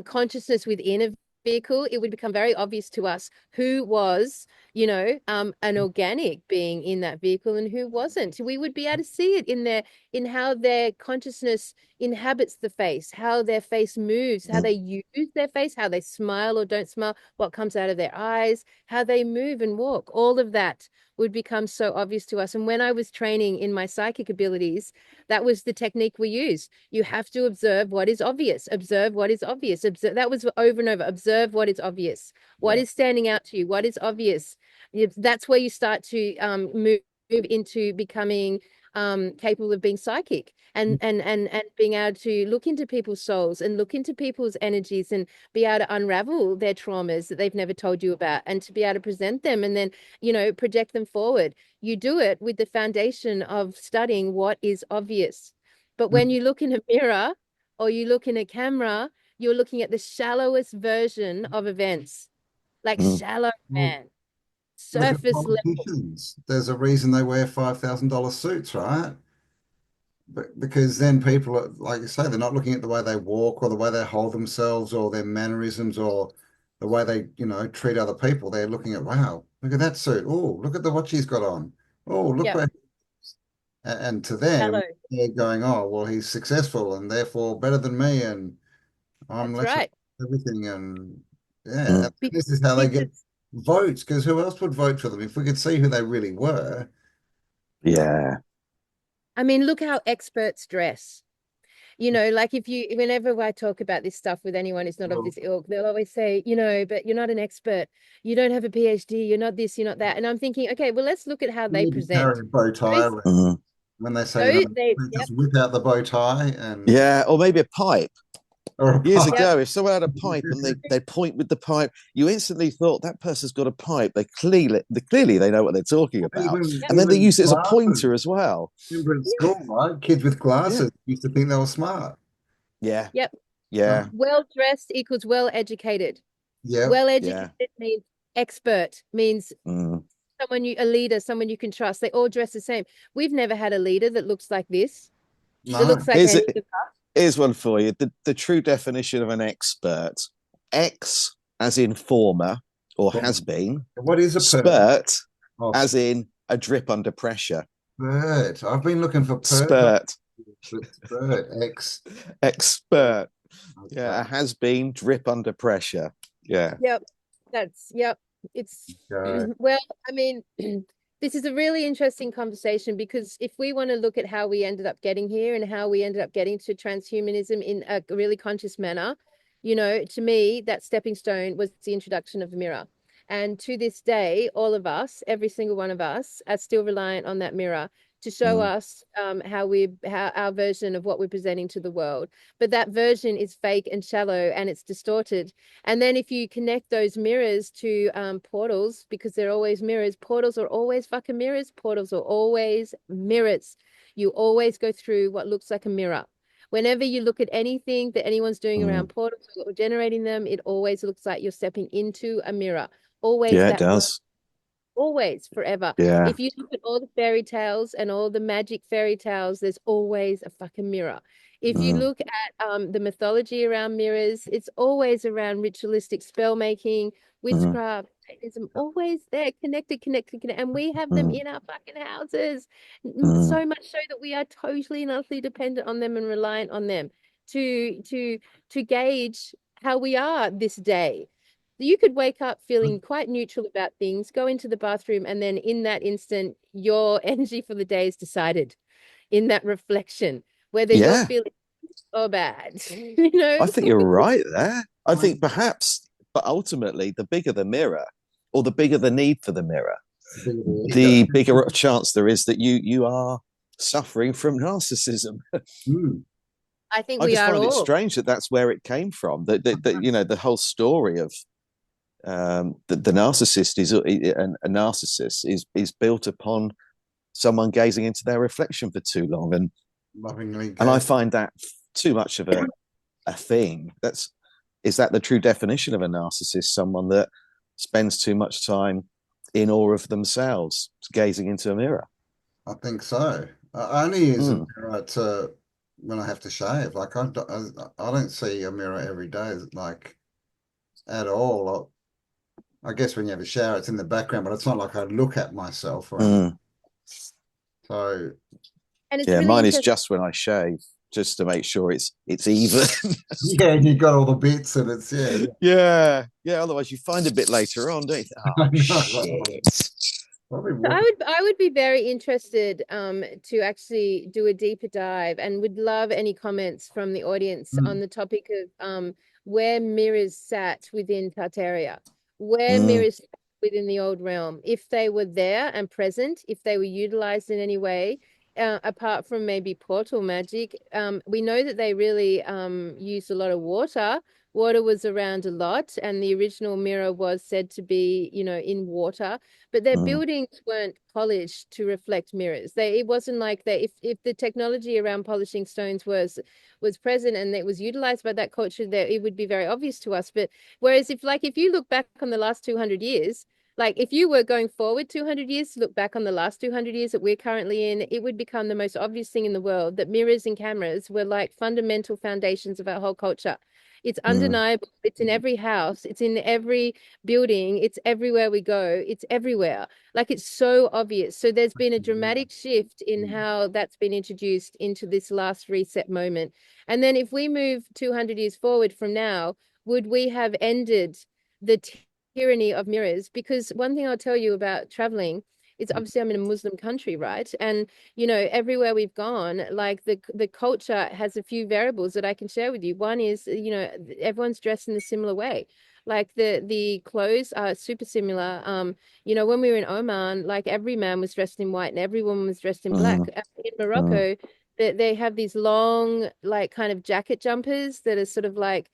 A: consciousness within a vehicle, it would become very obvious to us who was, an organic being in that vehicle and who wasn't. We would be able to see it in how their consciousness inhabits the face, how their face moves, how they use their face, how they smile or don't smile, what comes out of their eyes, how they move and walk. All of that would become so obvious to us. And when I was training in my psychic abilities, that was the technique we used. You have to observe what is obvious. Observe what is obvious. Observe. That was over and over. Observe what is obvious. What is standing out to you? What is obvious? That's where you start to move into becoming capable of being psychic and being able to look into people's souls and look into people's energies and be able to unravel their traumas that they've never told you about and to be able to present them and then, project them forward. You do it with the foundation of studying what is obvious. But when you look in a mirror or you look in a camera, you're looking at the shallowest version of events, like
C: Mm.
A: shallow,
B: Well,
A: man,
B: look at
A: surface level.
B: politicians. There's a reason they wear $5,000 suits, right? But because then people are, like you say, they're not looking at the way they walk or the way they hold themselves or their mannerisms or the way they, treat other people. They're looking at, wow, look at that suit. Oh, look at the watch he's got on. Oh, look
A: Yep,
B: where, and to them,
A: shallow.
B: they're going, oh, well, he's successful and therefore better than me, and I'm
A: That's
B: less of
A: right.
B: everything. And yeah,
C: Mm.
B: and this is how they get
A: Because
B: votes, because who else would vote for them if we could see who they really were?
C: Yeah.
A: I mean, look how experts dress. Like whenever I talk about this stuff with anyone who's not of
B: Well,
A: this ilk, they'll always say, but you're not an expert. You don't have a PhD. You're not this, you're not that. And I'm thinking, okay, well, let's look at how
B: you
A: they
B: need to carry
A: present.
B: a bow tie
A: Those,
B: around.
C: Mm.
B: When they say,
A: those, they,
B: they
A: yep,
B: just whip out the bow tie and
C: Yeah, or maybe a pipe.
B: or a
C: Years
B: pipe.
A: yep,
C: ago, if someone had a pipe and they point with the pipe, you instantly thought that person's got a pipe. Clearly they know what they're talking about,
B: Even
C: and then they
B: even
C: use it as a
B: glasses.
C: pointer as well.
B: Remember at school, right? Kids with
C: Yeah,
B: glasses used to think they were smart.
C: yeah,
A: yep.
B: Uh,
C: yeah,
A: Well dressed equals well educated.
B: yep.
A: Well
C: yeah.
A: educated means expert, means
C: Mm.
A: a leader, someone you can trust. They all dress the same. We've never had a leader that looks like this, that
B: No.
A: looks like
C: Here's
A: any
C: it.
A: of us.
C: Here's one for you. The true definition of an expert: X as in former or has been,
B: What is a pervert?
C: spurt
B: Oh,
C: as in a drip under pressure.
B: spurt. I've been looking for pervert,
C: Spurt,
B: but spurt, X.
C: expert.
B: Okay.
C: Yeah, a has been, drip under pressure. Yeah.
A: Yep. Yep. It's,
B: Okay.
A: well, I mean, this is a really interesting conversation because if we want to look at how we ended up getting here and how we ended up getting to transhumanism in a really conscious manner, to me, that stepping stone was the introduction of the mirror. And to this day, all of us, every single one of us, are still reliant on that mirror to show
C: Mm.
A: us how our version of what we're presenting to the world. But that version is fake and shallow and it's distorted. And then if you connect those mirrors to portals, because they're always mirrors, portals are always fucking mirrors. Portals are always mirrors. You always go through what looks like a mirror. Whenever you look at anything that anyone's doing around
C: Mm.
A: portals or generating them, it always looks like you're stepping into a mirror. Always
C: Yeah, it
A: that word,
C: does.
A: always, forever.
C: Yeah.
A: If you look at all the fairy tales and all the magic fairy tales, there's always a fucking mirror. If you
C: Mm.
A: look at the mythology around mirrors, it's always around ritualistic spell making,
C: Mm.
A: witchcraft, Satanism, always there, connected, and we have them
C: Mm.
A: in our fucking houses.
C: Mm.
A: So much so that we are totally and utterly dependent on them and reliant on them to gauge how we are this day. You could wake up feeling quite neutral about things, go into the bathroom, and then in that instant, your energy for the day is decided in that reflection, whether you're
C: Yeah,
A: feeling good or bad, you know?
C: I think you're right there. I think
B: Um,
C: perhaps, but ultimately, the bigger the mirror, or the bigger the need for the mirror,
B: bigger the ego.
C: the bigger a chance there is that you are suffering from narcissism.
B: Mm.
A: I think
C: I
A: we
C: just
A: are
C: find it
A: all.
C: strange that that's where it came from. That the whole story of the narcissist is a narcissist is built upon someone gazing into their reflection for too long,
B: Lovingly
C: and I
B: gay.
C: find that too much of a thing. Is that the true definition of a narcissist? Someone that spends too much time in awe of themselves, gazing into a mirror.
B: I think so. I only use a
C: Mm,
B: mirror to when I have to shave. Like I don't see a mirror every day, like at all. I guess when you have a shower, it's in the background, but it's not like I look at myself or anything.
C: mm.
B: So
A: And it's
C: Yeah,
A: really
C: mine is
A: interesting.
C: just when I shave, just to make sure it's even.
B: yeah, and you got all the bits, and it's yeah.
C: Yeah, yeah. Otherwise, you find a bit later on, don't you? Oh
B: I know.
C: shit!
B: Probably
A: So
B: walk.
A: I would be very interested to actually do a deeper dive and would love any comments from the audience on
B: Mm,
A: the topic of where mirrors sat within Tartaria, where
C: Mm,
A: mirrors sat within the old realm, if they were there and present, if they were utilized in any way, apart from maybe portal magic. We know that they really used a lot of water. Water was around a lot, and the original mirror was said to be, in water, but their
C: mm,
A: buildings weren't polished to reflect mirrors. It wasn't like they if the technology around polishing stones was present and it was utilized by that culture, that it would be very obvious to us. But whereas if you look back on the last 200 years, like if you were going forward 200 years to look back on the last 200 years that we're currently in, it would become the most obvious thing in the world that mirrors and cameras were like fundamental foundations of our whole culture. It's
C: mm,
A: undeniable. It's in every house. It's in every building. It's everywhere we go. It's everywhere. Like it's so obvious. So there's been a dramatic shift in
B: mm,
A: how that's been introduced into this last reset moment. And then if we move 200 years forward from now, would we have ended the tyranny of mirrors? Because one thing I'll tell you about traveling is obviously I'm in a Muslim country, right? And everywhere we've gone, like the culture has a few variables that I can share with you. One is, everyone's dressed in a similar way. Like the clothes are super similar. When we were in Oman, like every man was dressed in white and every woman was dressed in black.
C: mm,
A: In
C: mm,
A: Morocco, they have these long, like kind of jacket jumpers that are sort of like,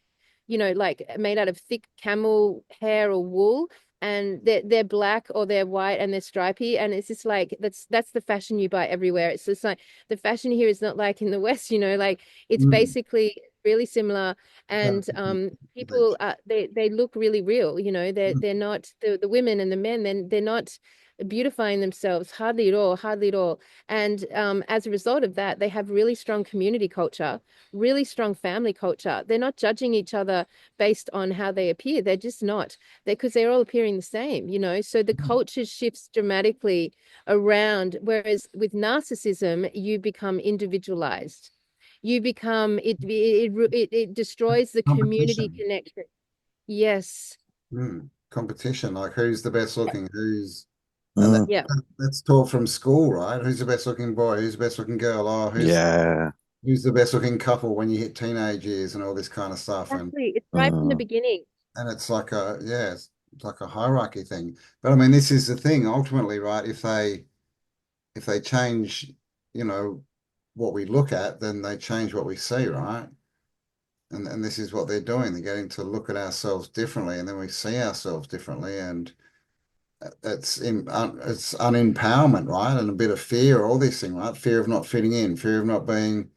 A: like made out of thick camel hair or wool, and they're black or they're white and they're stripy, and it's just like that's the fashion you buy everywhere. It's just like the fashion here is not like in the West, like it's
B: mm.
A: basically really similar. And people they look really real, they're not the women and the men, then they're not beautifying themselves hardly at all, hardly at all. And as a result of that, they have really strong community culture, really strong family culture. They're not judging each other based on how they appear. They're just not, because they're all appearing the same, so the culture shifts dramatically around. Whereas with narcissism, you become individualized. You become it destroys the community
B: Competition.
A: connection. Yes.
B: Competition. Like who's the best looking? And
C: mm.
A: Yeah.
B: that's taught from school, right? Who's the best looking boy? Who's the best looking girl? Oh,
C: Yeah.
B: who's the best looking couple when you hit teenage years and all this kind of stuff.
A: Exactly. It's right from the
C: Mm,
A: beginning.
B: And it's like it's like a hierarchy thing. But I mean, this is the thing ultimately, right? If they change, you know, what we look at, then they change what we see, right? And this is what they're doing. They're getting to look at ourselves differently, and then we see ourselves differently, and it's unempowerment, right? And a bit of fear, all these things, right? Fear of not fitting in, fear of not being,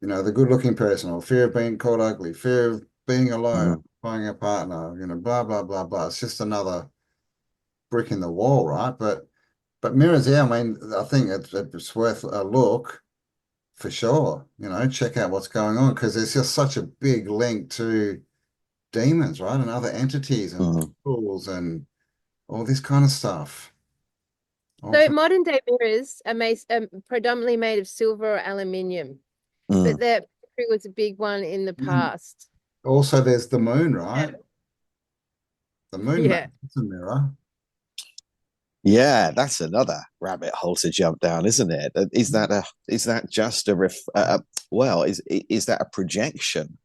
B: the good-looking person, or fear of being called ugly, fear of being alone,
C: mm,
B: finding a partner, blah blah blah blah. It's just another brick in the wall, right? But mirrors, yeah, I mean, I think it's worth a look for sure. Check out what's going on because there's just such a big link to demons, right? And other entities and
C: mm,
B: tools and all this kind of stuff.
A: So
B: Ultimate.
A: modern day mirrors are predominantly made of silver or aluminium, but
C: mm.
A: that was a big one in the past.
B: Also, there's the moon,
A: Yeah.
B: right? The moon
A: Yeah.
B: man, it's a mirror.
C: Yeah, that's another rabbit hole to jump down, isn't it? Is that just a well, is that a projection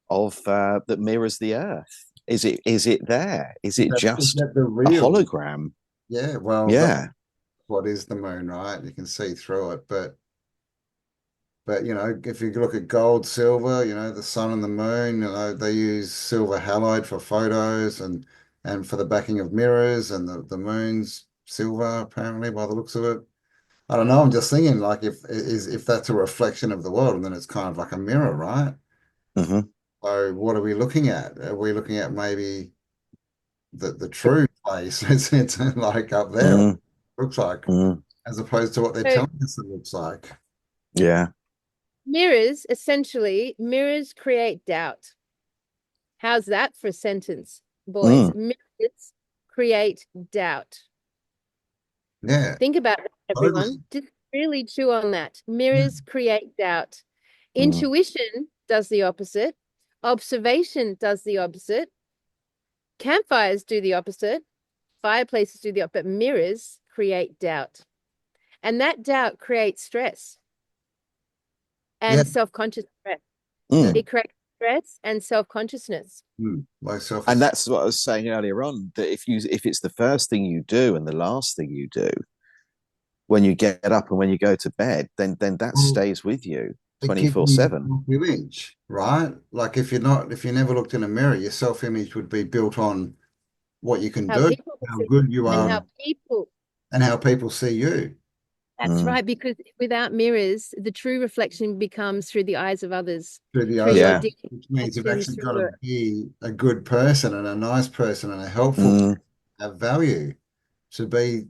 C: of that mirrors the Earth? Is it there? Is it
B: Is
C: just
B: that the
C: a
B: real?
C: hologram?
B: Yeah, well, that's
C: Yeah.
B: what is the moon, right? You can see through it, but if you look at gold, silver, the sun and the moon, they use silver halide for photos and for the backing of mirrors, and the moon's silver apparently by the looks of it. I don't know. I'm just thinking like if that's a reflection of the world, and then it's kind of like a mirror, right?
C: Hmm.
B: So what are we looking at? Are we looking at maybe the true place? It's like up there,
C: Mm,
B: looks like,
C: mm,
B: as opposed to what they're
A: So
B: telling us it looks like.
C: yeah.
A: mirrors, essentially, mirrors create doubt. How's that for a sentence, boys?
C: Mm,
A: Mirrors create doubt.
B: Yeah,
A: Think about that, everyone.
B: totally.
A: Just really chew on that.
B: Yeah.
A: Mirrors create doubt.
C: mm,
A: Intuition does the opposite. Observation does the opposite. Campfires do the opposite. Fireplaces do the opposite. But mirrors create doubt. And that doubt creates stress
B: Yeah.
A: and self-conscious stress.
B: Yeah.
C: mm.
A: It creates stress and self-consciousness.
B: Low
C: And
B: self-esteem.
C: that's what I was saying earlier on, that if it's the first thing you do and the last thing you do when you get up and when you go to bed, then that
B: Well,
C: stays with you
B: it gives you
C: 24/7.
B: self-image, right? Like if you never looked in a mirror, your self-image would be built on what you can
A: How
B: do,
A: people
B: how
A: perceive
B: good you
A: and
B: are,
A: how people.
B: and how people see you.
A: That's
C: Mm,
A: right, because without mirrors, the true reflection becomes through the eyes of others,
B: Through the
A: through
B: eyes of,
A: your
C: yeah.
A: deep
B: which means you've
A: actions,
B: actually
A: through
B: got to
A: your.
B: be a good person and a nice person and a helpful person,
C: Mm,
B: have value, to be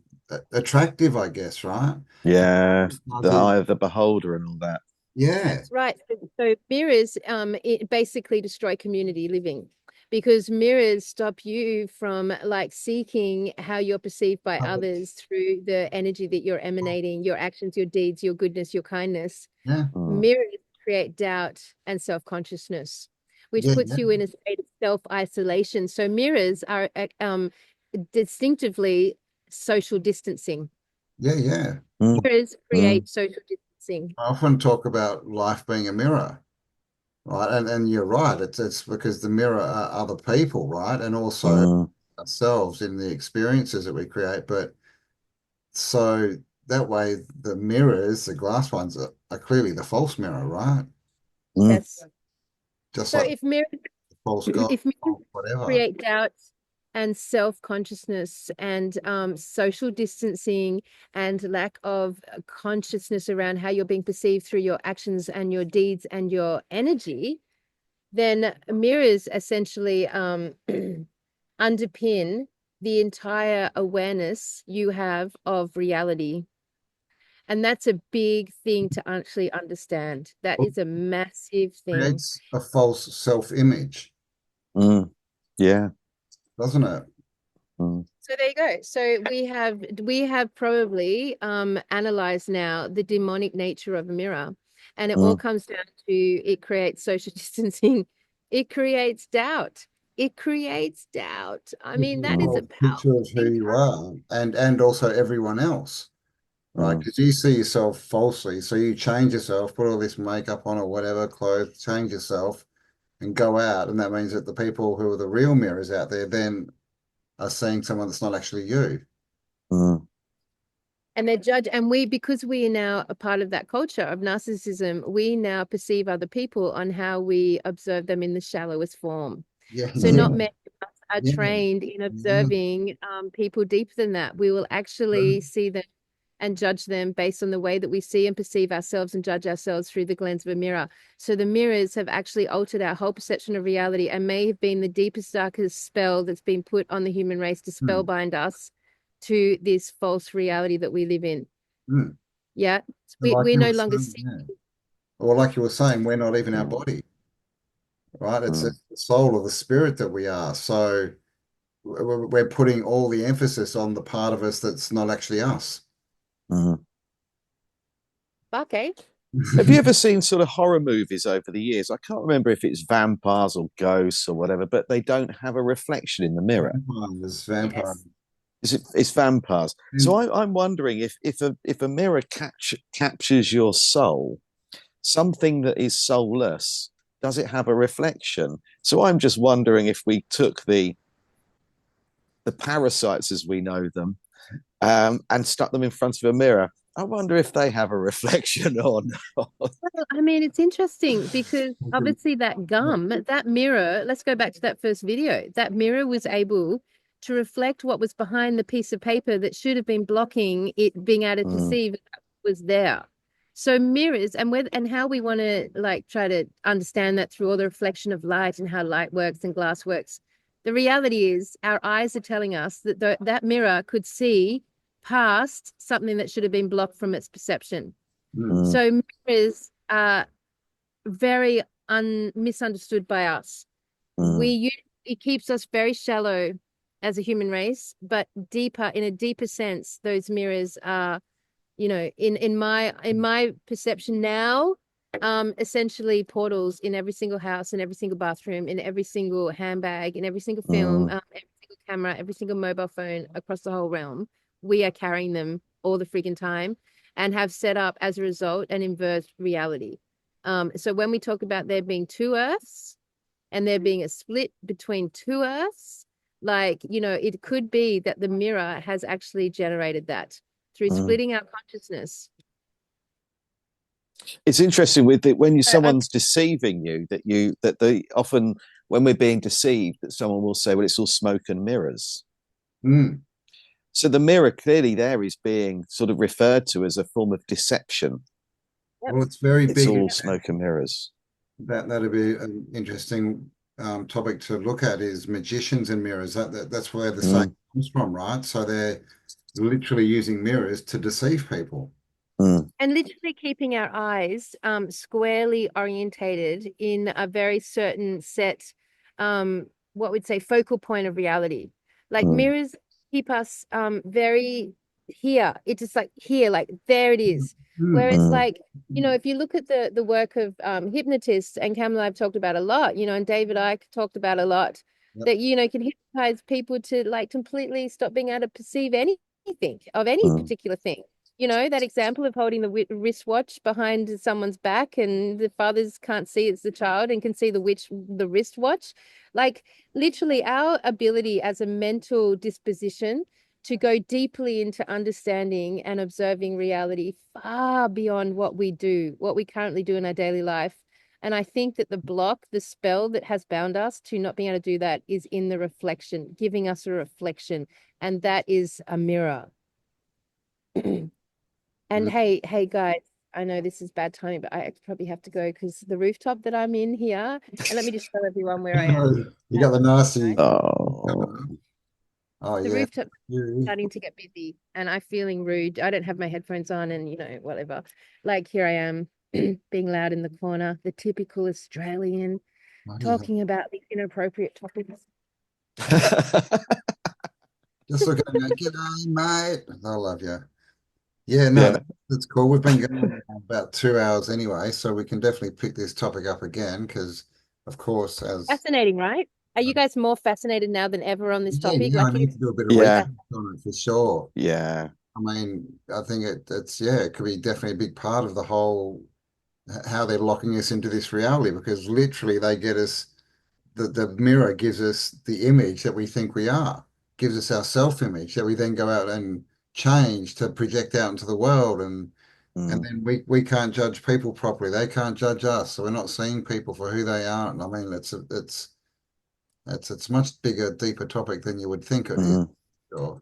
B: attractive, I guess, right? And
C: yeah. The
B: it,
C: eye of the beholder and all that.
B: yeah,
A: That's right. So mirrors it basically destroy community living because mirrors stop you from like seeking how you're perceived by others through the energy that you're emanating, your actions, your deeds, your goodness, your kindness.
B: yeah,
C: Mm,
A: Mirrors create doubt and self-consciousness, which
B: yeah,
A: puts
B: yeah,
A: you in a state of self-isolation. So mirrors are distinctively social distancing.
B: yeah, yeah.
C: mm,
A: Mirrors
C: mm,
A: create social distancing.
B: I often talk about life being a mirror, right? And you're right. It's because the mirror are other people, right? And also
C: mm.
B: ourselves in the experiences that we create. But so that way, the mirrors, the glass ones, are clearly the false mirror, right?
C: Mm,
A: Yes.
B: Just
A: So
B: like
A: if mirrors
B: the false God,
A: if mirrors
B: false whatever.
A: create doubt and self-consciousness and social distancing and lack of consciousness around how you're being perceived through your actions and your deeds and your energy, then mirrors essentially underpin the entire awareness you have of reality. And that's a big thing to actually understand. That is a massive thing.
B: Creates a false self-image,
C: mm. Yeah.
B: doesn't it?
C: Mm,
A: So there you go. So we have probably analyzed now the demonic nature of a mirror. And it all
C: mm.
A: comes down to it creates social distancing. It creates doubt. It creates doubt. I
B: Gives
A: mean,
B: you a
A: that is a
C: Mm,
B: false picture
A: powerful
B: of who
A: thing.
B: you are and also everyone else, right?
C: mm,
B: Because you see yourself falsely, so you change yourself, put all this makeup on or whatever, clothes, change yourself, and go out, and that means that the people who are the real mirrors out there then are seeing someone that's not actually you.
C: mm,
A: And they judge, and we, because we are now a part of that culture of narcissism, we now perceive other people on how we observe them in the shallowest form.
B: Yeah,
A: So
B: yeah,
A: not
C: mm,
A: many of us are
B: yeah,
A: trained in
B: yeah.
A: observing people deeper than that. We will actually see them and judge them based on the way that we see and perceive ourselves and judge ourselves through the lens of a mirror. So the mirrors have actually altered our whole perception of reality and may have been the deepest, darkest spell that's been put on the human race to
B: Mm,
A: spellbind us to this false reality that we live in.
B: mm.
A: Yeah.
B: And like
A: We
B: you
A: no
B: were
A: longer
B: saying,
A: see.
B: yeah. Or like you were saying, we're not even our
C: mm,
B: body, right? It's
C: mm,
B: the soul or the spirit that we are. So we're putting all the emphasis on the part of us that's not actually us.
C: mm.
A: Okay.
C: Have you ever seen sort of horror movies over the years? I can't remember if it's vampires or ghosts or whatever, but they don't have a reflection in the mirror.
B: Vampires, vampires.
A: Yes.
C: It's vampires. So
B: And
C: I'm wondering if a mirror captures your soul, something that is soulless, does it have a reflection? So I'm just wondering if we took the parasites as we know them, and stuck them in front of a mirror. I wonder if they have a reflection or not.
A: Well, I mean, it's interesting because obviously that gum, that mirror, let's go back to that first video. That mirror was able to reflect what was behind the piece of paper that should have been blocking it being able to
C: Mm,
A: perceive was there. So mirrors and how we want to like try to understand that through all the reflection of light and how light works and glass works. The reality is our eyes are telling us that that mirror could see past something that should have been blocked from its perception. So mirrors are very misunderstood by us. It keeps us very shallow as a human race, but in a deeper sense, those mirrors are, in my perception now, essentially portals in every single house, in every single bathroom, in every single handbag, in every single film, every single camera, every single mobile phone across the whole realm. We are carrying them all the freaking time and have set up as a result an inverse reality. So when we talk about there being two earths and there being a split between two earths, it could be that the mirror has actually generated that through splitting our consciousness.
C: It's interesting with it when someone's deceiving you that they often, when we're being deceived, that someone will say, well, it's all smoke and mirrors. So the mirror clearly there is being sort of referred to as a form of deception.
B: Well, it's very big.
C: It's all smoke and mirrors.
B: That'd be an interesting topic to look at, is magicians and mirrors. That's where the saying comes from, right? So they're literally using mirrors to deceive people.
A: And literally keeping our eyes squarely orientated in a very certain set, what we'd say, focal point of reality. Like mirrors keep us very here. It's just like here, like there it is. Whereas like, if you look at the work of hypnotists, and Camilla I've talked about a lot, and David Icke talked about a lot, that, can hypnotize people to like completely stop being able to perceive anything of any particular thing. That example of holding the wristwatch behind someone's back and the fathers can't see it's the child and can see the wristwatch. Like literally our ability as a mental disposition to go deeply into understanding and observing reality far beyond what we currently do in our daily life. And I think that the spell that has bound us to not being able to do that is in the reflection, giving us a reflection. And that is a mirror. And hey guys, I know this is bad timing, but I probably have to go because the rooftop that I'm in here, and let me just show everyone where I am.
B: You got the nasty.
A: The rooftop starting to get busy, and I'm feeling rude. I don't have my headphones on, and whatever. Like here I am, being loud in the corner, the typical Australian, talking about these inappropriate topics.
B: Just looking at me, g'day, mate. I love you. Yeah, no, that's cool. We've been going about 2 hours anyway, so we can definitely pick this topic up again because, of course,
A: fascinating, right? Are you guys more fascinated now than ever on this topic?
B: I need to do a bit of research on it for sure.
C: Yeah.
B: I mean, I think it could be definitely a big part of the whole, how they're locking us into this reality, because literally they get us, the mirror gives us the image that we think we are, gives us our self-image that we then go out and change to project out into the world, and then we can't judge people properly. They can't judge us, so we're not seeing people for who they are. And I mean, it's much bigger, deeper topic than you would think it is. Sure.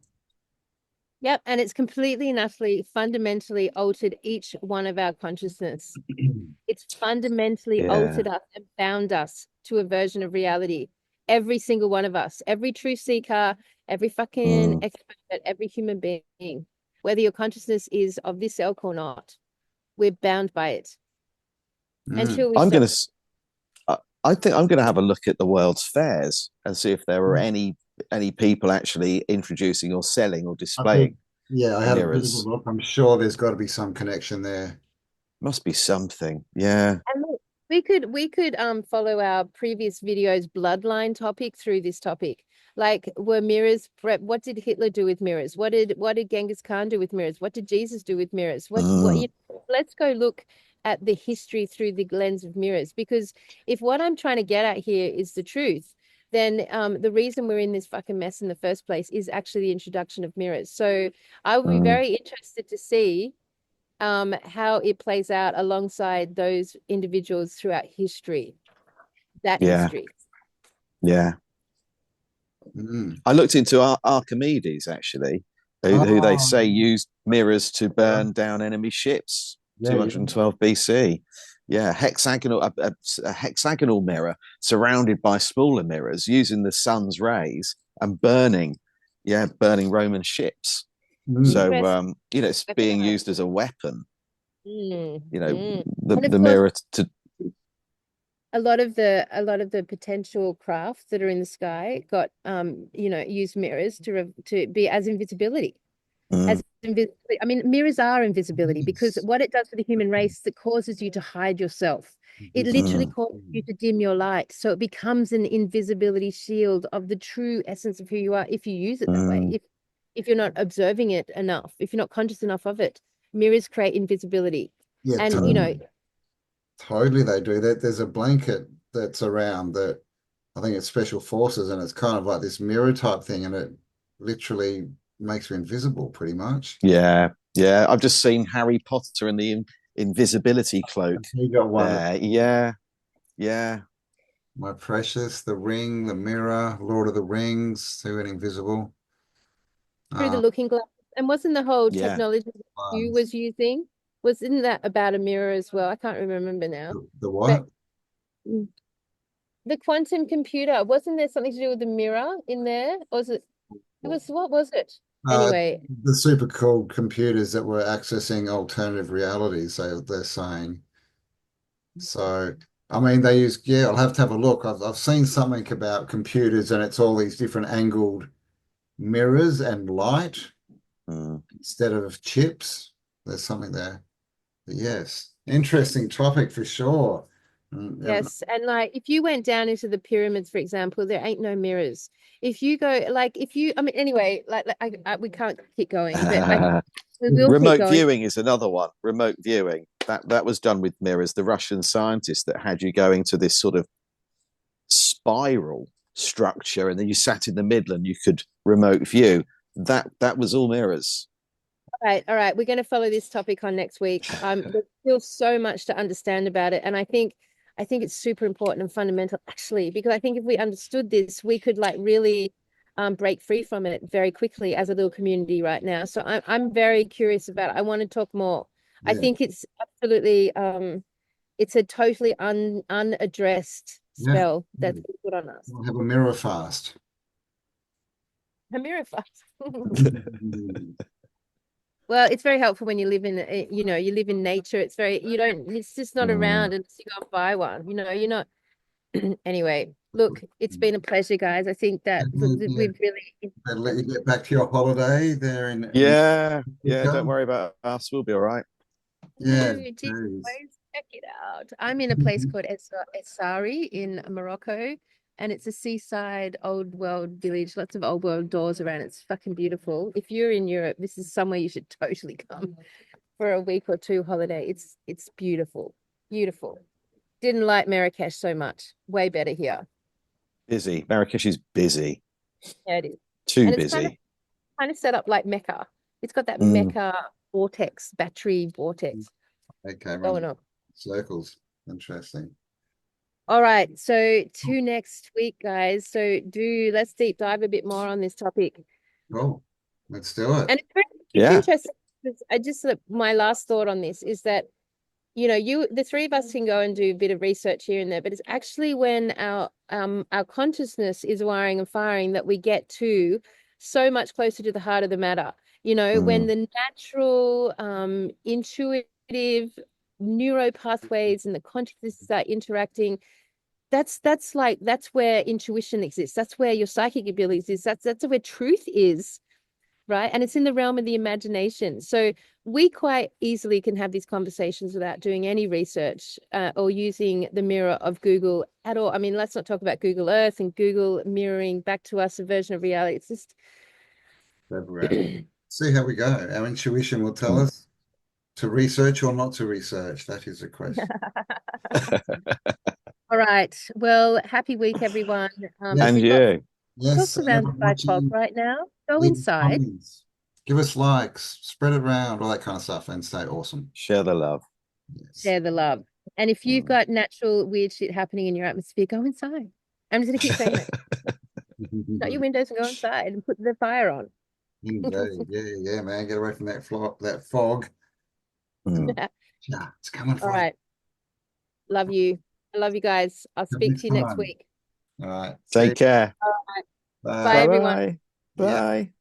A: Yep, and it's completely and utterly fundamentally altered each one of our consciousness. It's fundamentally altered us and bound us to a version of reality. Every single one of us, every true seeker, every fucking expert, every human being, whether your consciousness is of this ilk or not, we're bound by it. Until we
C: I think I'm gonna have a look at the world's fairs and see if there are any people actually introducing or selling or displaying.
B: I had a bit of a look. I'm sure there's got to be some connection there.
C: Must be something. Yeah.
A: And look, we could follow our previous videos bloodline topic through this topic. Like, were mirrors what did Hitler do with mirrors? What did Genghis Khan do with mirrors? What did Jesus do with mirrors? Let's go look at the history through the lens of mirrors, because if what I'm trying to get at here is the truth, then the reason we're in this fucking mess in the first place is actually the introduction of mirrors. So I would be very interested to see how it plays out alongside those individuals throughout history. History.
C: Yeah. I looked into Archimedes actually, who they
B: Oh,
C: say used mirrors to burn down enemy ships,
B: yeah, yeah.
C: 212 BC. Yeah, a hexagonal mirror surrounded by smaller mirrors using the sun's rays and burning Roman ships.
B: Mm.
C: So
A: Interesting.
C: it's being used as a weapon.
A: Mm,
C: The
A: And of
C: the
A: course,
C: mirror to
A: a lot of the potential craft that are in the sky got use mirrors to be as invisibility.
C: mm,
A: As invisibility. I mean, mirrors are invisibility because
B: Yes.
A: what it does for the human race is it causes you to hide yourself. It literally
C: mm,
A: causes you to dim your light. So it becomes an invisibility shield of the true essence of who you are if you use it that way.
C: mm.
A: If you're not observing it enough, if you're not conscious enough of it, mirrors create invisibility.
B: Yeah,
A: And
B: totally they do that. There's a blanket that's around that I think it's special forces and it's kind of like this mirror type thing and it literally makes you invisible pretty much.
C: Yeah, yeah. I've just seen Harry Potter and the invisibility cloak
B: You got one,
C: there. Yeah, yeah.
B: my precious, the ring, the mirror, Lord of the Rings, who went invisible.
A: through the
B: Uh,
A: looking glass. And wasn't the whole
C: Yeah.
A: technology that you was using, wasn't that about a mirror as well? I can't remember now.
B: the
A: But
B: what?
A: mm, the quantum computer, wasn't there something to do with the mirror in there? Or was what was it?
B: Uh,
A: Anyway,
B: the super cool computers that were accessing alternative realities, they're saying. So, I mean, they use, yeah, I'll have to have a look. I've seen something about computers and it's all these different angled mirrors and light
C: Mm.
B: instead of chips. There's something there. But yes, interesting topic for sure. Yeah,
A: yes. And like if you went down into the pyramids, for example, there ain't no mirrors. If you go, like, I mean, anyway, we can't keep going, but we will keep
C: Remote
A: going.
C: viewing is another one. Remote viewing that was done with mirrors. The Russian scientists that had you going to this sort of spiral structure, and then you sat in the middle and you could remote view. That was all mirrors.
A: All right. We're going to follow this topic on next week. There's still so much to understand about it, and I think it's super important and fundamental, actually, because I think if we understood this, we could like really break free from it very quickly as a little community right now. So I'm very curious about it. I want to talk more. I
B: yeah,
A: think it's absolutely it's a totally unaddressed
B: yeah.
A: spell that's been put on us.
B: We'll have a mirror fast.
A: A mirror fast. Well, it's very helpful when you live in, you live in nature. It's just not
C: Mm.
A: around unless you go and buy one. You're not. Anyway, look, it's been a pleasure, guys. I think that
B: Yeah,
A: we've really,
B: they'll let you get back to your holiday there in
C: Yeah, yeah. Don't
B: Africa.
C: worry about us. We'll be all right.
B: Yeah,
A: Gee,
B: geez.
A: guys, check it out. I'm in a place called Essaari in Morocco, and it's a seaside old world village, lots of old world doors around. It's fucking beautiful. If you're in Europe, this is somewhere you should totally come for a week or two holiday. It's beautiful. Beautiful. Didn't like Marrakesh so much. Way better here.
C: Busy. Marrakesh is busy.
A: Yeah, it is.
C: Too
A: And it's
C: busy.
A: kind of set up like Mecca. It's got that
C: Mm.
A: Mecca battery vortex
B: Okay,
A: going
B: run
A: on.
B: circles. Interesting.
A: All right. So to next week, guys. So let's deep dive a bit more on this topic.
B: Cool. Let's do it.
A: And it's
C: Yeah.
A: interesting because my last thought on this is that the three of us can go and do a bit of research here and there, but it's actually when our consciousness is wiring and firing that we get to so much closer to the heart of the matter. When
C: Mm.
A: the natural, intuitive neuro pathways and the consciousness are interacting, that's where intuition exists. That's where your psychic ability exists. That's where truth is, right? And it's in the realm of the imagination. So we quite easily can have these conversations without doing any research or using the mirror of Google at all. I mean, let's not talk about Google Earth and Google mirroring back to us a version of reality. It's just
B: See how we go. Our intuition will tell
C: Mm.
B: us to research or not to research. That is the question.
A: all right. Well, happy week, everyone.
B: Yes,
C: And
A: We've got
C: you.
B: yes,
A: around
B: everyone
A: 5 o'clock
B: watching,
A: right now. Go
B: leave
A: inside.
B: comments, give us likes, spread it around, all that kind of stuff, and stay awesome.
C: Share the love.
B: Yes.
A: Share the love. And if you've
C: Mm.
A: got natural weird shit happening in your atmosphere, go inside. I'm just gonna keep saying that. Shut your windows and go inside and put the fire on.
B: Indeed. Yeah, man. Get away from that fog.
C: Mm.
B: Yeah, it's coming
A: All
B: for you.
A: right. Love you. I love you guys. I'll
B: Have a
A: speak
B: good
A: to you next
B: time.
A: week.
B: All right. See you.
C: Take care.
A: All right. Bye,
B: Bye.
A: everyone.
C: Bye-bye.
B: Yeah.
C: Bye.